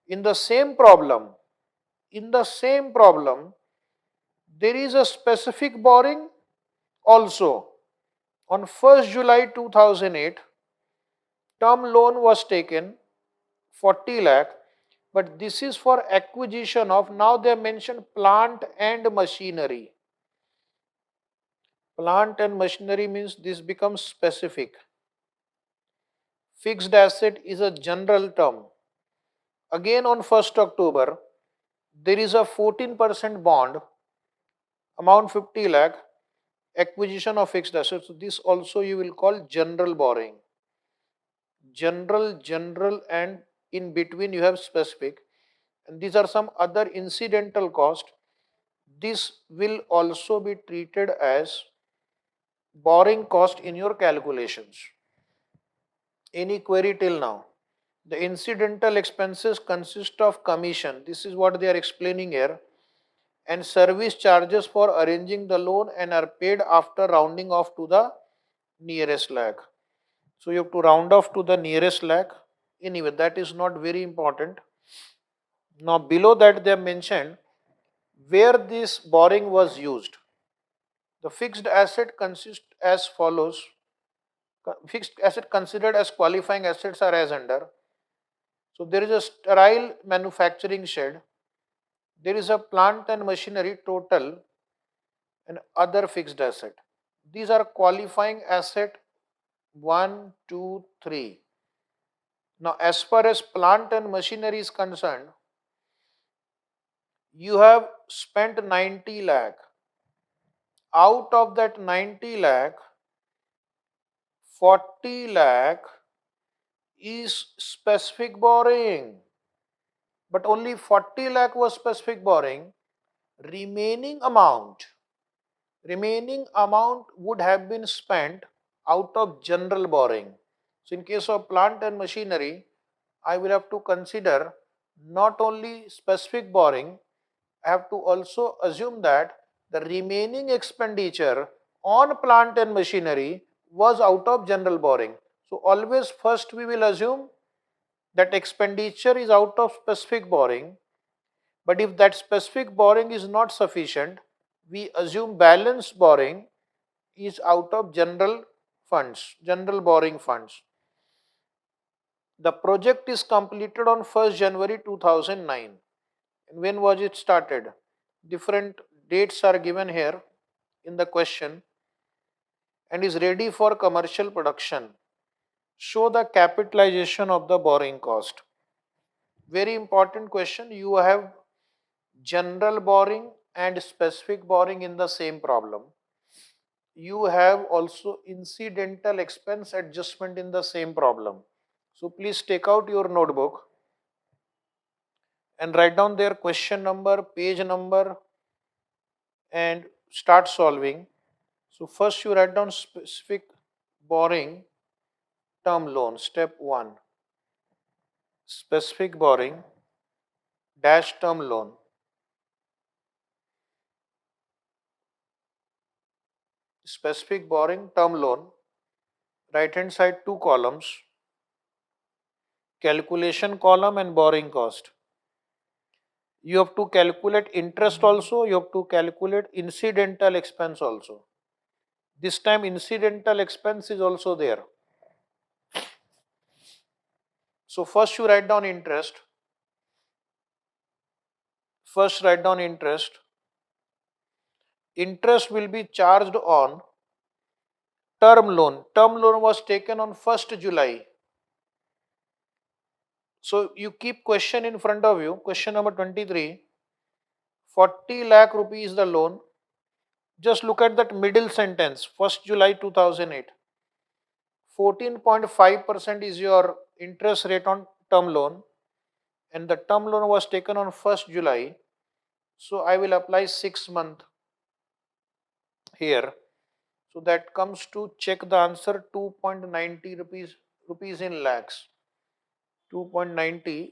in the same problem. In the same problem, there is a specific borrowing also. On 1st July 2008, term loan was taken 40 lakh, but this is for acquisition of, now they mentioned plant and machinery. Plant and machinery means this becomes specific. Fixed asset is a general term. Again on 1st October, there is a 14% bond, amount 50 lakh, acquisition of fixed assets. So this also you will call general borrowing. General, and in between you have specific. And these are some other incidental cost. This will also be treated as borrowing cost in your calculations. Any query till now? The incidental expenses consist of commission. This is what they are explaining here. And service charges for arranging the loan and are paid after rounding off to the nearest lakh. So you have to round off to the nearest lakh. Anyway, that is not very important. Now below that they have mentioned where this borrowing was used. The fixed asset consists as follows. Fixed asset considered as qualifying assets are as under. So there is a sterile manufacturing shed. There is a plant and machinery total and other fixed asset. These are qualifying asset 1, 2, 3. Now as far as plant and machinery is concerned, you have spent 90 lakh. Out of that 90 lakh, 40 lakh is specific borrowing. But only 40 lakh was specific borrowing. Remaining amount would have been spent out of general borrowing. So in case of plant and machinery, I will have to consider not only specific borrowing, I have to also assume that the remaining expenditure on plant and machinery was out of general borrowing. So always first we will assume that expenditure is out of specific borrowing, but if that specific borrowing is not sufficient, we assume balance borrowing is out of general funds, general borrowing funds. The project is completed on 1st January 2009. And when was it started? Different dates are given here in the question, and is ready for commercial production. Show the capitalization of the borrowing cost. Very important question. You have general borrowing and specific borrowing in the same problem. You have also incidental expense adjustment in the same problem. So please take out your notebook and write down their question number, page number, and start solving. So first you write down specific borrowing term loan, step 1. Specific borrowing dash term loan. Specific borrowing term loan, right hand side 2 columns, calculation column and borrowing cost. You have to calculate interest also, you have to calculate incidental expense also. This time incidental expense is also there. So first you write down interest. First write down interest. Interest will be charged on term loan. Term loan was taken on 1st July. So you keep question in front of you. Question number 23. 40 lakh rupees the loan. Just look at that middle sentence. 1st July 2008. 14.5% is your interest rate on term loan, and the term loan was taken on 1st July. So I will apply 6 month here. So that comes to check the answer 2.90 rupees in lakhs. 2.90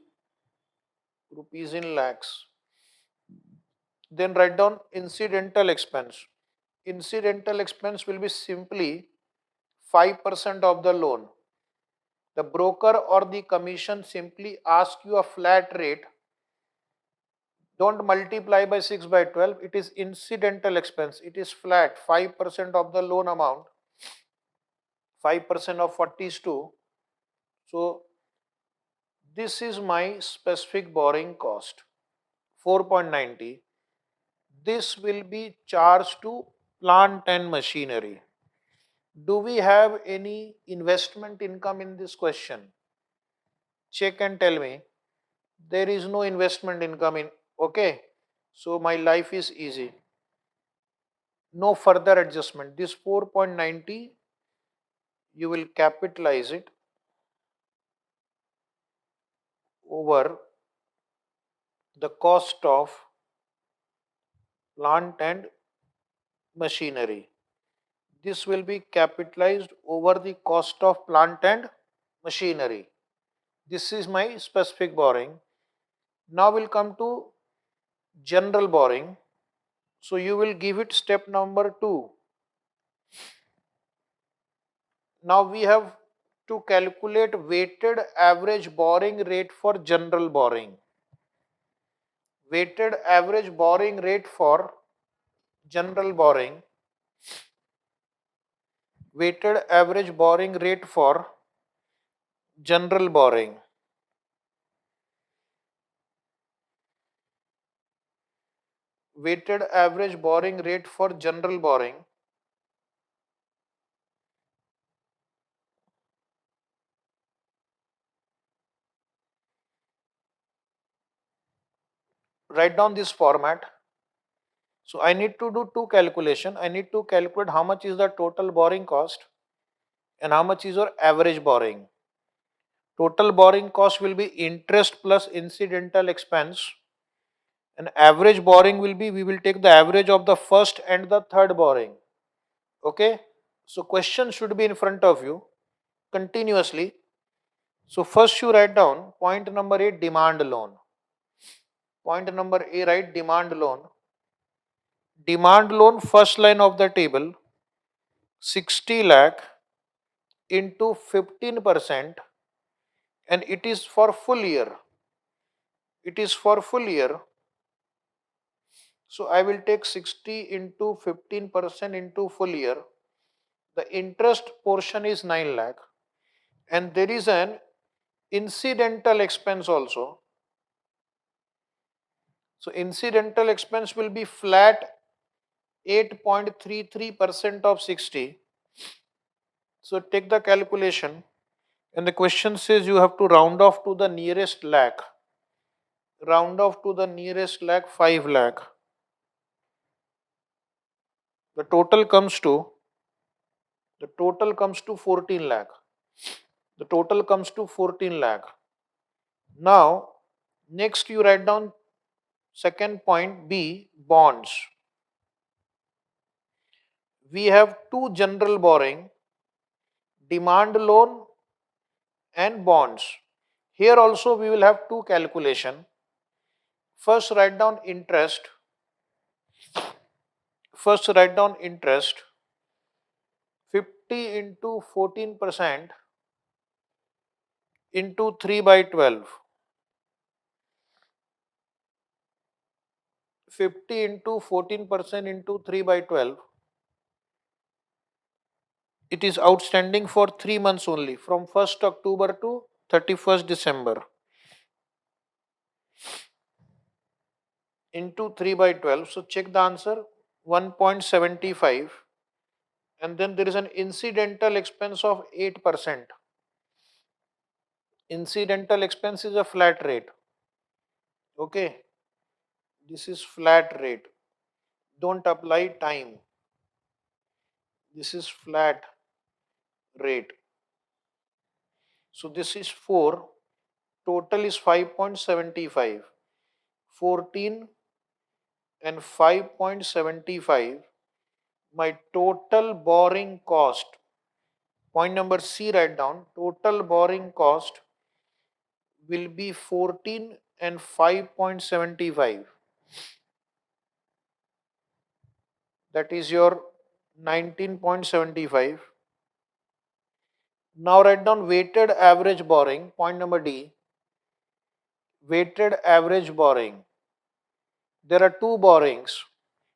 rupees in lakhs. Then write down incidental expense. Incidental expense will be simply 5% of the loan. The broker or the commission simply ask you a flat rate. Don't multiply by 6 by 12. It is incidental expense. It is flat. 5% of the loan amount. 5% of 40 is 2. So this is my specific borrowing cost. 4.90. This will be charged to plant and machinery. Do we have any investment income in this question? Check and tell me. There is no investment income in. Okay. So my life is easy. No further adjustment. This 4.90, you will capitalize it over the cost of plant and machinery. This will be capitalized over the cost of plant and machinery. This is my specific borrowing. Now we'll come to general borrowing. So you will give it step number 2. Now we have to calculate weighted average borrowing rate for general borrowing. Weighted average borrowing rate for general borrowing. Weighted average borrowing rate for general borrowing. Weighted average borrowing rate for general borrowing. Write down this format. So I need to do 2 calculation. I need to calculate how much is the total borrowing cost and how much is your average borrowing. Total borrowing cost will be interest plus incidental expense, and average borrowing will be, we will take the average of the first and the third borrowing. Okay. So question should be in front of you continuously. So first you write down point number A, demand loan. Point number A, write demand loan. Demand loan, first line of the table, 60 lakh into 15%, and it is for full year. It is for full year. So I will take 60 into 15% into full year. The interest portion is 9 lakh, and there is an incidental expense also. So incidental expense will be flat 8.33% of 60. So take the calculation, and the question says you have to round off to the nearest lakh. round off to the nearest lakh, 5 lakh. The total comes to the total comes to 14 lakh. The total comes to 14 lakh. Now, next you write down second point B, bonds. We have two general borrowing, demand loan and bonds. Here also we will have two calculation. First write down interest. First write down interest. 50 into 14% into 3 by 12. 50 into 14% into 3 by 12. It is outstanding for 3 months only, from 1st October to 31st December. Into 3 by 12. So check the answer, 1.75. And then there is an incidental expense of 8%. Incidental expense is a flat rate. Okay, this is flat rate. Don't apply time. This is flat rate. So this is 4. Total is 5.75. 14 and 5.75. My total borrowing cost. Point number C, write down. Total borrowing cost will be 14 and 5.75. That is your 19.75. Now write down weighted average borrowing. Point number D. Weighted average borrowing. There are two borrowings,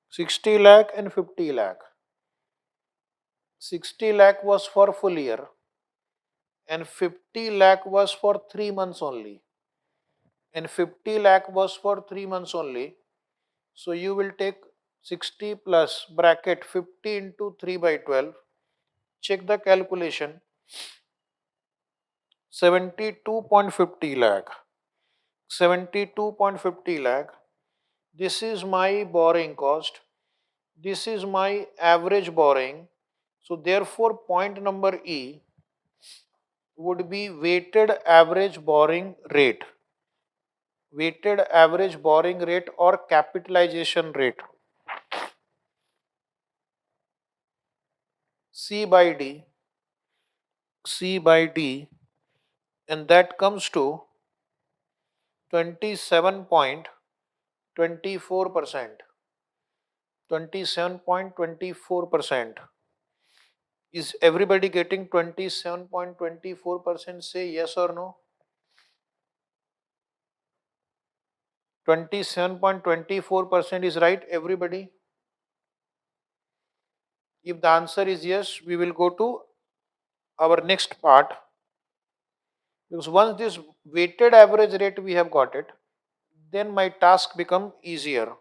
60 lakh and 50 lakh. 60 lakh was for full year and 50 lakh was for 3 months only. And 50 lakh was for 3 months only. So you will take 60 plus bracket 50 into 3 by 12. Check the calculation. 72.50 lakh. 72.50 lakh. This is my borrowing cost. This is my average borrowing. So therefore point number E would be weighted average borrowing rate. Weighted average borrowing rate or capitalization rate. C by D. C by D, and that comes to 27.24%. 27.24%. Is everybody getting 27.24%? Say yes or no. 27.24% is right, everybody? If the answer is yes, we will go to our next part. Because once this weighted average rate we have got it, then my task become easier.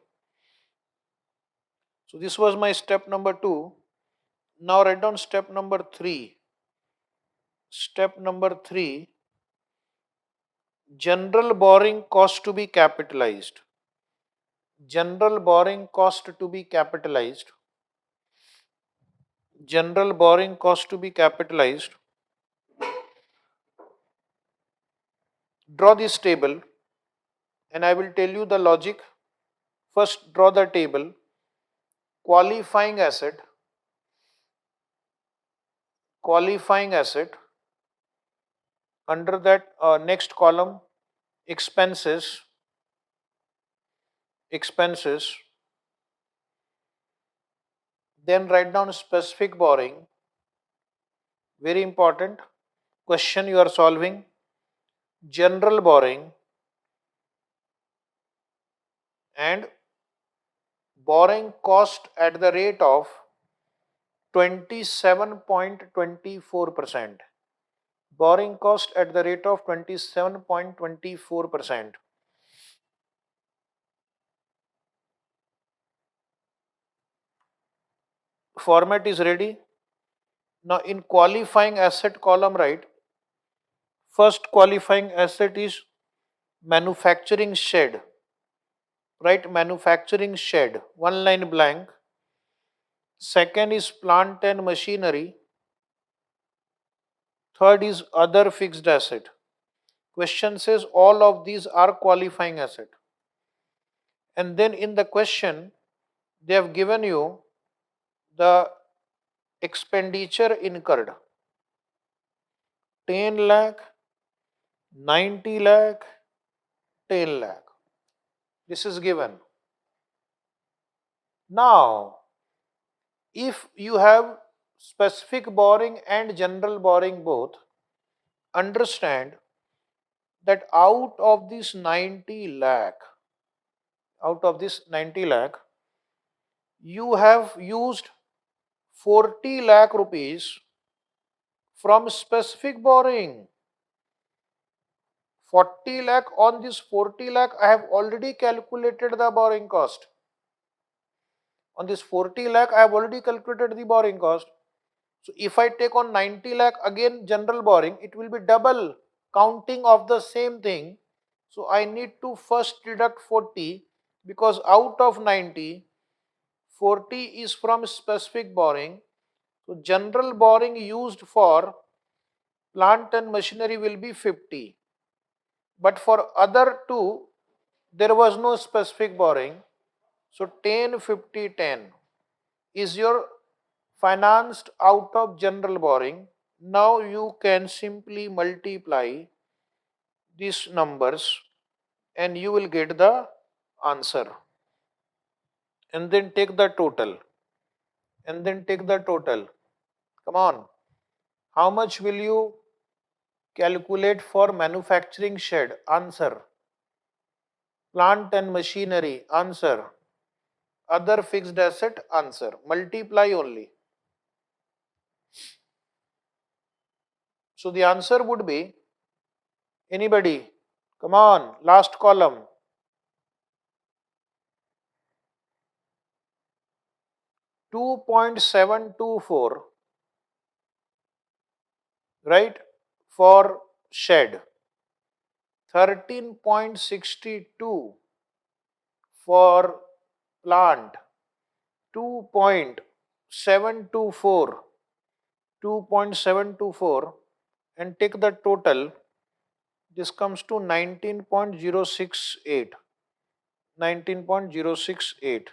So this was my step number 2. Now write down step number 3. Step number 3, general borrowing cost to be capitalized. General borrowing cost to be capitalized. General borrowing cost to be capitalized. Draw this table and I will tell you the logic. First draw the table. Qualifying asset. Qualifying asset. Under that next column, expenses. Expenses. Then write down specific borrowing. Very important question you are solving. General borrowing and borrowing cost at the rate of 27.24%. Borrowing cost at the rate of 27.24%. Format is ready. Now in qualifying asset column, right, first qualifying asset is manufacturing shed, right? Manufacturing shed, one line blank. Second is plant and machinery. Third is other fixed asset. Question says all of these are qualifying asset. And then in the question, they have given you the expenditure incurred 10 lakh, 90 lakh, 10 lakh. This is given. Now, if you have specific borrowing and general borrowing both, understand that out of this 90 lakh, you have used 40 lakh rupees from specific borrowing. 40 lakh, on this 40 lakh, I have already calculated the borrowing cost. On this 40 lakh, I have already calculated the borrowing cost. So if I take on 90 lakh again general borrowing, it will be double counting of the same thing. So I need to first deduct 40, because out of 90, 40 is from specific borrowing. So general borrowing used for plant and machinery will be 50. But for other two, there was no specific borrowing. So 10, 50, 10 is your financed out of general borrowing. Now you can simply multiply these numbers and you will get the answer. And then take the total. And then take the total. Come on. How much will you calculate for manufacturing shed? Answer. Plant and machinery? Answer. Other fixed asset? Answer. Multiply only. So the answer would be, anybody? Come on, last column. 2.724, right, for shed. 13.62 for plant. 2.724. 2.724, and take the total. This comes to 19.068. 19.068.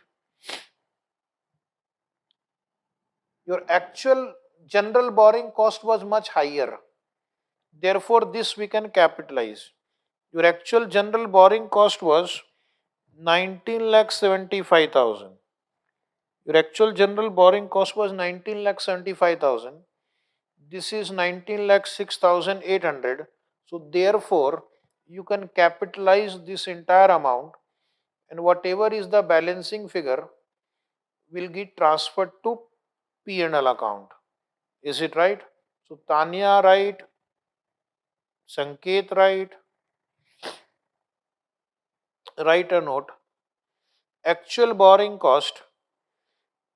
Your actual general borrowing cost was much higher. Therefore, this we can capitalize. Your actual general borrowing cost was 19,75,000. Your actual general borrowing cost was 19,75,000. This is 19,06,800. So therefore, you can capitalize this entire amount, and whatever is the balancing figure will get transferred to P&L account. Is it right? So Tanya right, Sanket right, write a note. Actual borrowing cost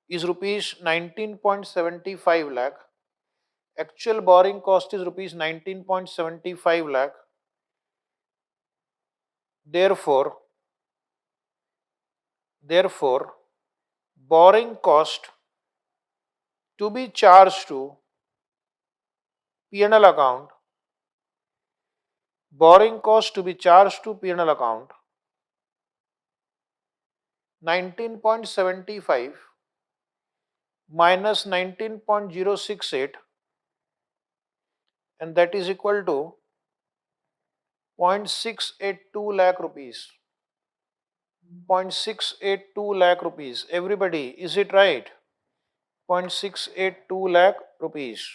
is rupees 19.75 lakh. Actual borrowing cost is rupees 19.75 lakh. Therefore, borrowing cost to be charged to P&L account, borrowing cost to be charged to P&L account, 19.75 minus 19.068, and that is equal to 0.682 lakh rupees. 0.682 lakh rupees. Everybody, is it right? 0.682 lakh rupees.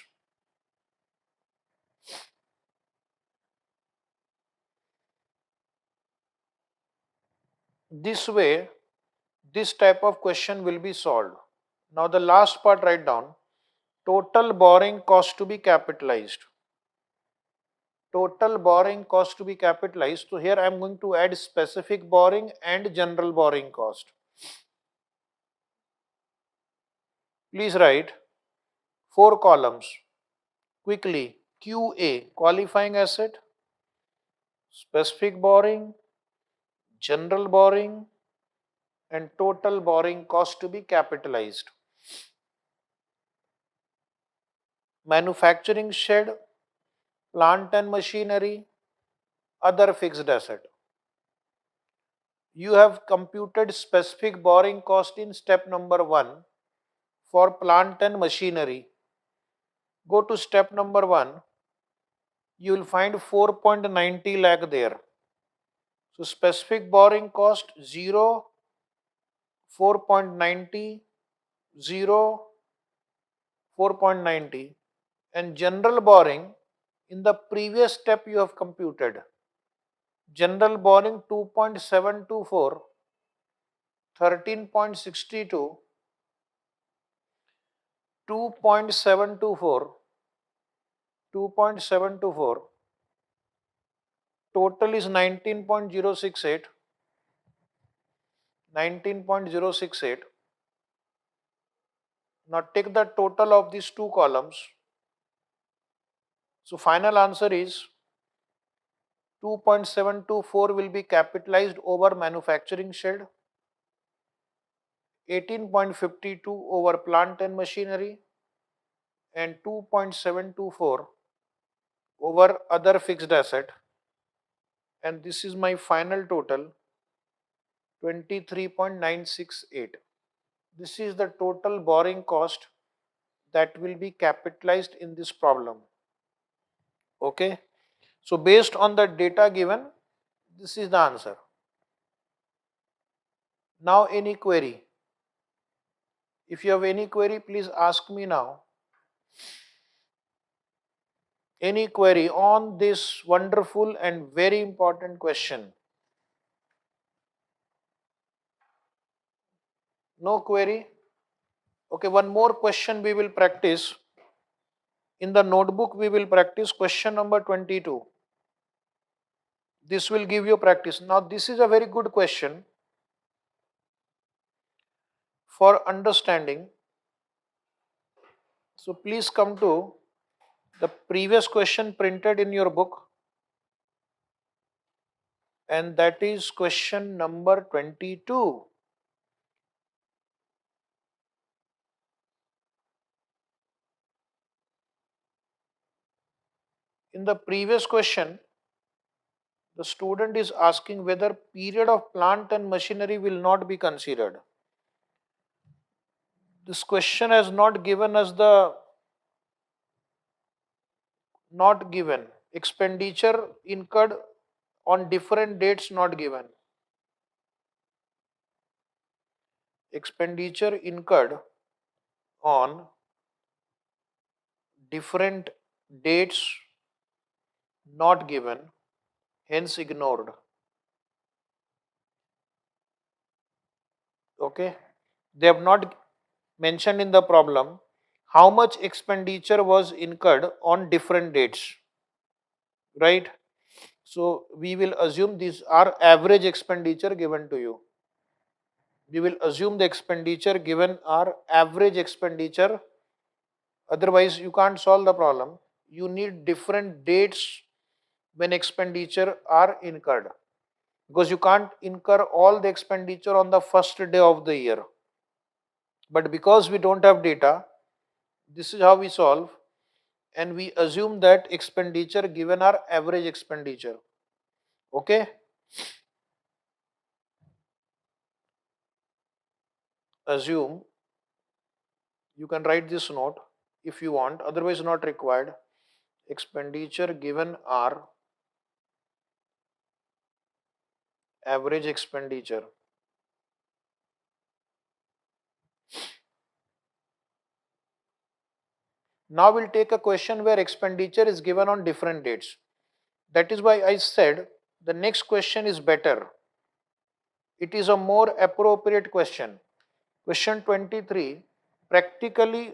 This way, this type of question will be solved. Now the last part, write down. Total borrowing cost to be capitalized. Total borrowing cost to be capitalized. So here I am going to add specific borrowing and general borrowing cost. Please write 4 columns quickly. QA, qualifying asset. specific borrowing, general borrowing, and total borrowing cost to be capitalized. Manufacturing shed, plant and machinery, other fixed asset. You have computed specific borrowing cost in step number 1 for plant and machinery. Go to step number 1, you will find 4.90 lakh there. So specific borrowing cost 0, 4.90, 0, 4.90, and general borrowing in the previous step you have computed. General borrowing 2.724, 13.62, 2.724, 2.724, total is 19.068, 19.068. Now take the total of these two columns. So final answer is 2.724 will be capitalized over manufacturing shed, 18.52 over plant and machinery, and 2.724 over other fixed asset, and this is my final total 23.968. This is the total borrowing cost that will be capitalized in this problem. Okay, so based on the data given, this is the answer. Now any query? If you have any query, please ask me now. Any query on this wonderful and very important question? No query? Okay, one more question we will practice. In the notebook, we will practice question number 22. This will give you practice. Now, this is a very good question for understanding. So, please come to the previous question printed in your book, and that is question number 22. In the previous question, the student is asking whether period of plant and machinery will not be considered. This question has not given us the not given expenditure incurred on different dates not given. Expenditure incurred on different dates not given, hence ignored. Okay, they have not mentioned in the problem how much expenditure was incurred on different dates, right? So we will assume these are average expenditure given to you. We will assume the expenditure given are average expenditure, otherwise you can't solve the problem. You need different dates when expenditure are incurred, because you can't incur all the expenditure on the first day of the year. But because we don't have data, this is how we solve, and we assume that expenditure given are average expenditure. Okay, assume, you can write this note if you want, otherwise not required. Expenditure given are average expenditure. Now we'll take a question where expenditure is given on different dates. That is why I said the next question is better. It is a more appropriate question. Question 23, practically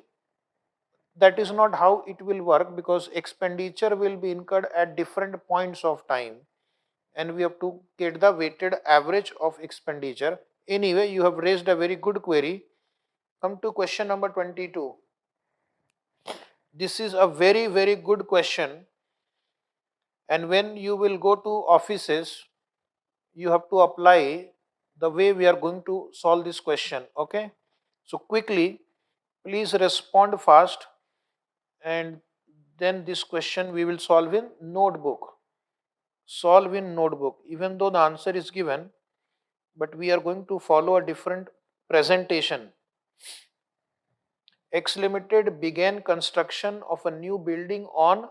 that is not how it will work, because expenditure will be incurred at different points of time and we have to get the weighted average of expenditure. Anyway, you have raised a very good query. Come to question number 22. This is a very, very good question, And when you will go to offices, you have to apply the way we are going to solve this question. Okay, so quickly, please respond fast, and then this question we will solve in notebook. Solve in notebook, even though the answer is given, but we are going to follow a different presentation. X Limited began construction of a new building on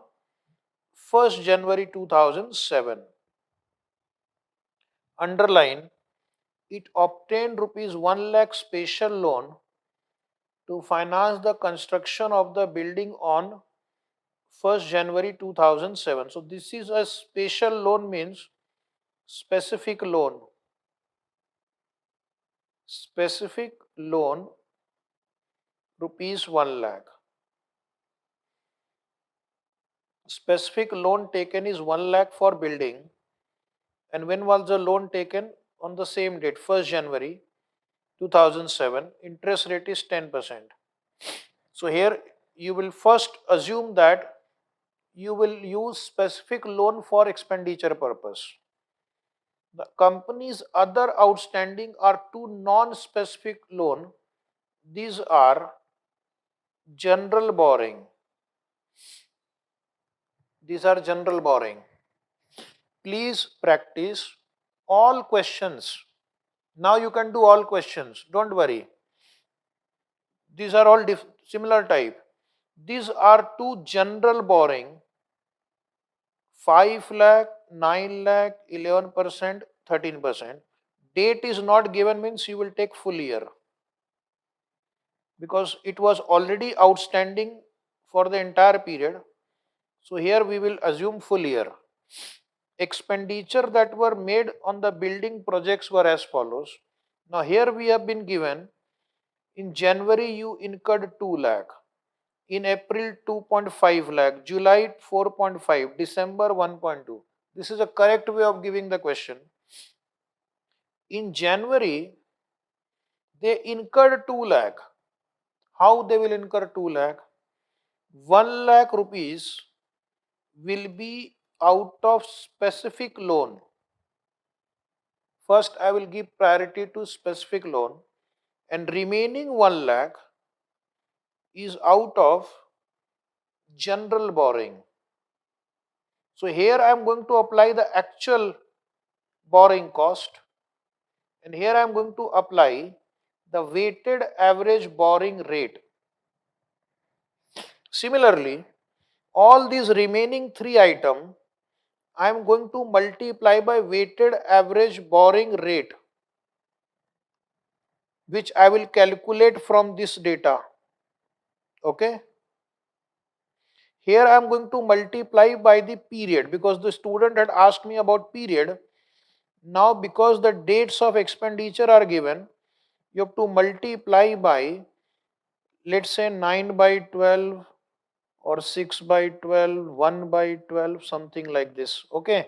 1st January 2007. Underline, it obtained rupees 1 lakh special loan to finance the construction of the building on 1st January 2007. So this is a special loan, means specific loan. Specific loan, rupees 1 lakh. Specific loan taken is 1 lakh for building. And when was the loan taken? On the same date, 1st January 2007. Interest rate is 10%. So here you will first assume that you will use specific loan for expenditure purpose. The company's other outstanding are two non-specific loan. These are general borrowing. These are general borrowing. Please practice all questions. Now you can do all questions. Don't worry. These are all similar type. These are two general borrowing, 5 lakh, 9 lakh, 11%, 13%. Date is not given, means you will take full year, because it was already outstanding for the entire period. So here we will assume full year. Expenditure that were made on the building projects were as follows. Now here we have been given, in January you incurred 2 lakh, in April 2.5 lakh, July 4.5, December 1.2. This is a correct way of giving the question. In January they incurred 2 lakh. How they will incur 2 lakh? 1 lakh rupees will be out of specific loan. First I will give priority to specific loan, and remaining 1 lakh is out of general borrowing. So here I am going to apply the actual borrowing cost, and here I am going to apply the weighted average borrowing rate. Similarly, all these remaining three items I am going to multiply by weighted average borrowing rate, which I will calculate from this data. Okay. Here I am going to multiply by the period, because the student had asked me about period. Now because the dates of expenditure are given, you have to multiply by, let's say, 9 by 12 or 6 by 12, 1 by 12, something like this. Okay.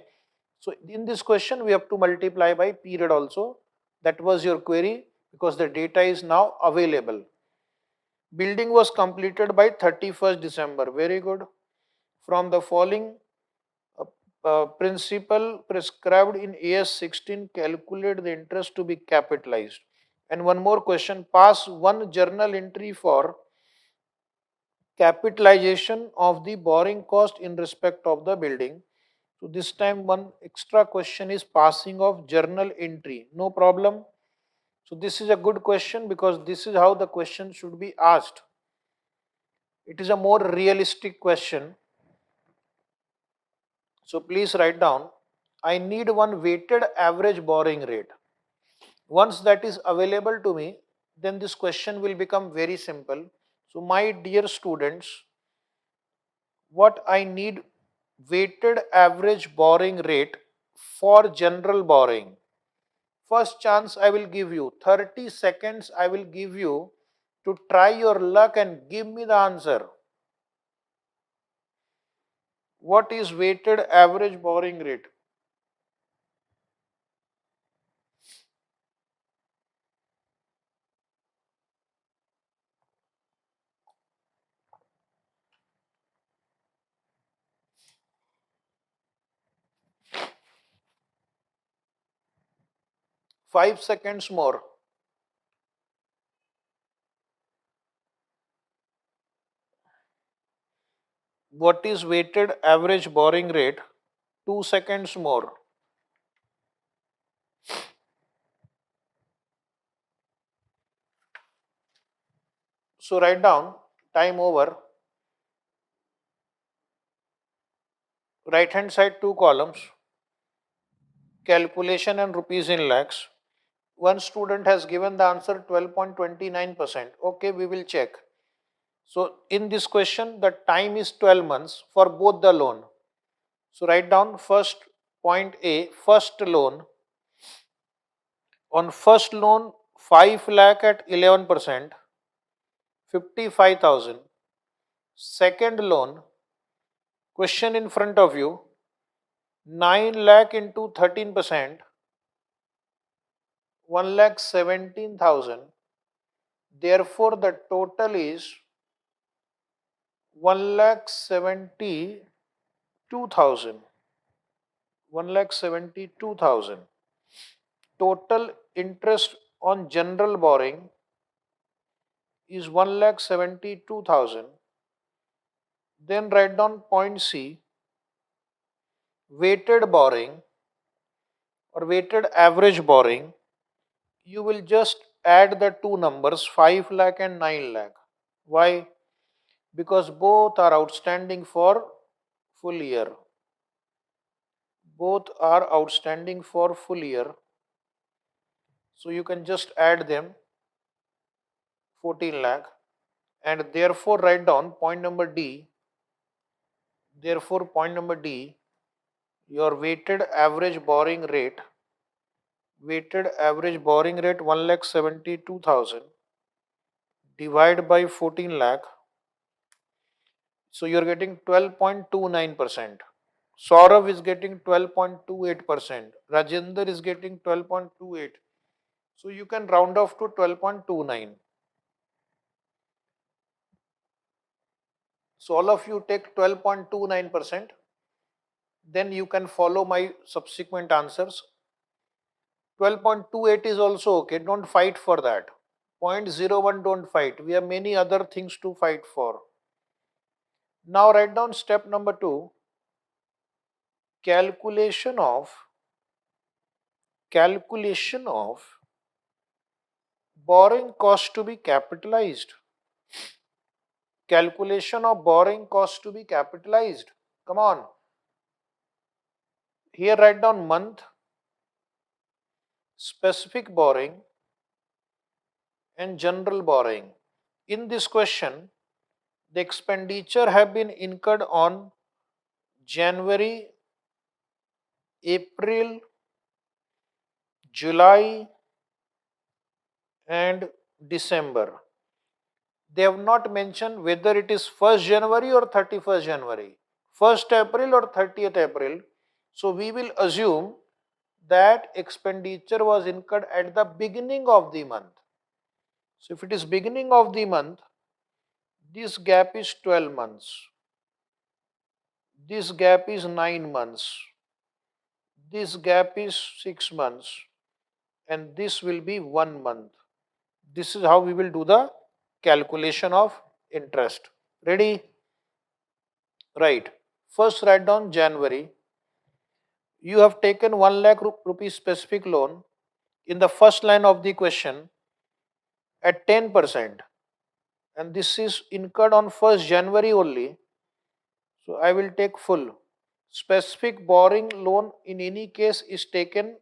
So in this question we have to multiply by period also. That was your query, because the data is now available. Building was completed by 31st December. Very good. From the following principle prescribed in AS-16, calculate the interest to be capitalized. And one more question, pass one journal entry for capitalization of the borrowing cost in respect of the building. So this time one extra question is passing of journal entry. No problem. So this is a good question, because this is how the question should be asked. It is a more realistic question. So please write down, I need one weighted average borrowing rate. Once that is available to me, then this question will become very simple. So my dear students, what I need weighted average borrowing rate for general borrowing. First chance I will give you, 30 seconds I will give you to try your luck and give me the answer. What is weighted average borrowing rate? 5 seconds more. What is weighted average borrowing rate? 2 seconds more. So write down time over. Right hand side 2 columns. Calculation and rupees in lakhs. One student has given the answer 12.29%. Okay, we will check. So in this question, the time is 12 months for both the loan. So write down first point A, first loan. On first loan, 5 lakh at 11%, 55,000. Second loan, question in front of you, 9 lakh into 13%, 1 lakh 17,000. Therefore, the total is 1 lakh 72,000. 1 lakh 72,000. Total interest on general borrowing is 1 lakh 72,000. Then write down point C, weighted borrowing or weighted average borrowing. You will just add the two numbers 5 lakh and 9 lakh. Why? Because both are outstanding for full year. Both are outstanding for full year. So you can just add them 14 lakh and therefore write down point number D. Therefore, point number D, your weighted average borrowing rate 1 lakh 72,000 divide by 14 lakh. So you're getting 12.29%. Saurav is getting 12.28%. Rajendra is getting 12.28. So you can round off to 12.29. So all of you take 12.29%. Then you can follow my subsequent answers. 12.28 is also okay. Don't fight for that. 0.01 don't fight. We have many other things to fight for. Now write down step number 2. Calculation of borrowing cost to be capitalized. Calculation of borrowing cost to be capitalized. Come on. Here write down month, specific borrowing and general borrowing. In this question, the expenditure have been incurred on January, April, July and December. They have not mentioned whether it is 1st January or 31st January, 1st April or 30th April. So we will assume that expenditure was incurred at the beginning of the month. So if it is beginning of the month, this gap is 12 months. This gap is 9 months. This gap is 6 months. And this will be 1 month. This is how we will do the calculation of interest. Ready? Right. First write down January. You have taken 1 lakh rupees specific loan in the first line of the question at 10%. And this is incurred on 1st January only. So I will take full. Specific borrowing loan in any case is taken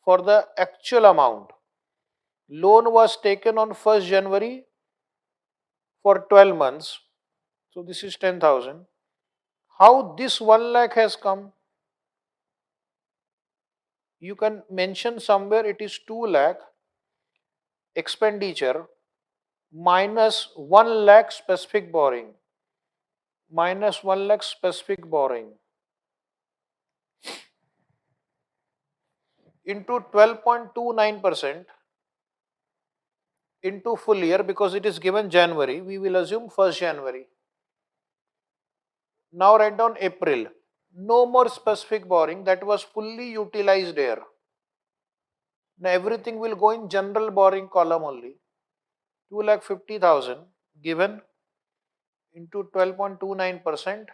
for the actual amount. Loan was taken on 1st January for 12 months. So this is 10,000. How this 1 lakh has come? You can mention somewhere it is 2 lakh expenditure minus 1 lakh specific borrowing. Minus 1 lakh specific borrowing into 12.29% into full year, because it is given January, we will assume 1st January. Now write down April. No more specific borrowing, that was fully utilized here. Now everything will go in general borrowing column only. 2,50,000 given into 12.29%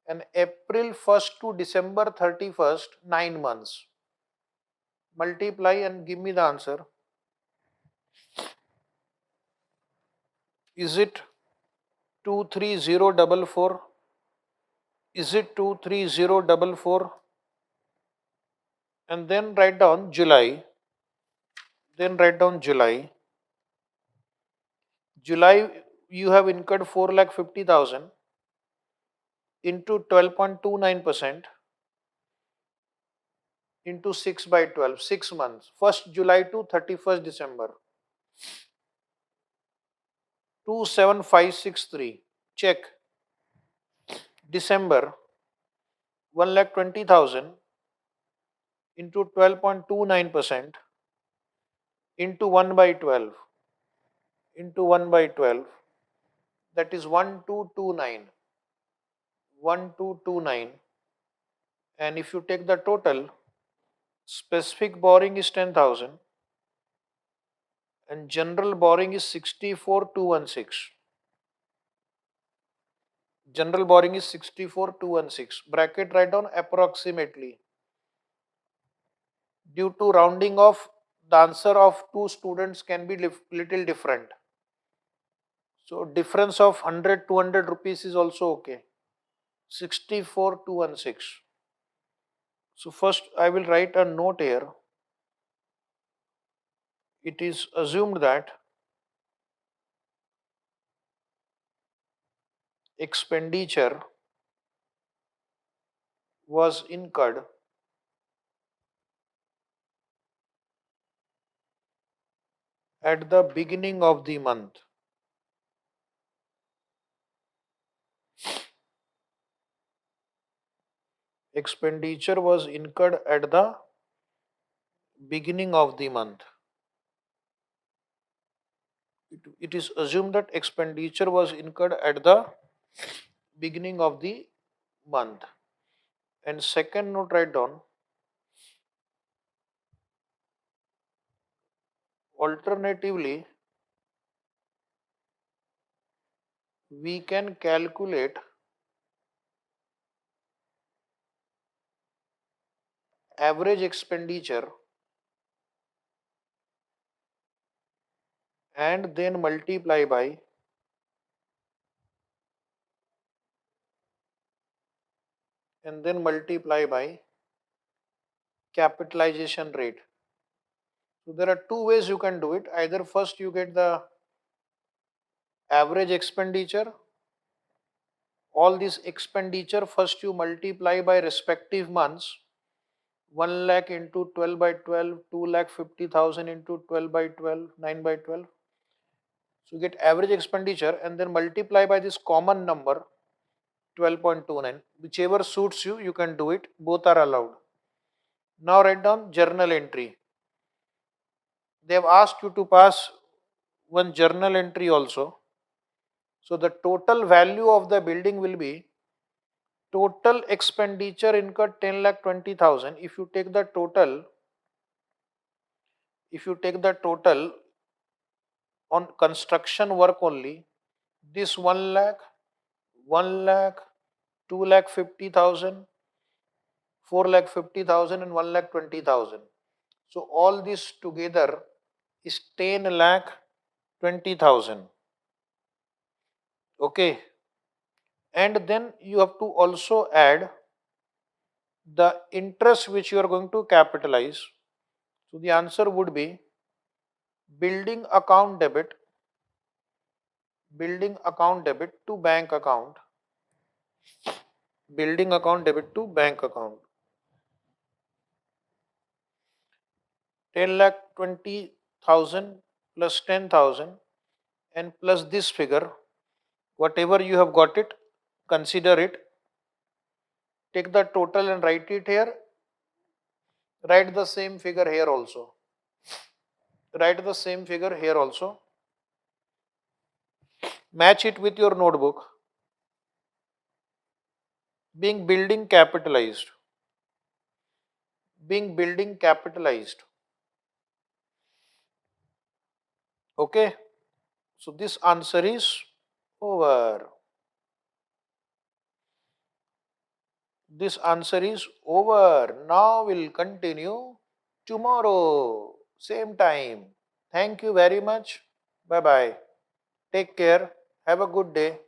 and April 1st to December 31st, 9 months. Multiply and give me the answer. Is it 23044? Is it 23044? And then write down July. Then write down July. July you have incurred 4,50,000 into 12.29% into 6 by 12, 6 months. 1st July to 31st December. 27563. Check. December 1,20,000 into 12.29% into 1 by 12 into 1 by 12, that is 1229. 1229. And if you take the total, specific borrowing is 10,000 and general borrowing is 64,216. General borrowing is 64,216. Bracket write down approximately. Due to rounding off, the answer of two students can be little different. So difference of 100, 200 rupees is also okay. 64,216. So first I will write a note here. It is assumed that expenditure was incurred at the beginning of the month. Expenditure was incurred at the beginning of the month. It is assumed that expenditure was incurred at the beginning of the month. And second note write down, alternatively, we can calculate average expenditure and then multiply by capitalization rate. So there are two ways you can do it. Either first you get the average expenditure, all this expenditure first you multiply by respective months. 1 lakh into 12 by 12, 2,50,000 into 12 by 12, 9 by 12. So you get average expenditure and then multiply by this common number 12.29. Whichever suits you, you can do it. Both are allowed. Now write down journal entry. They have asked you to pass one journal entry also. So the total value of the building will be total expenditure incurred 10,20,000. If you take the total on construction work only, this 1 lakh, 1 lakh, 2,50,000, 4,50,000 and 1,20,000. So all this together is 10,20,000. Okay. And then you have to also add the interest which you are going to capitalize. So the answer would be building account debit to bank account, building account debit to bank account. 10,20,000 plus 10,000 and plus this figure, whatever you have got it, consider it. Take the total and write it here. Write the same figure here also. Write the same figure here also. Match it with your notebook. Being building capitalized. Okay, so this answer is over. This answer is over. Now we'll continue tomorrow, same time. Thank you very much. Bye bye. Take care. Have a good day.